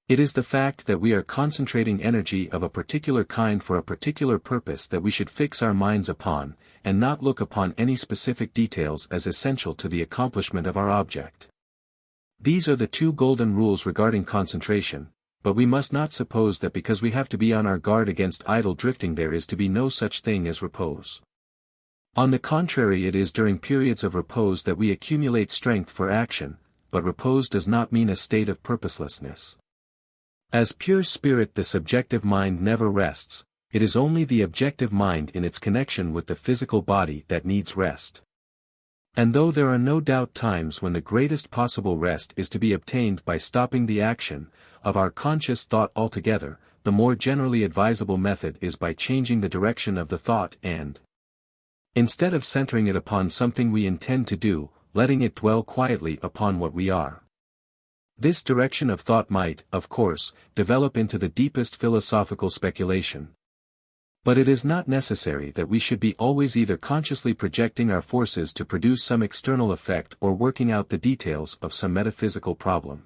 It is the fact that we are concentrating energy of a particular kind for a particular purpose that we should fix our minds upon, and not look upon any specific details as essential to the accomplishment of our object. These are the two golden rules regarding concentration, but we must not suppose that because we have to be on our guard against idle drifting there is to be no such thing as repose. On the contrary, it is during periods of repose that we accumulate strength for action, but repose does not mean a state of purposelessness. As pure spirit, the subjective mind never rests, it is only the objective mind in its connection with the physical body that needs rest. And though there are no doubt times when the greatest possible rest is to be obtained by stopping the action of our conscious thought altogether, the more generally advisable method is by changing the direction of the thought and, instead of centering it upon something we intend to do, letting it dwell quietly upon what we are. This direction of thought might, of course, develop into the deepest philosophical speculation. But it is not necessary that we should be always either consciously projecting our forces to produce some external effect or working out the details of some metaphysical problem.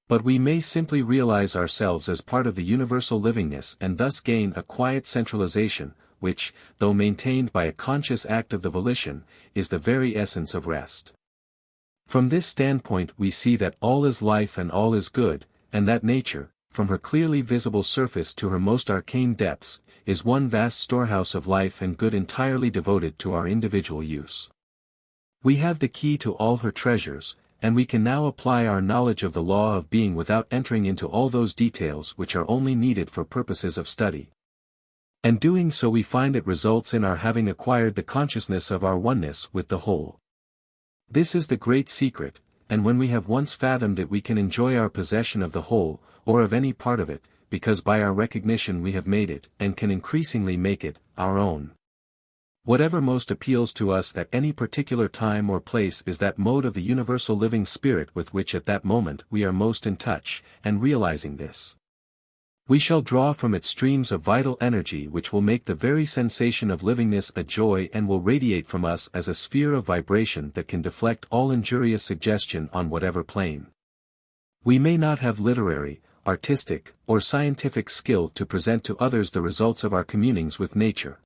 But we may simply realize ourselves as part of the universal livingness and thus gain a quiet centralization, which, though maintained by a conscious act of the volition, is the very essence of rest. From this standpoint we see that all is life and all is good, and that nature, from her clearly visible surface to her most arcane depths, is one vast storehouse of life and good entirely devoted to our individual use. We have the key to all her treasures, and we can now apply our knowledge of the law of being without entering into all those details which are only needed for purposes of study. And doing so we find it results in our having acquired the consciousness of our oneness with the whole. This is the great secret, and when we have once fathomed it we can enjoy our possession of the whole, or of any part of it, because by our recognition we have made it, and can increasingly make it, our own. Whatever most appeals to us at any particular time or place is that mode of the universal living spirit with which at that moment we are most in touch, and realizing this, we shall draw from it streams of vital energy which will make the very sensation of livingness a joy and will radiate from us as a sphere of vibration that can deflect all injurious suggestion on whatever plane. We may not have literary, artistic, or scientific skill to present to others the results of our communings with nature.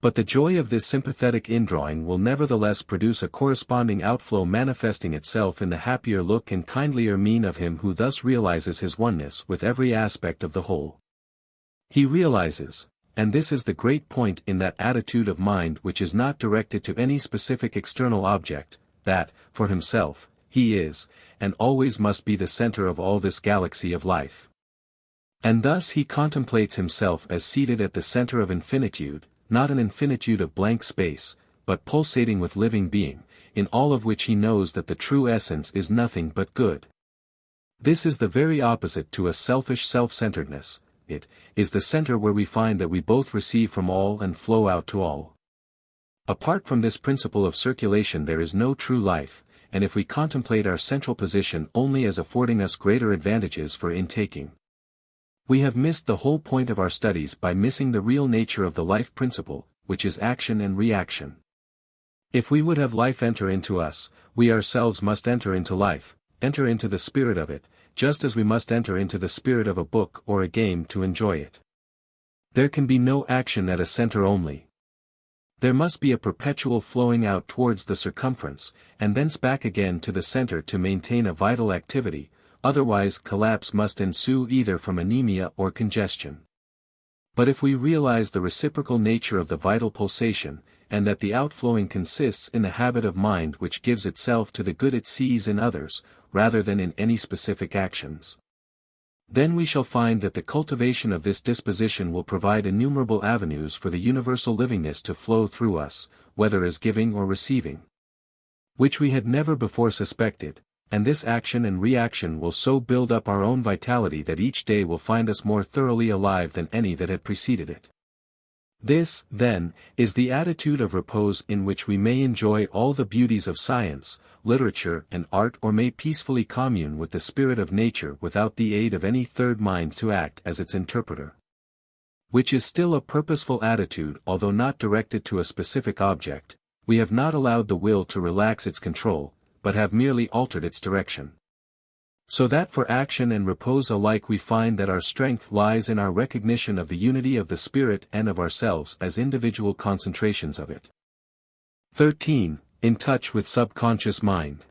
But the joy of this sympathetic indrawing will nevertheless produce a corresponding outflow manifesting itself in the happier look and kindlier mien of him who thus realizes his oneness with every aspect of the whole. He realizes, and this is the great point in that attitude of mind which is not directed to any specific external object, that, for himself, he is, and always must be the center of all this galaxy of life. And thus he contemplates himself as seated at the center of infinitude, not an infinitude of blank space, but pulsating with living being, in all of which he knows that the true essence is nothing but good. This is the very opposite to a selfish self-centeredness. It is the center where we find that we both receive from all and flow out to all. Apart from this principle of circulation there is no true life, and if we contemplate our central position only as affording us greater advantages for intaking, we have missed the whole point of our studies by missing the real nature of the life principle, which is action and reaction. If we would have life enter into us, we ourselves must enter into life, enter into the spirit of it, just as we must enter into the spirit of a book or a game to enjoy it. There can be no action at a center only. There must be a perpetual flowing out towards the circumference, and thence back again to the center to maintain a vital activity, otherwise collapse must ensue either from anemia or congestion. But if we realize the reciprocal nature of the vital pulsation, and that the outflowing consists in the habit of mind which gives itself to the good it sees in others, rather than in any specific actions, then we shall find that the cultivation of this disposition will provide innumerable avenues for the universal livingness to flow through us, whether as giving or receiving, which we had never before suspected. And this action and reaction will so build up our own vitality that each day will find us more thoroughly alive than any that had preceded it. This, then, is the attitude of repose in which we may enjoy all the beauties of science, literature and art, or may peacefully commune with the spirit of nature without the aid of any third mind to act as its interpreter. Which is still a purposeful attitude, although not directed to a specific object. We have not allowed the will to relax its control, but have merely altered its direction. So that for action and repose alike we find that our strength lies in our recognition of the unity of the spirit and of ourselves as individual concentrations of it. 13. In touch with subconscious mind.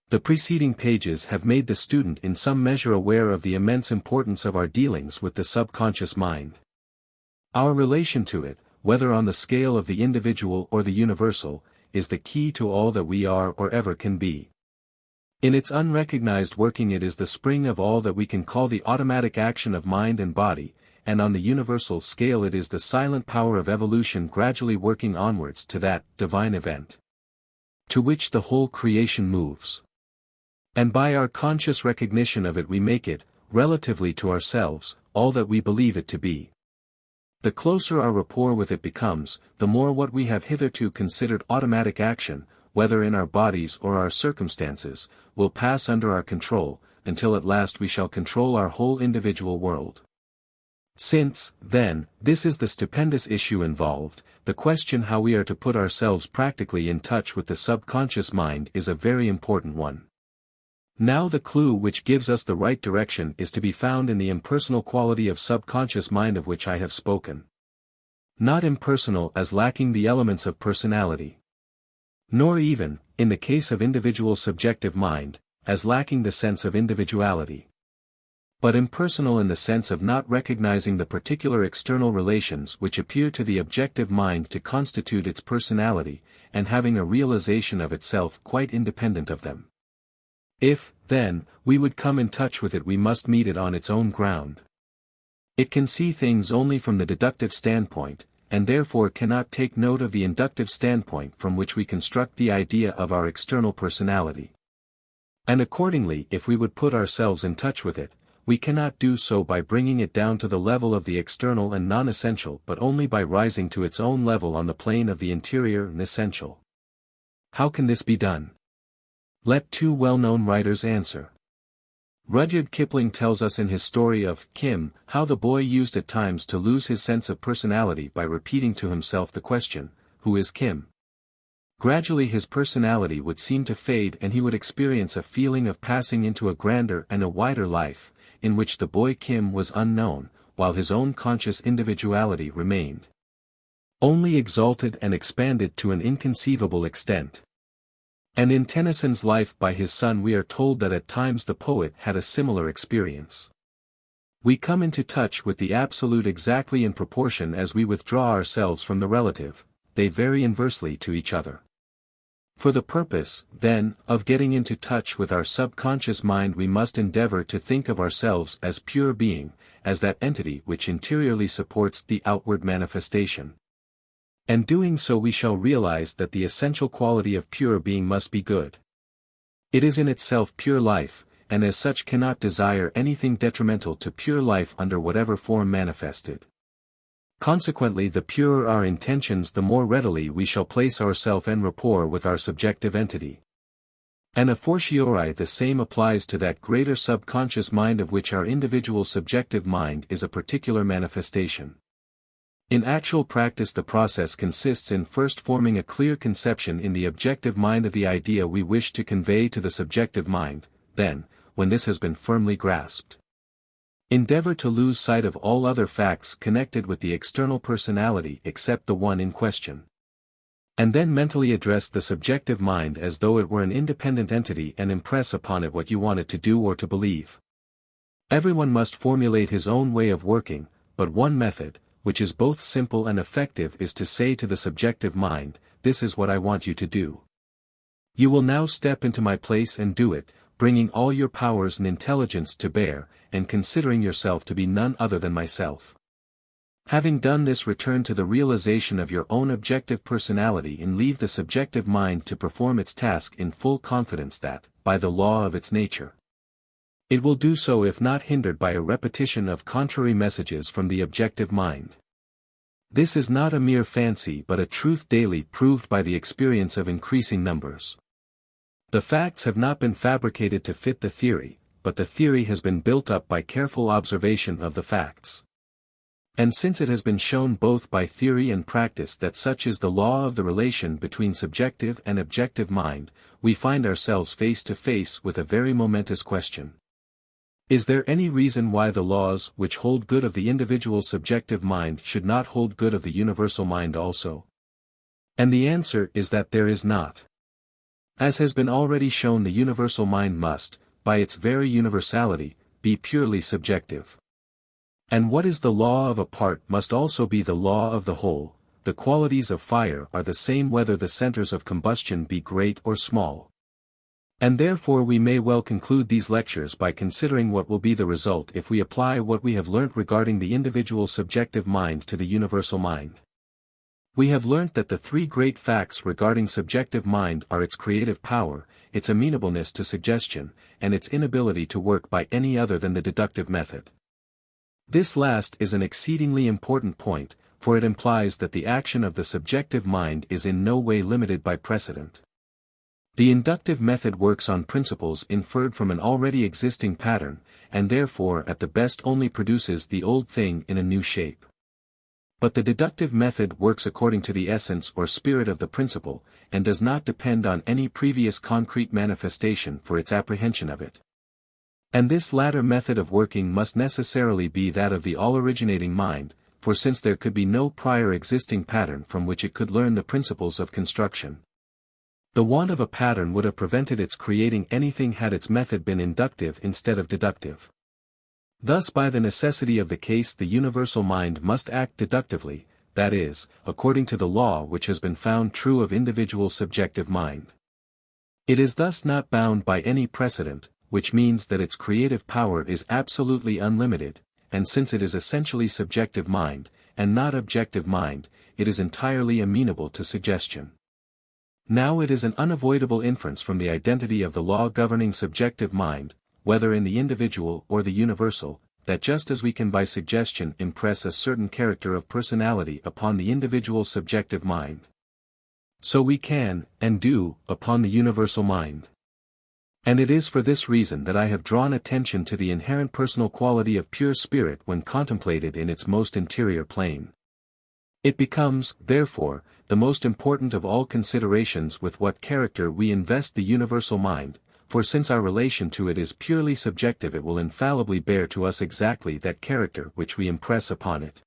The preceding pages have made the student in some measure aware of the immense importance of our dealings with the subconscious mind. Our relation to it, whether on the scale of the individual or the universal, is the key to all that we are or ever can be. In its unrecognized working it is the spring of all that we can call the automatic action of mind and body, and on the universal scale it is the silent power of evolution gradually working onwards to that divine event to which the whole creation moves. And by our conscious recognition of it we make it, relatively to ourselves, all that we believe it to be. The closer our rapport with it becomes, the more what we have hitherto considered automatic action, whether in our bodies or our circumstances, will pass under our control, until at last we shall control our whole individual world. Since, then, this is the stupendous issue involved, the question how we are to put ourselves practically in touch with the subconscious mind is a very important one. Now the clue which gives us the right direction is to be found in the impersonal quality of subconscious mind of which I have spoken. Not impersonal as lacking the elements of personality. Nor even, in the case of individual subjective mind, as lacking the sense of individuality. But impersonal in the sense of not recognizing the particular external relations which appear to the objective mind to constitute its personality, and having a realization of itself quite independent of them. If, then, we would come in touch with it we must meet it on its own ground. It can see things only from the deductive standpoint, and therefore cannot take note of the inductive standpoint from which we construct the idea of our external personality. And accordingly if we would put ourselves in touch with it, we cannot do so by bringing it down to the level of the external and non-essential but only by rising to its own level on the plane of the interior and essential. How can this be done? Let two well-known writers answer. Rudyard Kipling tells us in his story of Kim how the boy used at times to lose his sense of personality by repeating to himself the question, "Who is Kim?" Gradually his personality would seem to fade and he would experience a feeling of passing into a grander and a wider life, in which the boy Kim was unknown, while his own conscious individuality remained. Only exalted and expanded to an inconceivable extent. And in Tennyson's Life by his son we are told that at times the poet had a similar experience. We come into touch with the absolute exactly in proportion as we withdraw ourselves from the relative, they vary inversely to each other. For the purpose, then, of getting into touch with our subconscious mind we must endeavor to think of ourselves as pure being, as that entity which interiorly supports the outward manifestation. And doing so we shall realize that the essential quality of pure being must be good. It is in itself pure life, and as such cannot desire anything detrimental to pure life under whatever form manifested. Consequently the purer our intentions the more readily we shall place ourselves en rapport with our subjective entity. And a fortiori the same applies to that greater subconscious mind of which our individual subjective mind is a particular manifestation. In actual practice the process consists in first forming a clear conception in the objective mind of the idea we wish to convey to the subjective mind, then, when this has been firmly grasped, endeavor to lose sight of all other facts connected with the external personality except the one in question. And then mentally address the subjective mind as though it were an independent entity and impress upon it what you want it to do or to believe. Everyone must formulate his own way of working, but one method, which is both simple and effective, is to say to the subjective mind, "This is what I want you to do. You will now step into my place and do it, bringing all your powers and intelligence to bear, and considering yourself to be none other than myself. Having done this return to the realization of your own objective personality and leave the subjective mind to perform its task in full confidence that, by the law of its nature, it will do so if not hindered by a repetition of contrary messages from the objective mind. This is not a mere fancy but a truth daily proved by the experience of increasing numbers. The facts have not been fabricated to fit the theory, but the theory has been built up by careful observation of the facts. And since it has been shown both by theory and practice that such is the law of the relation between subjective and objective mind, we find ourselves face to face with a very momentous question. Is there any reason why the laws which hold good of the individual subjective mind should not hold good of the universal mind also? And the answer is that there is not. As has been already shown, the universal mind must, by its very universality, be purely subjective. And what is the law of a part must also be the law of the whole. The qualities of fire are the same whether the centers of combustion be great or small. And therefore we may well conclude these lectures by considering what will be the result if we apply what we have learnt regarding the individual subjective mind to the universal mind. We have learnt that the three great facts regarding subjective mind are its creative power, its amenableness to suggestion, and its inability to work by any other than the deductive method. This last is an exceedingly important point, for it implies that the action of the subjective mind is in no way limited by precedent. The inductive method works on principles inferred from an already existing pattern, and therefore at the best only produces the old thing in a new shape. But the deductive method works according to the essence or spirit of the principle, and does not depend on any previous concrete manifestation for its apprehension of it. And this latter method of working must necessarily be that of the all-originating mind, for since there could be no prior existing pattern from which it could learn the principles of construction, the want of a pattern would have prevented its creating anything had its method been inductive instead of deductive. Thus by the necessity of the case the universal mind must act deductively, that is, according to the law which has been found true of individual subjective mind. It is thus not bound by any precedent, which means that its creative power is absolutely unlimited, and since it is essentially subjective mind, and not objective mind, it is entirely amenable to suggestion. Now it is an unavoidable inference from the identity of the law governing subjective mind, whether in the individual or the universal, that just as we can by suggestion impress a certain character of personality upon the individual subjective mind, so we can, and do, upon the universal mind. And it is for this reason that I have drawn attention to the inherent personal quality of pure spirit when contemplated in its most interior plane. It becomes, therefore, the most important of all considerations with what character we invest the universal mind, for since our relation to it is purely subjective it will infallibly bear to us exactly that character which we impress upon it.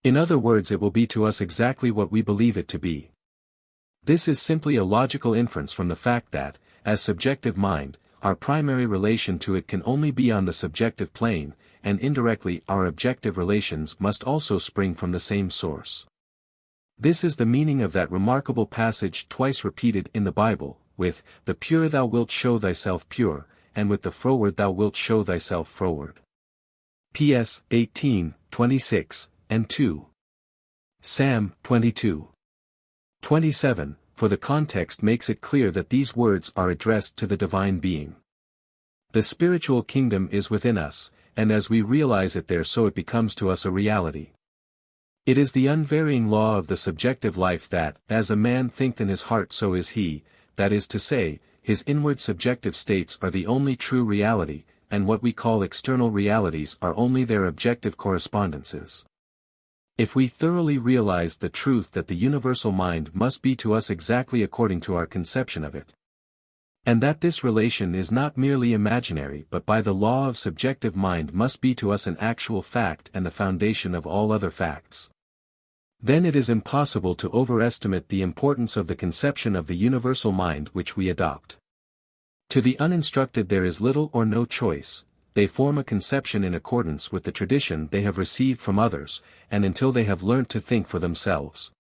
In other words, it will be to us exactly what we believe it to be. This is simply a logical inference from the fact that, as subjective mind, our primary relation to it can only be on the subjective plane, and indirectly our objective relations must also spring from the same source. This is the meaning of that remarkable passage twice repeated in the Bible, with the pure thou wilt show thyself pure, and with the froward thou wilt show thyself froward. P.S. 18, 26, and 2. Sam 22. 27, for the context makes it clear that these words are addressed to the divine being. The spiritual kingdom is within us, and as we realize it there so it becomes to us a reality. It is the unvarying law of the subjective life that, as a man thinketh in his heart so is he, that is to say, his inward subjective states are the only true reality, and what we call external realities are only their objective correspondences. If we thoroughly realize the truth that the universal mind must be to us exactly according to our conception of it, and that this relation is not merely imaginary but by the law of subjective mind must be to us an actual fact and the foundation of all other facts, then it is impossible to overestimate the importance of the conception of the universal mind which we adopt. To the uninstructed there is little or no choice, they form a conception in accordance with the tradition they have received from others, and until they have learnt to think for themselves,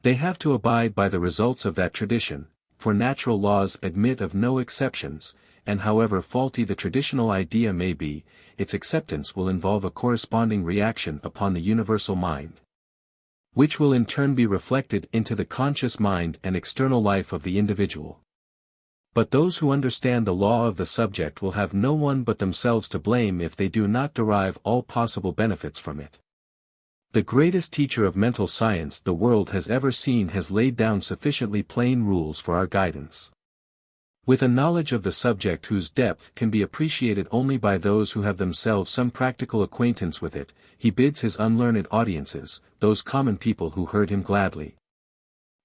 they have to abide by the results of that tradition, for natural laws admit of no exceptions, and however faulty the traditional idea may be, its acceptance will involve a corresponding reaction upon the universal mind, which will in turn be reflected into the conscious mind and external life of the individual. But those who understand the law of the subject will have no one but themselves to blame if they do not derive all possible benefits from it. The greatest teacher of mental science the world has ever seen has laid down sufficiently plain rules for our guidance. With a knowledge of the subject whose depth can be appreciated only by those who have themselves some practical acquaintance with it, he bids his unlearned audiences, those common people who heard him gladly,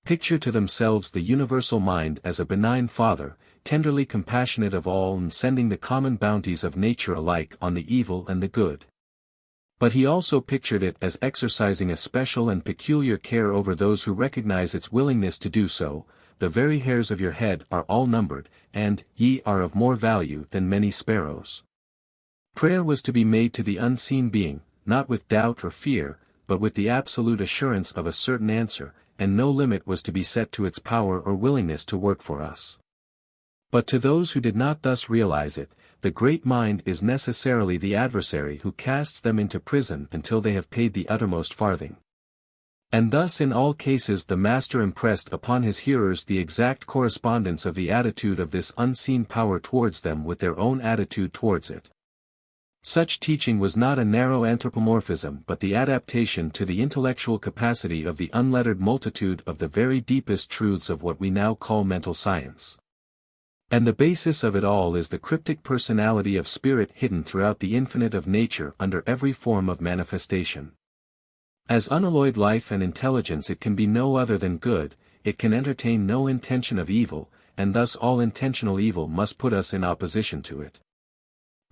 picture to themselves the universal mind as a benign father, tenderly compassionate of all and sending the common bounties of nature alike on the evil and the good. But he also pictured it as exercising a special and peculiar care over those who recognize its willingness to do so. The very hairs of your head are all numbered, and ye are of more value than many sparrows. Prayer was to be made to the unseen being, not with doubt or fear, but with the absolute assurance of a certain answer, and no limit was to be set to its power or willingness to work for us. But to those who did not thus realize it, the great mind is necessarily the adversary who casts them into prison until they have paid the uttermost farthing. And thus in all cases the master impressed upon his hearers the exact correspondence of the attitude of this unseen power towards them with their own attitude towards it. Such teaching was not a narrow anthropomorphism but the adaptation to the intellectual capacity of the unlettered multitude of the very deepest truths of what we now call mental science. And the basis of it all is the cryptic personality of spirit hidden throughout the infinite of nature under every form of manifestation. As unalloyed life and intelligence it can be no other than good, it can entertain no intention of evil, and thus all intentional evil must put us in opposition to it,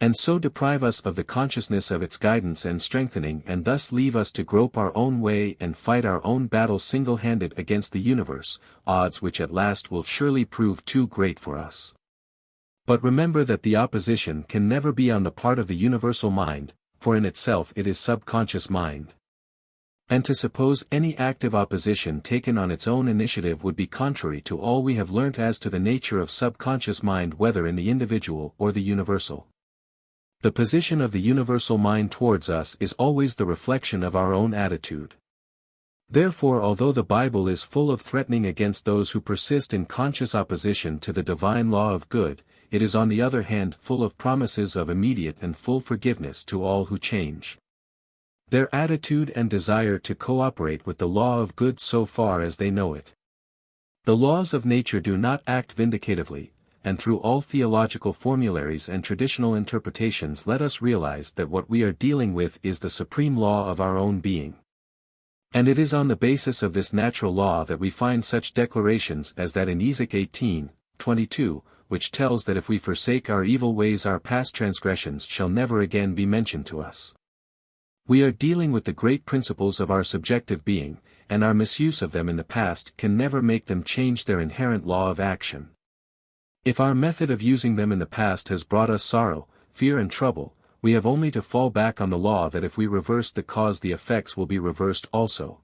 and so deprive us of the consciousness of its guidance and strengthening, and thus leave us to grope our own way and fight our own battle single-handed against the universe, odds which at last will surely prove too great for us. But remember that the opposition can never be on the part of the universal mind, for in itself it is subconscious mind. And to suppose any active opposition taken on its own initiative would be contrary to all we have learnt as to the nature of subconscious mind whether in the individual or the universal. The position of the universal mind towards us is always the reflection of our own attitude. Therefore, although the Bible is full of threatening against those who persist in conscious opposition to the divine law of good, it is on the other hand full of promises of immediate and full forgiveness to all who change their attitude and desire to cooperate with the law of good so far as they know it. The laws of nature do not act vindicatively, and through all theological formularies and traditional interpretations let us realize that what we are dealing with is the supreme law of our own being. And it is on the basis of this natural law that we find such declarations as that in Ezek 18:22, which tells that if we forsake our evil ways our past transgressions shall never again be mentioned to us. We are dealing with the great principles of our subjective being, and our misuse of them in the past can never make them change their inherent law of action. If our method of using them in the past has brought us sorrow, fear and trouble, we have only to fall back on the law that if we reverse the cause the effects will be reversed also.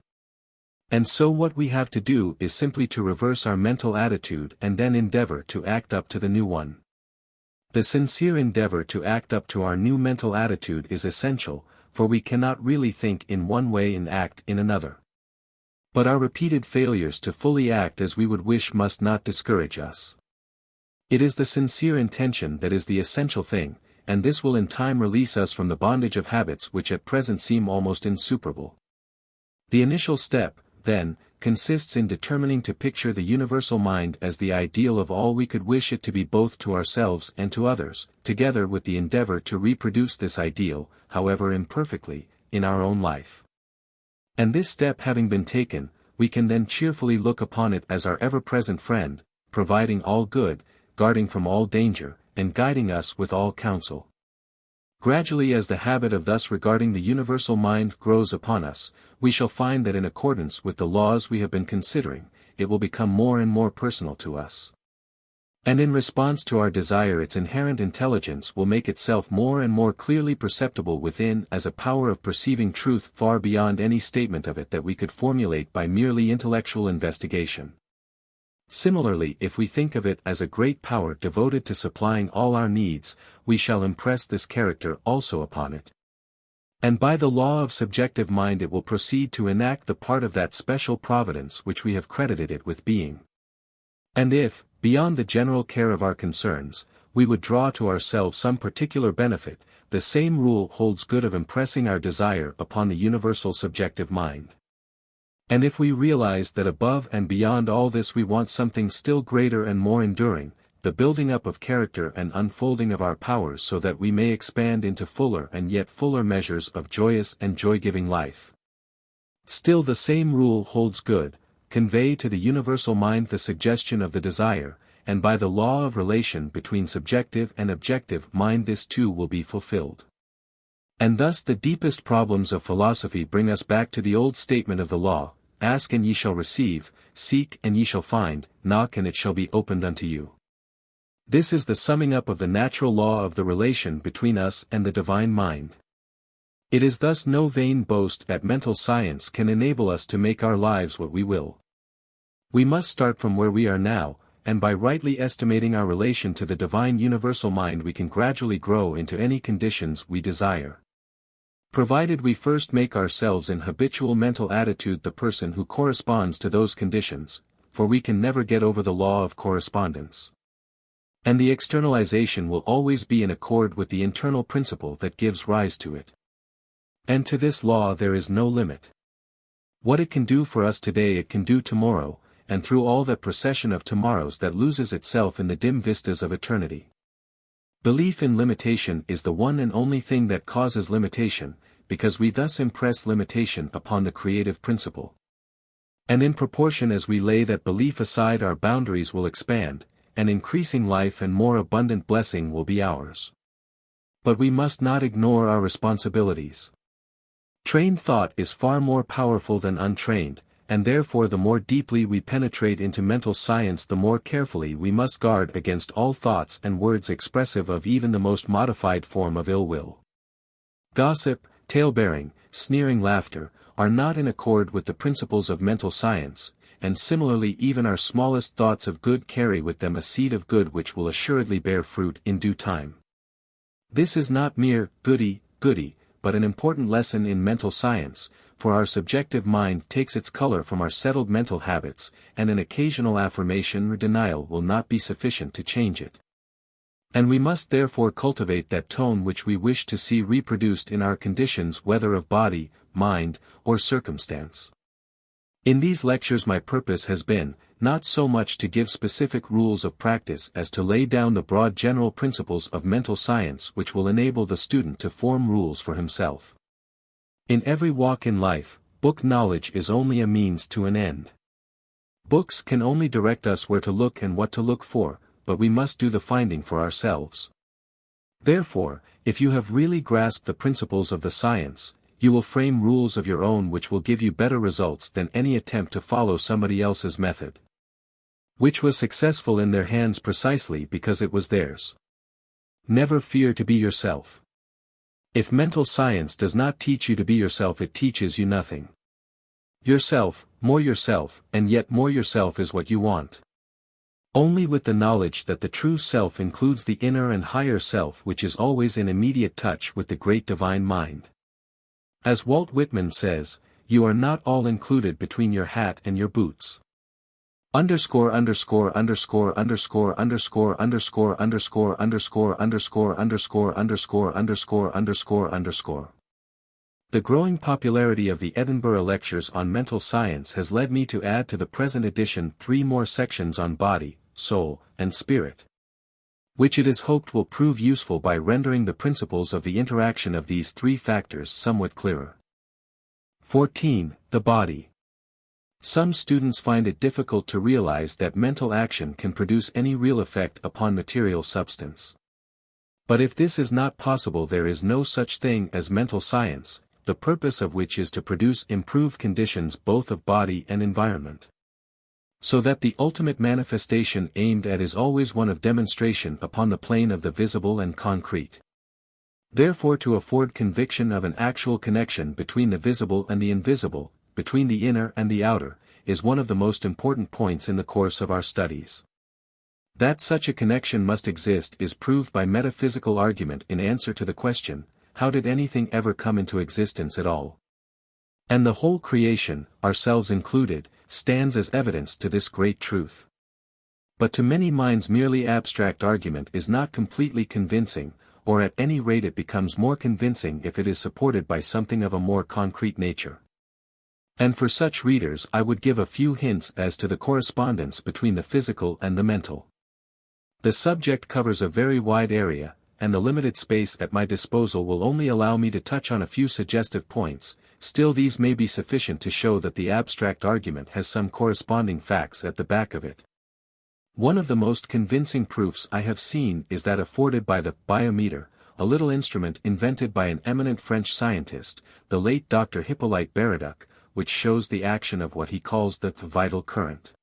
And so what we have to do is simply to reverse our mental attitude and then endeavor to act up to the new one. The sincere endeavor to act up to our new mental attitude is essential, for we cannot really think in one way and act in another. But our repeated failures to fully act as we would wish must not discourage us. It is the sincere intention that is the essential thing, and this will in time release us from the bondage of habits which at present seem almost insuperable. The initial step, then, consists in determining to picture the universal mind as the ideal of all we could wish it to be both to ourselves and to others, together with the endeavor to reproduce this ideal, however imperfectly, in our own life. And this step having been taken, we can then cheerfully look upon it as our ever-present friend, providing all good, guarding from all danger, and guiding us with all counsel. Gradually as the habit of thus regarding the universal mind grows upon us, we shall find that in accordance with the laws we have been considering, it will become more and more personal to us. And in response to our desire its inherent intelligence will make itself more and more clearly perceptible within as a power of perceiving truth far beyond any statement of it that we could formulate by merely intellectual investigation. Similarly, if we think of it as a great power devoted to supplying all our needs, we shall impress this character also upon it. And by the law of subjective mind it will proceed to enact the part of that special providence which we have credited it with being. And if, beyond the general care of our concerns, we would draw to ourselves some particular benefit, the same rule holds good of impressing our desire upon the universal subjective mind. And if we realize that above and beyond all this we want something still greater and more enduring, the building up of character and unfolding of our powers so that we may expand into fuller and yet fuller measures of joyous and joy-giving life. Still the same rule holds good, convey to the universal mind the suggestion of the desire, and by the law of relation between subjective and objective mind this too will be fulfilled. And thus the deepest problems of philosophy bring us back to the old statement of the law, ask and ye shall receive, seek and ye shall find, knock and it shall be opened unto you. This is the summing up of the natural law of the relation between us and the divine mind. It is thus no vain boast that mental science can enable us to make our lives what we will. We must start from where we are now, and by rightly estimating our relation to the divine universal mind we can gradually grow into any conditions we desire. Provided we first make ourselves in habitual mental attitude the person who corresponds to those conditions, for we can never get over the law of correspondence. And the externalization will always be in accord with the internal principle that gives rise to it. And to this law there is no limit. What it can do for us today it can do tomorrow, and through all that procession of tomorrows that loses itself in the dim vistas of eternity. Belief in limitation is the one and only thing that causes limitation, because we thus impress limitation upon the creative principle. And in proportion as we lay that belief aside our boundaries will expand, and increasing life and more abundant blessing will be ours. But we must not ignore our responsibilities. Trained thought is far more powerful than untrained, and therefore the more deeply we penetrate into mental science the more carefully we must guard against all thoughts and words expressive of even the most modified form of ill will. Gossip, tale-bearing, sneering laughter, are not in accord with the principles of mental science, and similarly even our smallest thoughts of good carry with them a seed of good which will assuredly bear fruit in due time. This is not mere goody, but an important lesson in mental science, for our subjective mind takes its color from our settled mental habits, and an occasional affirmation or denial will not be sufficient to change it. And we must therefore cultivate that tone which we wish to see reproduced in our conditions whether of body, mind, or circumstance. In these lectures my purpose has been, not so much to give specific rules of practice as to lay down the broad general principles of mental science which will enable the student to form rules for himself. In every walk in life, book knowledge is only a means to an end. Books can only direct us where to look and what to look for, but we must do the finding for ourselves. Therefore, if you have really grasped the principles of the science, you will frame rules of your own which will give you better results than any attempt to follow somebody else's method, which was successful in their hands precisely because it was theirs. Never fear to be yourself. If mental science does not teach you to be yourself, it teaches you nothing. Yourself, and yet more yourself is what you want. Only with the knowledge that the true self includes the inner and higher self which is always in immediate touch with the great divine mind. As Walt Whitman says, you are not all included between your hat and your boots. Underscore. The growing popularity of the Edinburgh Lectures on mental science has led me to add to the present edition 3 more sections on body, soul, and spirit, which it is hoped will prove useful by rendering the principles of the interaction of these 3 factors somewhat clearer. 14. The body. Some students find it difficult to realize that mental action can produce any real effect upon material substance. But if this is not possible, there is no such thing as mental science, the purpose of which is to produce improved conditions both of body and environment, so that the ultimate manifestation aimed at is always one of demonstration upon the plane of the visible and concrete. Therefore, to afford conviction of an actual connection between the visible and the invisible, between the inner and the outer, is one of the most important points in the course of our studies. That such a connection must exist is proved by metaphysical argument in answer to the question, how did anything ever come into existence at all? And the whole creation, ourselves included, stands as evidence to this great truth. But to many minds merely abstract argument is not completely convincing, or at any rate it becomes more convincing if it is supported by something of a more concrete nature. And for such readers I would give a few hints as to the correspondence between the physical and the mental. The subject covers a very wide area, and the limited space at my disposal will only allow me to touch on a few suggestive points, still these may be sufficient to show that the abstract argument has some corresponding facts at the back of it. One of the most convincing proofs I have seen is that afforded by the biometer, a little instrument invented by an eminent French scientist, the late Dr. Hippolyte Baraduc, which shows the action of what he calls the vital current.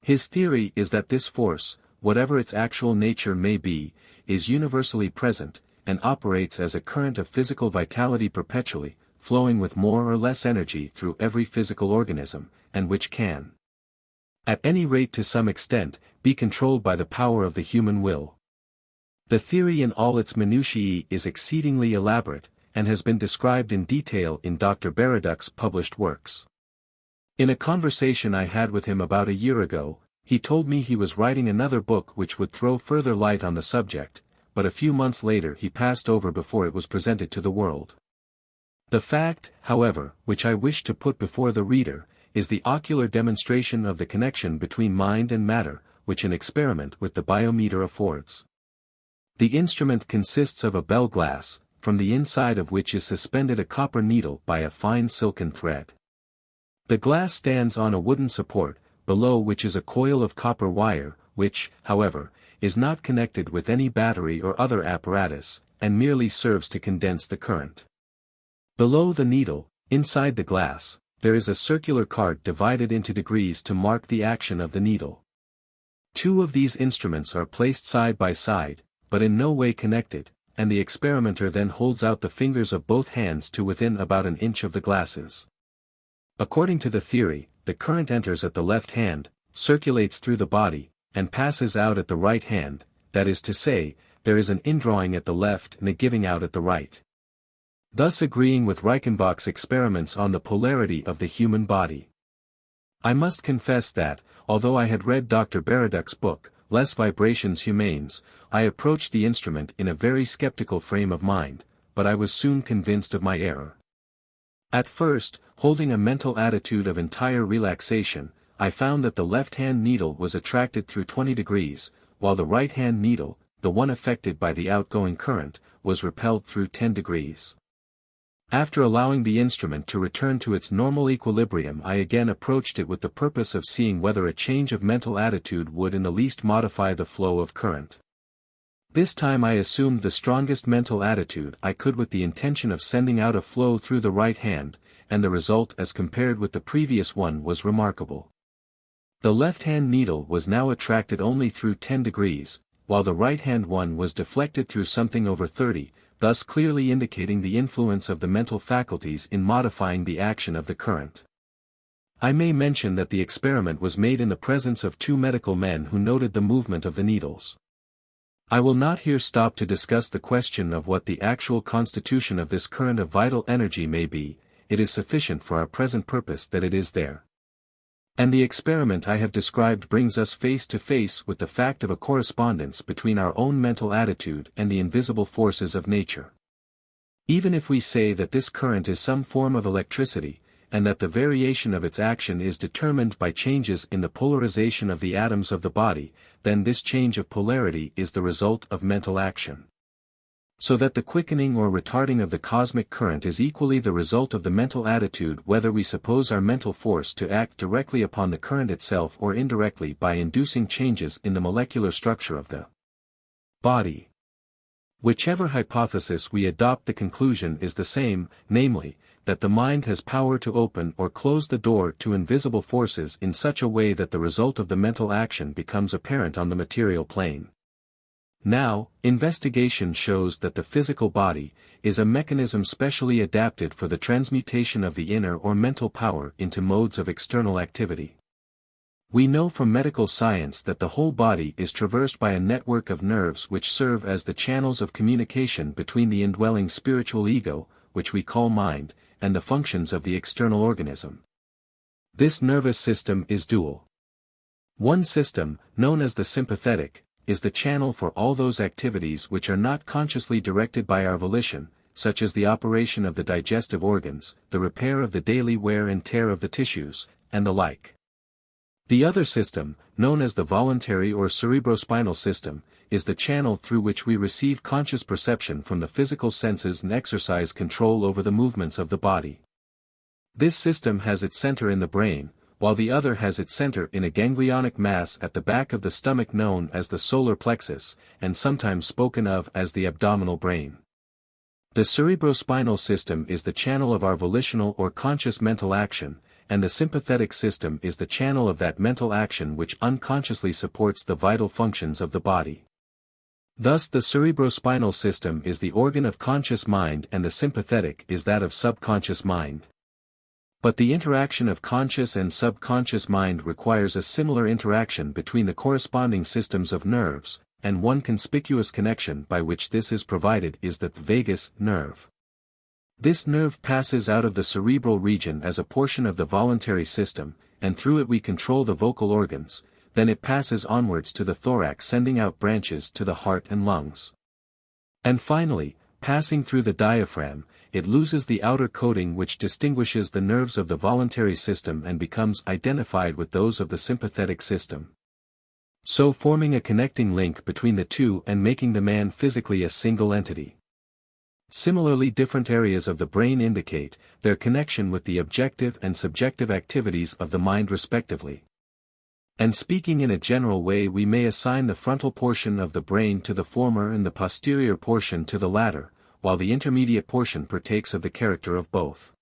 His theory is that this force, whatever its actual nature may be, is universally present, and operates as a current of physical vitality perpetually, flowing with more or less energy through every physical organism, and which can, at any rate to some extent, be controlled by the power of the human will. The theory in all its minutiae is exceedingly elaborate, and has been described in detail in Dr. Baraduc's published works. In a conversation I had with him about a year ago, he told me he was writing another book which would throw further light on the subject, but a few months later he passed over before it was presented to the world. The fact, however, which I wish to put before the reader, is the ocular demonstration of the connection between mind and matter, which an experiment with the biometer affords. The instrument consists of a bell glass, from the inside of which is suspended a copper needle by a fine silken thread. The glass stands on a wooden support, below which is a coil of copper wire, which, however, is not connected with any battery or other apparatus, and merely serves to condense the current. Below the needle, inside the glass, there is a circular card divided into degrees to mark the action of the needle. Two of these instruments are placed side by side, but in no way connected, and the experimenter then holds out the fingers of both hands to within about an inch of the glasses. According to the theory, the current enters at the left hand, circulates through the body, and passes out at the right hand, that is to say, there is an indrawing at the left and a giving out at the right. Thus agreeing with Reichenbach's experiments on the polarity of the human body. I must confess that, although I had read Dr. Baraduc's book, Les Vibrations Humaines, I approached the instrument in a very skeptical frame of mind, but I was soon convinced of my error. At first, holding a mental attitude of entire relaxation, I found that the left-hand needle was attracted through 20 degrees, while the right-hand needle, the one affected by the outgoing current, was repelled through 10 degrees. After allowing the instrument to return to its normal equilibrium, I again approached it with the purpose of seeing whether a change of mental attitude would in the least modify the flow of current. This time I assumed the strongest mental attitude I could with the intention of sending out a flow through the right hand, and the result as compared with the previous one was remarkable. The left-hand needle was now attracted only through 10 degrees, while the right-hand one was deflected through something over 30, thus clearly indicating the influence of the mental faculties in modifying the action of the current. I may mention that the experiment was made in the presence of two medical men who noted the movement of the needles. I will not here stop to discuss the question of what the actual constitution of this current of vital energy may be, it is sufficient for our present purpose that it is there. And the experiment I have described brings us face to face with the fact of a correspondence between our own mental attitude and the invisible forces of nature. Even if we say that this current is some form of electricity, and that the variation of its action is determined by changes in the polarization of the atoms of the body, then this change of polarity is the result of mental action. So that the quickening or retarding of the cosmic current is equally the result of the mental attitude, whether we suppose our mental force to act directly upon the current itself or indirectly by inducing changes in the molecular structure of the body. Whichever hypothesis we adopt, the conclusion is the same, namely, that the mind has power to open or close the door to invisible forces in such a way that the result of the mental action becomes apparent on the material plane. Now, investigation shows that the physical body is a mechanism specially adapted for the transmutation of the inner or mental power into modes of external activity. We know from medical science that the whole body is traversed by a network of nerves which serve as the channels of communication between the indwelling spiritual ego, which we call mind, and the functions of the external organism. This nervous system is dual. One system, known as the sympathetic, is the channel for all those activities which are not consciously directed by our volition, such as the operation of the digestive organs, the repair of the daily wear and tear of the tissues, and the like. The other system, known as the voluntary or cerebrospinal system, is the channel through which we receive conscious perception from the physical senses and exercise control over the movements of the body. This system has its center in the brain, while the other has its center in a ganglionic mass at the back of the stomach known as the solar plexus, and sometimes spoken of as the abdominal brain. The cerebrospinal system is the channel of our volitional or conscious mental action, and the sympathetic system is the channel of that mental action which unconsciously supports the vital functions of the body. Thus the cerebrospinal system is the organ of conscious mind and the sympathetic is that of subconscious mind. But the interaction of conscious and subconscious mind requires a similar interaction between the corresponding systems of nerves, and one conspicuous connection by which this is provided is the vagus nerve. This nerve passes out of the cerebral region as a portion of the voluntary system, and through it we control the vocal organs, then it passes onwards to the thorax sending out branches to the heart and lungs. And finally, passing through the diaphragm, it loses the outer coating which distinguishes the nerves of the voluntary system and becomes identified with those of the sympathetic system, so forming a connecting link between the two and making the man physically a single entity. Similarly, different areas of the brain indicate their connection with the objective and subjective activities of the mind respectively. And speaking in a general way, we may assign the frontal portion of the brain to the former and the posterior portion to the latter, while the intermediate portion partakes of the character of both.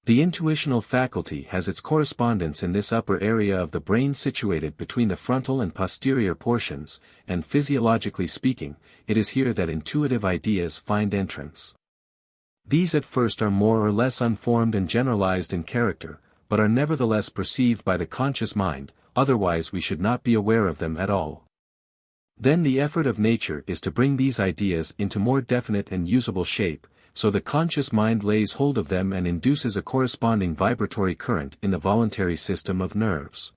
The intuitional faculty has its correspondence in this upper area of the brain situated between the frontal and posterior portions, and physiologically speaking, it is here that intuitive ideas find entrance. These at first are more or less unformed and generalized in character, but are nevertheless perceived by the conscious mind, otherwise we should not be aware of them at all. Then the effort of nature is to bring these ideas into more definite and usable shape, so the conscious mind lays hold of them and induces a corresponding vibratory current in the voluntary system of nerves.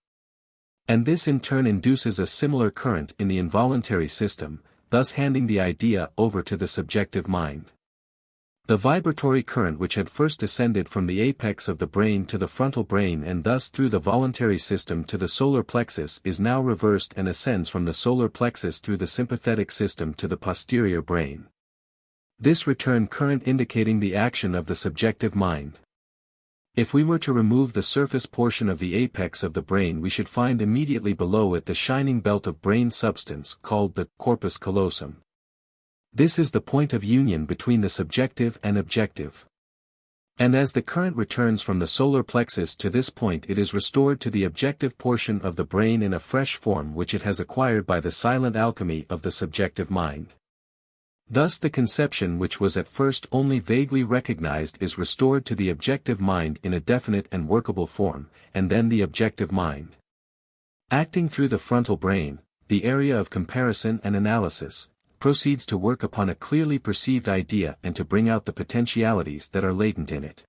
And this in turn induces a similar current in the involuntary system, thus handing the idea over to the subjective mind. The vibratory current which had first descended from the apex of the brain to the frontal brain and thus through the voluntary system to the solar plexus is now reversed and ascends from the solar plexus through the sympathetic system to the posterior brain. This return current indicating the action of the subjective mind. If we were to remove the surface portion of the apex of the brain, we should find immediately below it the shining belt of brain substance called the corpus callosum. This is the point of union between the subjective and objective. And as the current returns from the solar plexus to this point, it is restored to the objective portion of the brain in a fresh form which it has acquired by the silent alchemy of the subjective mind. Thus the conception which was at first only vaguely recognized is restored to the objective mind in a definite and workable form, and then the objective mind, acting through the frontal brain, the area of comparison and analysis, proceeds to work upon a clearly perceived idea and to bring out the potentialities that are latent in it.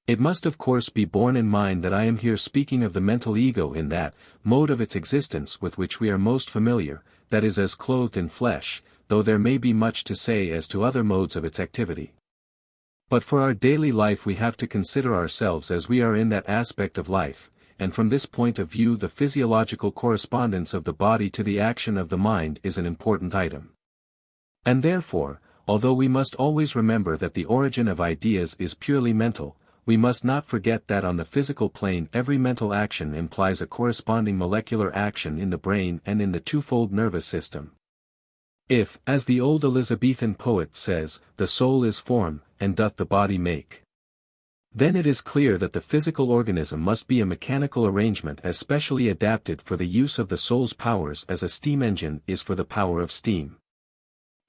It must of course be borne in mind that I am here speaking of the mental ego in that mode of its existence with which we are most familiar, that is as clothed in flesh, though there may be much to say as to other modes of its activity. But for our daily life we have to consider ourselves as we are in that aspect of life, and from this point of view the physiological correspondence of the body to the action of the mind is an important item. And therefore, although we must always remember that the origin of ideas is purely mental, we must not forget that on the physical plane every mental action implies a corresponding molecular action in the brain and in the twofold nervous system. If, as the old Elizabethan poet says, the soul is form, and doth the body make, then it is clear that the physical organism must be a mechanical arrangement as specially adapted for the use of the soul's powers as a steam engine is for the power of steam.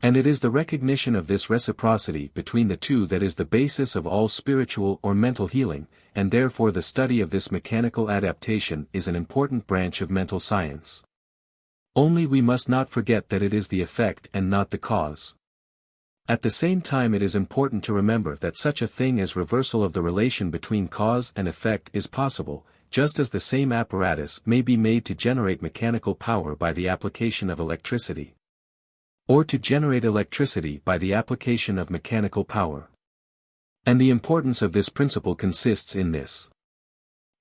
And it is the recognition of this reciprocity between the two that is the basis of all spiritual or mental healing, and therefore the study of this mechanical adaptation is an important branch of mental science. Only we must not forget that it is the effect and not the cause. At the same time it is important to remember that such a thing as reversal of the relation between cause and effect is possible, just as the same apparatus may be made to generate mechanical power by the application of electricity, or to generate electricity by the application of mechanical power. And the importance of this principle consists in this.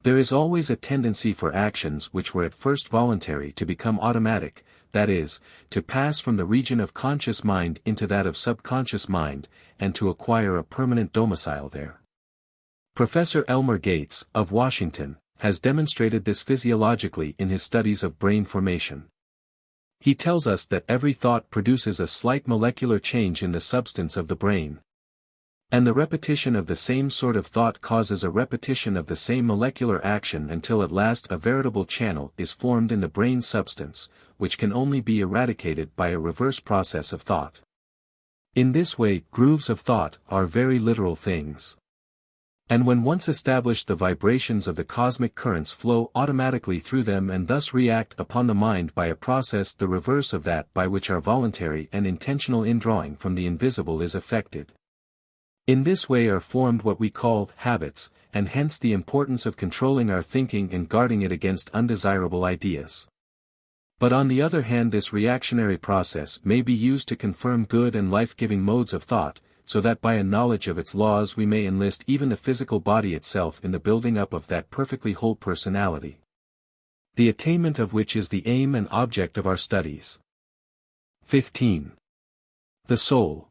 There is always a tendency for actions which were at first voluntary to become automatic, that is, to pass from the region of conscious mind into that of subconscious mind, and to acquire a permanent domicile there. Professor Elmer Gates, of Washington, has demonstrated this physiologically in his studies of brain formation. He tells us that every thought produces a slight molecular change in the substance of the brain. And the repetition of the same sort of thought causes a repetition of the same molecular action until at last a veritable channel is formed in the brain substance, which can only be eradicated by a reverse process of thought. In this way, grooves of thought are very literal things. And when once established, the vibrations of the cosmic currents flow automatically through them and thus react upon the mind by a process the reverse of that by which our voluntary and intentional indrawing from the invisible is effected. In this way are formed what we call habits, and hence the importance of controlling our thinking and guarding it against undesirable ideas. But on the other hand, this reactionary process may be used to confirm good and life-giving modes of thought, so that by a knowledge of its laws we may enlist even the physical body itself in the building up of that perfectly whole personality, the attainment of which is the aim and object of our studies. 15. The soul.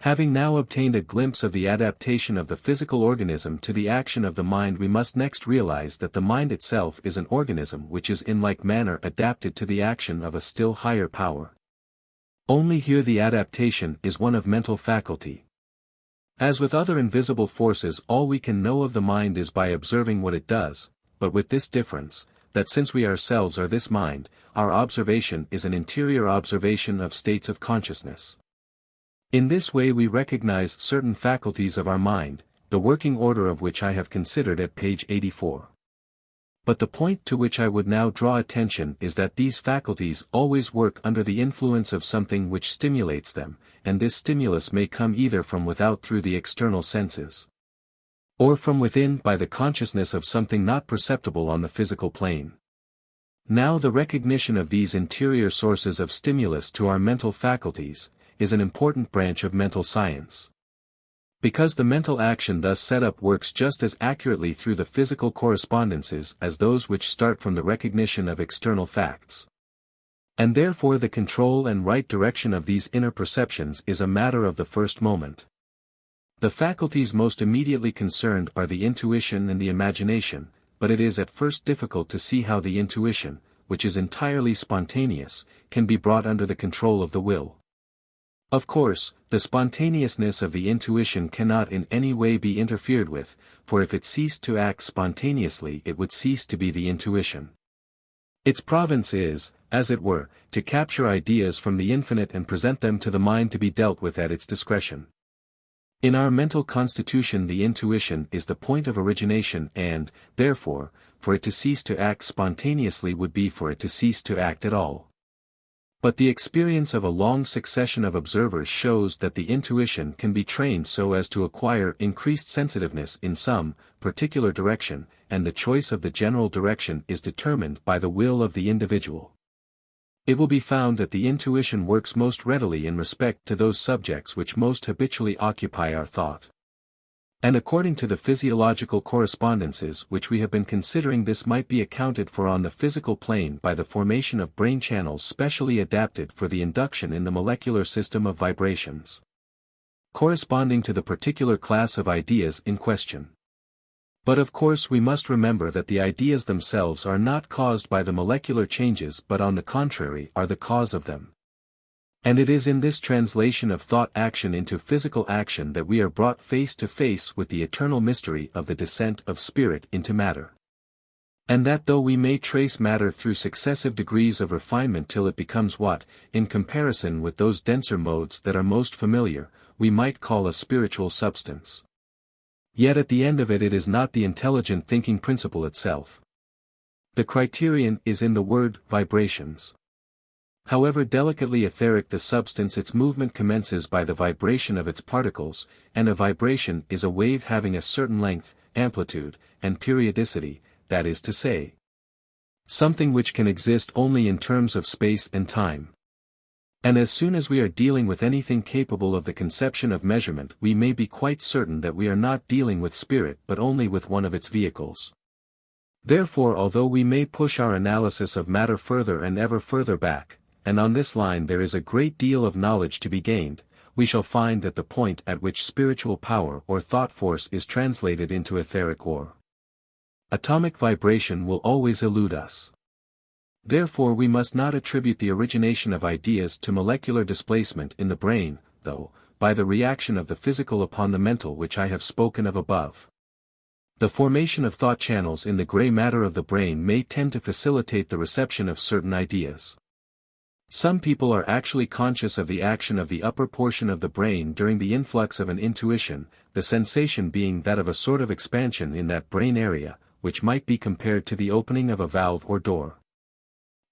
Having now obtained a glimpse of the adaptation of the physical organism to the action of the mind, we must next realize that the mind itself is an organism which is in like manner adapted to the action of a still higher power. Only here the adaptation is one of mental faculty. As with other invisible forces, all we can know of the mind is by observing what it does, but with this difference, that since we ourselves are this mind, our observation is an interior observation of states of consciousness. In this way we recognize certain faculties of our mind, the working order of which I have considered at page 84. But the point to which I would now draw attention is that these faculties always work under the influence of something which stimulates them, and this stimulus may come either from without through the external senses, or from within by the consciousness of something not perceptible on the physical plane. Now the recognition of these interior sources of stimulus to our mental faculties is an important branch of mental science. Because the mental action thus set up works just as accurately through the physical correspondences as those which start from the recognition of external facts. And therefore the control and right direction of these inner perceptions is a matter of the first moment. The faculties most immediately concerned are the intuition and the imagination, but it is at first difficult to see how the intuition, which is entirely spontaneous, can be brought under the control of the will. Of course, the spontaneousness of the intuition cannot in any way be interfered with, for if it ceased to act spontaneously it would cease to be the intuition. Its province is, as it were, to capture ideas from the infinite and present them to the mind to be dealt with at its discretion. In our mental constitution the intuition is the point of origination and, therefore, for it to cease to act spontaneously would be for it to cease to act at all. But the experience of a long succession of observers shows that the intuition can be trained so as to acquire increased sensitiveness in some particular direction, and the choice of the general direction is determined by the will of the individual. It will be found that the intuition works most readily in respect to those subjects which most habitually occupy our thought. And according to the physiological correspondences which we have been considering, this might be accounted for on the physical plane by the formation of brain channels specially adapted for the induction in the molecular system of vibrations, corresponding to the particular class of ideas in question. But of course we must remember that the ideas themselves are not caused by the molecular changes but on the contrary are the cause of them. And it is in this translation of thought action into physical action that we are brought face to face with the eternal mystery of the descent of spirit into matter. And that though we may trace matter through successive degrees of refinement till it becomes what, in comparison with those denser modes that are most familiar, we might call a spiritual substance, yet at the end of it is not the intelligent thinking principle itself. The criterion is in the word vibrations. However delicately etheric the substance, its movement commences by the vibration of its particles, and a vibration is a wave having a certain length, amplitude, and periodicity, that is to say, something which can exist only in terms of space and time. And as soon as we are dealing with anything capable of the conception of measurement, we may be quite certain that we are not dealing with spirit but only with one of its vehicles. Therefore, although we may push our analysis of matter further and ever further back, and on this line there is a great deal of knowledge to be gained, we shall find that the point at which spiritual power or thought force is translated into etheric or atomic vibration will always elude us. Therefore we must not attribute the origination of ideas to molecular displacement in the brain, though, by the reaction of the physical upon the mental which I have spoken of above. The formation of thought channels in the gray matter of the brain may tend to facilitate the reception of certain ideas. Some people are actually conscious of the action of the upper portion of the brain during the influx of an intuition, the sensation being that of a sort of expansion in that brain area, which might be compared to the opening of a valve or door.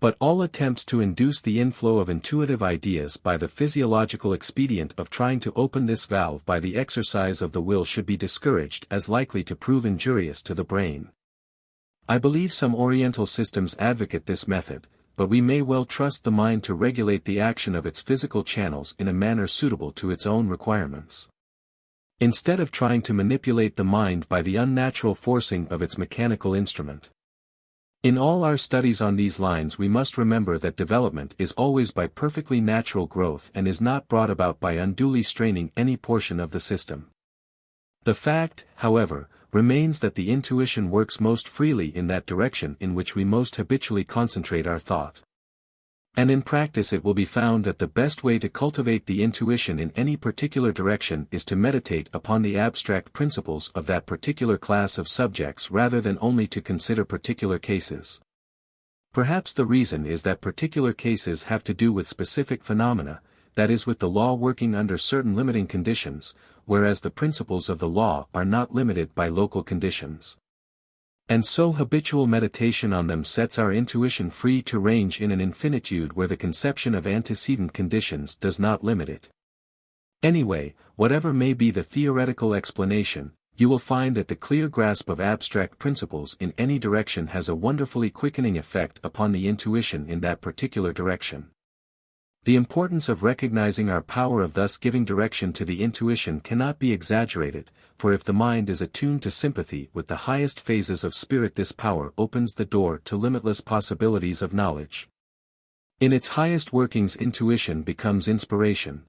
But all attempts to induce the inflow of intuitive ideas by the physiological expedient of trying to open this valve by the exercise of the will should be discouraged as likely to prove injurious to the brain. I believe some Oriental systems advocate this method, but we may well trust the mind to regulate the action of its physical channels in a manner suitable to its own requirements, instead of trying to manipulate the mind by the unnatural forcing of its mechanical instrument. In all our studies on these lines we must remember that development is always by perfectly natural growth and is not brought about by unduly straining any portion of the system. The fact, however, remains that the intuition works most freely in that direction in which we most habitually concentrate our thought. And in practice it will be found that the best way to cultivate the intuition in any particular direction is to meditate upon the abstract principles of that particular class of subjects rather than only to consider particular cases. Perhaps the reason is that particular cases have to do with specific phenomena, that is with the law working under certain limiting conditions, whereas the principles of the law are not limited by local conditions. And so habitual meditation on them sets our intuition free to range in an infinitude where the conception of antecedent conditions does not limit it. Anyway, whatever may be the theoretical explanation, you will find that the clear grasp of abstract principles in any direction has a wonderfully quickening effect upon the intuition in that particular direction. The importance of recognizing our power of thus giving direction to the intuition cannot be exaggerated, for if the mind is attuned to sympathy with the highest phases of spirit, this power opens the door to limitless possibilities of knowledge. In its highest workings, intuition becomes inspiration.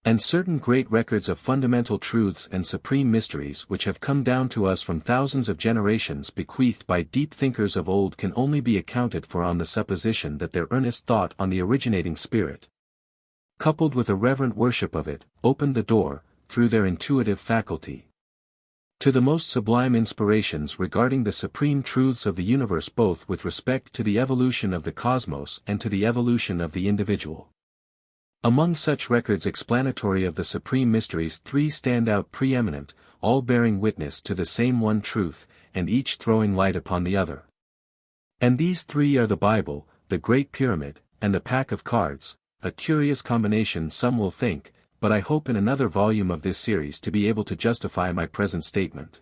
And certain great records of fundamental truths and supreme mysteries which have come down to us from thousands of generations bequeathed by deep thinkers of old can only be accounted for on the supposition that their earnest thought on the originating spirit, coupled with a reverent worship of it, opened the door, through their intuitive faculty, to the most sublime inspirations regarding the supreme truths of the universe, both with respect to the evolution of the cosmos and to the evolution of the individual. Among such records explanatory of the supreme mysteries, three stand out preeminent, all bearing witness to the same one truth, and each throwing light upon the other. And these three are the Bible, the Great Pyramid, and the pack of cards, a curious combination some will think, but I hope in another volume of this series to be able to justify my present statement.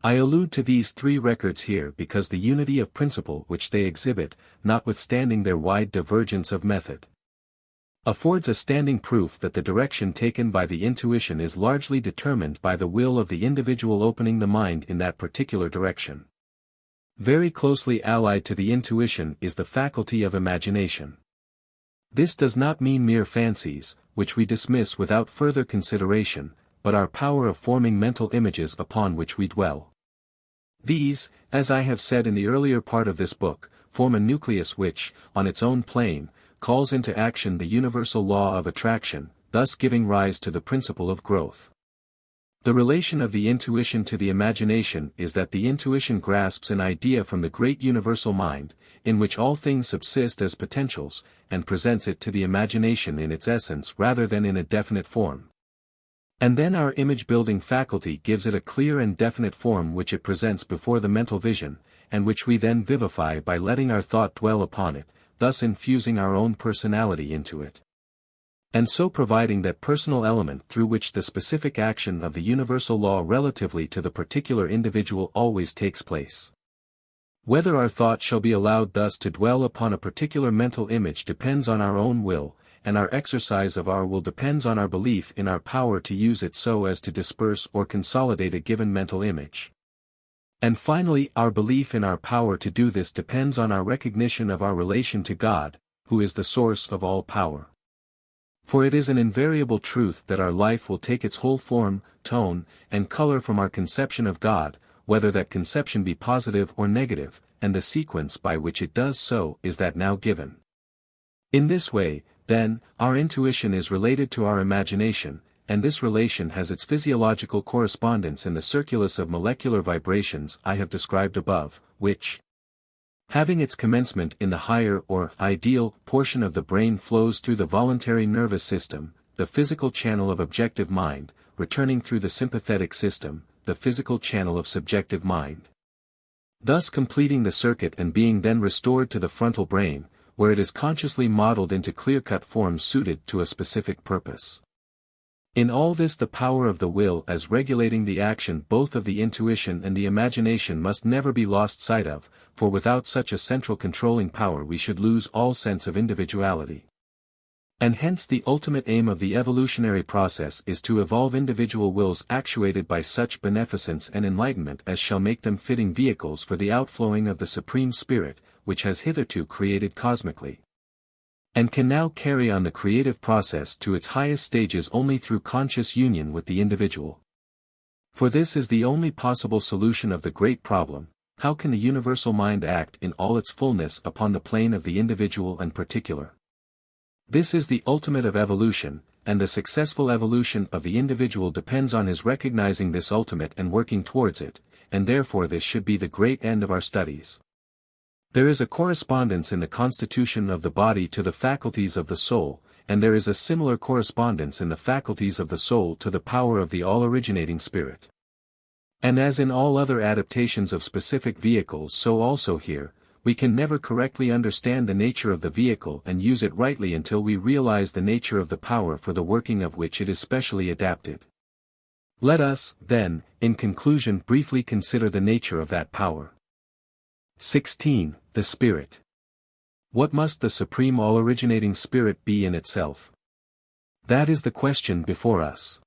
I allude to these three records here because the unity of principle which they exhibit, notwithstanding their wide divergence of method, affords a standing proof that the direction taken by the intuition is largely determined by the will of the individual opening the mind in that particular direction. Very closely allied to the intuition is the faculty of imagination. This does not mean mere fancies, which we dismiss without further consideration, but our power of forming mental images upon which we dwell. These, as I have said in the earlier part of this book, form a nucleus which, on its own plane, calls into action the universal law of attraction, thus giving rise to the principle of growth. The relation of the intuition to the imagination is that the intuition grasps an idea from the great universal mind, in which all things subsist as potentials, and presents it to the imagination in its essence rather than in a definite form. And then our image-building faculty gives it a clear and definite form which it presents before the mental vision, and which we then vivify by letting our thought dwell upon it, thus infusing our own personality into it, and so providing that personal element through which the specific action of the universal law relatively to the particular individual always takes place. Whether our thought shall be allowed thus to dwell upon a particular mental image depends on our own will, and our exercise of our will depends on our belief in our power to use it so as to disperse or consolidate a given mental image. And finally, our belief in our power to do this depends on our recognition of our relation to God, who is the source of all power. For it is an invariable truth that our life will take its whole form, tone, and color from our conception of God, whether that conception be positive or negative, and the sequence by which it does so is that now given. In this way, then, our intuition is related to our imagination, and this relation has its physiological correspondence in the circulus of molecular vibrations I have described above, which, having its commencement in the higher or ideal portion of the brain, flows through the voluntary nervous system, the physical channel of objective mind, returning through the sympathetic system, the physical channel of subjective mind, thus completing the circuit and being then restored to the frontal brain, where it is consciously modeled into clear-cut forms suited to a specific purpose. In all this, the power of the will as regulating the action both of the intuition and the imagination must never be lost sight of, for without such a central controlling power we should lose all sense of individuality. And hence the ultimate aim of the evolutionary process is to evolve individual wills actuated by such beneficence and enlightenment as shall make them fitting vehicles for the outflowing of the Supreme Spirit, which has hitherto created cosmically, and can now carry on the creative process to its highest stages only through conscious union with the individual. For this is the only possible solution of the great problem: how can the universal mind act in all its fullness upon the plane of the individual and particular? This is the ultimate of evolution, and the successful evolution of the individual depends on his recognizing this ultimate and working towards it, and therefore this should be the great end of our studies. There is a correspondence in the constitution of the body to the faculties of the soul, and there is a similar correspondence in the faculties of the soul to the power of the all-originating spirit. And as in all other adaptations of specific vehicles, so also here, we can never correctly understand the nature of the vehicle and use it rightly until we realize the nature of the power for the working of which it is specially adapted. Let us, then, in conclusion briefly consider the nature of that power. 16. The Spirit. What must the Supreme All-Originating Spirit be in itself? That is the question before us.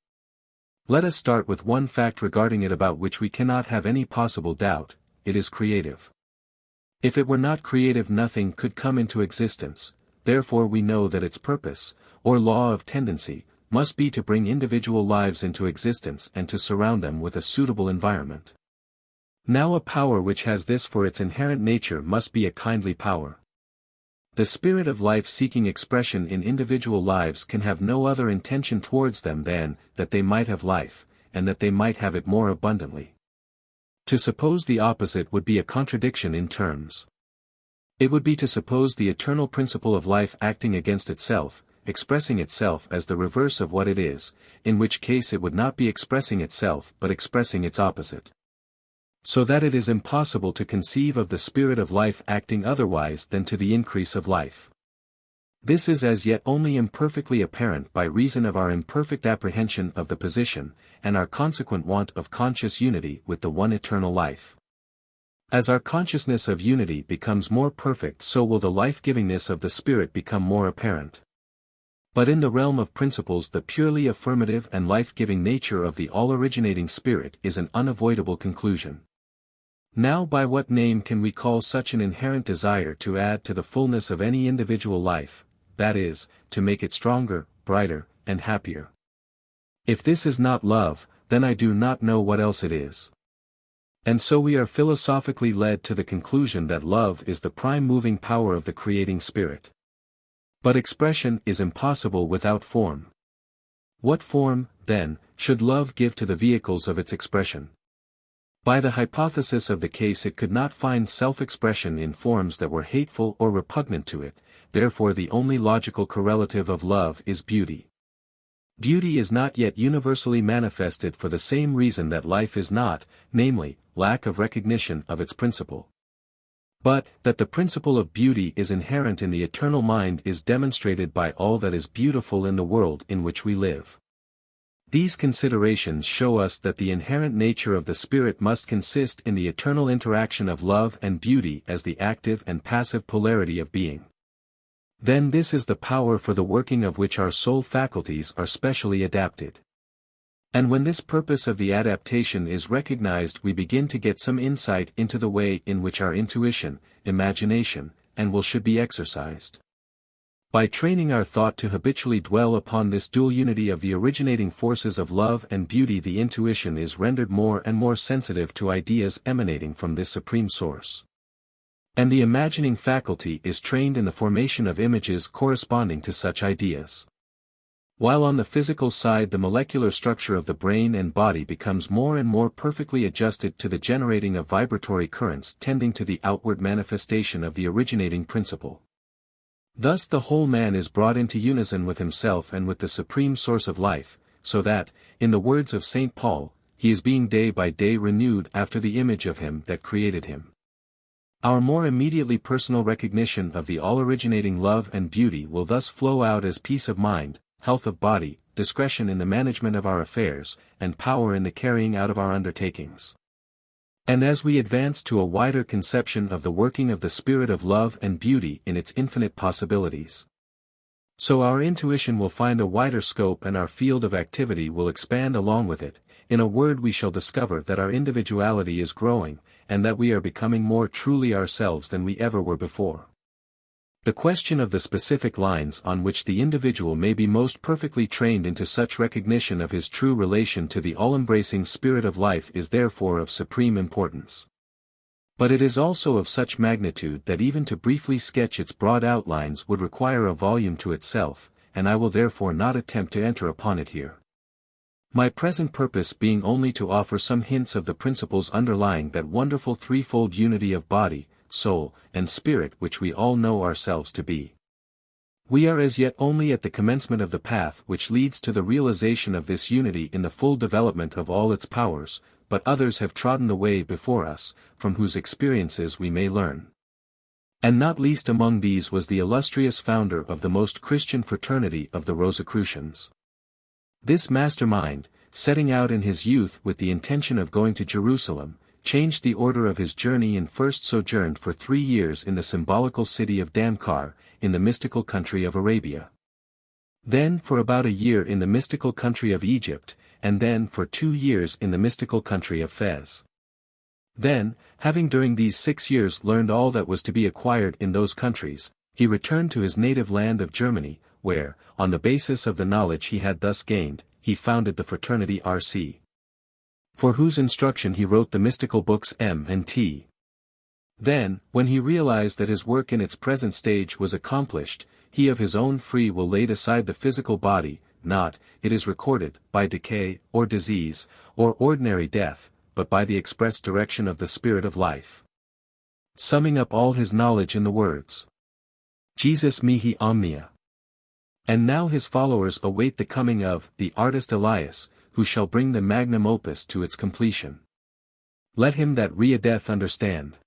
Let us start with one fact regarding it about which we cannot have any possible doubt: it is creative. If it were not creative, nothing could come into existence, therefore we know that its purpose, or law of tendency, must be to bring individual lives into existence and to surround them with a suitable environment. Now a power which has this for its inherent nature must be a kindly power. The spirit of life seeking expression in individual lives can have no other intention towards them than that they might have life, and that they might have it more abundantly. To suppose the opposite would be a contradiction in terms. It would be to suppose the eternal principle of life acting against itself, expressing itself as the reverse of what it is, in which case it would not be expressing itself but expressing its opposite. So that it is impossible to conceive of the spirit of life acting otherwise than to the increase of life. This is as yet only imperfectly apparent by reason of our imperfect apprehension of the position, and our consequent want of conscious unity with the one eternal life. As our consciousness of unity becomes more perfect, so will the life-givingness of the Spirit become more apparent. But in the realm of principles, the purely affirmative and life-giving nature of the all-originating Spirit is an unavoidable conclusion. Now, by what name can we call such an inherent desire to add to the fullness of any individual life, that is, to make it stronger, brighter, and happier? If this is not love, then I do not know what else it is. And so we are philosophically led to the conclusion that love is the prime moving power of the creating spirit. But expression is impossible without form. What form, then, should love give to the vehicles of its expression? By the hypothesis of the case, it could not find self-expression in forms that were hateful or repugnant to it, therefore the only logical correlative of love is beauty. Beauty is not yet universally manifested for the same reason that life is not, namely, lack of recognition of its principle. But, that the principle of beauty is inherent in the eternal mind is demonstrated by all that is beautiful in the world in which we live. These considerations show us that the inherent nature of the spirit must consist in the eternal interaction of love and beauty as the active and passive polarity of being. Then this is the power for the working of which our soul faculties are specially adapted. And when this purpose of the adaptation is recognized, we begin to get some insight into the way in which our intuition, imagination, and will should be exercised. By training our thought to habitually dwell upon this dual unity of the originating forces of love and beauty, the intuition is rendered more and more sensitive to ideas emanating from this supreme source. And the imagining faculty is trained in the formation of images corresponding to such ideas. While on the physical side the molecular structure of the brain and body becomes more and more perfectly adjusted to the generating of vibratory currents tending to the outward manifestation of the originating principle. Thus the whole man is brought into unison with himself and with the supreme source of life, so that, in the words of St. Paul, he is being day by day renewed after the image of him that created him. Our more immediately personal recognition of the all-originating love and beauty will thus flow out as peace of mind, health of body, discretion in the management of our affairs, and power in the carrying out of our undertakings. And as we advance to a wider conception of the working of the spirit of love and beauty in its infinite possibilities, so our intuition will find a wider scope and our field of activity will expand along with it. In a word, we shall discover that our individuality is growing, and that we are becoming more truly ourselves than we ever were before. The question of the specific lines on which the individual may be most perfectly trained into such recognition of his true relation to the all-embracing spirit of life is therefore of supreme importance. But it is also of such magnitude that even to briefly sketch its broad outlines would require a volume to itself, and I will therefore not attempt to enter upon it here. My present purpose being only to offer some hints of the principles underlying that wonderful threefold unity of body, soul, and spirit which we all know ourselves to be. We are as yet only at the commencement of the path which leads to the realization of this unity in the full development of all its powers, but others have trodden the way before us, from whose experiences we may learn. And not least among these was the illustrious founder of the most Christian fraternity of the Rosicrucians. This mastermind, setting out in his youth with the intention of going to Jerusalem, changed the order of his journey and first sojourned for 3 years in the symbolical city of Damcar, in the mystical country of Arabia. Then for about a year in the mystical country of Egypt, and then for 2 years in the mystical country of Fez. Then, having during these 6 years learned all that was to be acquired in those countries, he returned to his native land of Germany, where, on the basis of the knowledge he had thus gained, he founded the fraternity R.C., for whose instruction he wrote the mystical books M and T. Then, when he realized that his work in its present stage was accomplished, he of his own free will laid aside the physical body, not, it is recorded, by decay, or disease, or ordinary death, but by the express direction of the spirit of life. Summing up all his knowledge in the words, Jesus mihi omnia. And now his followers await the coming of the artist Elias, who shall bring the magnum opus to its completion. Let him that readeth understand.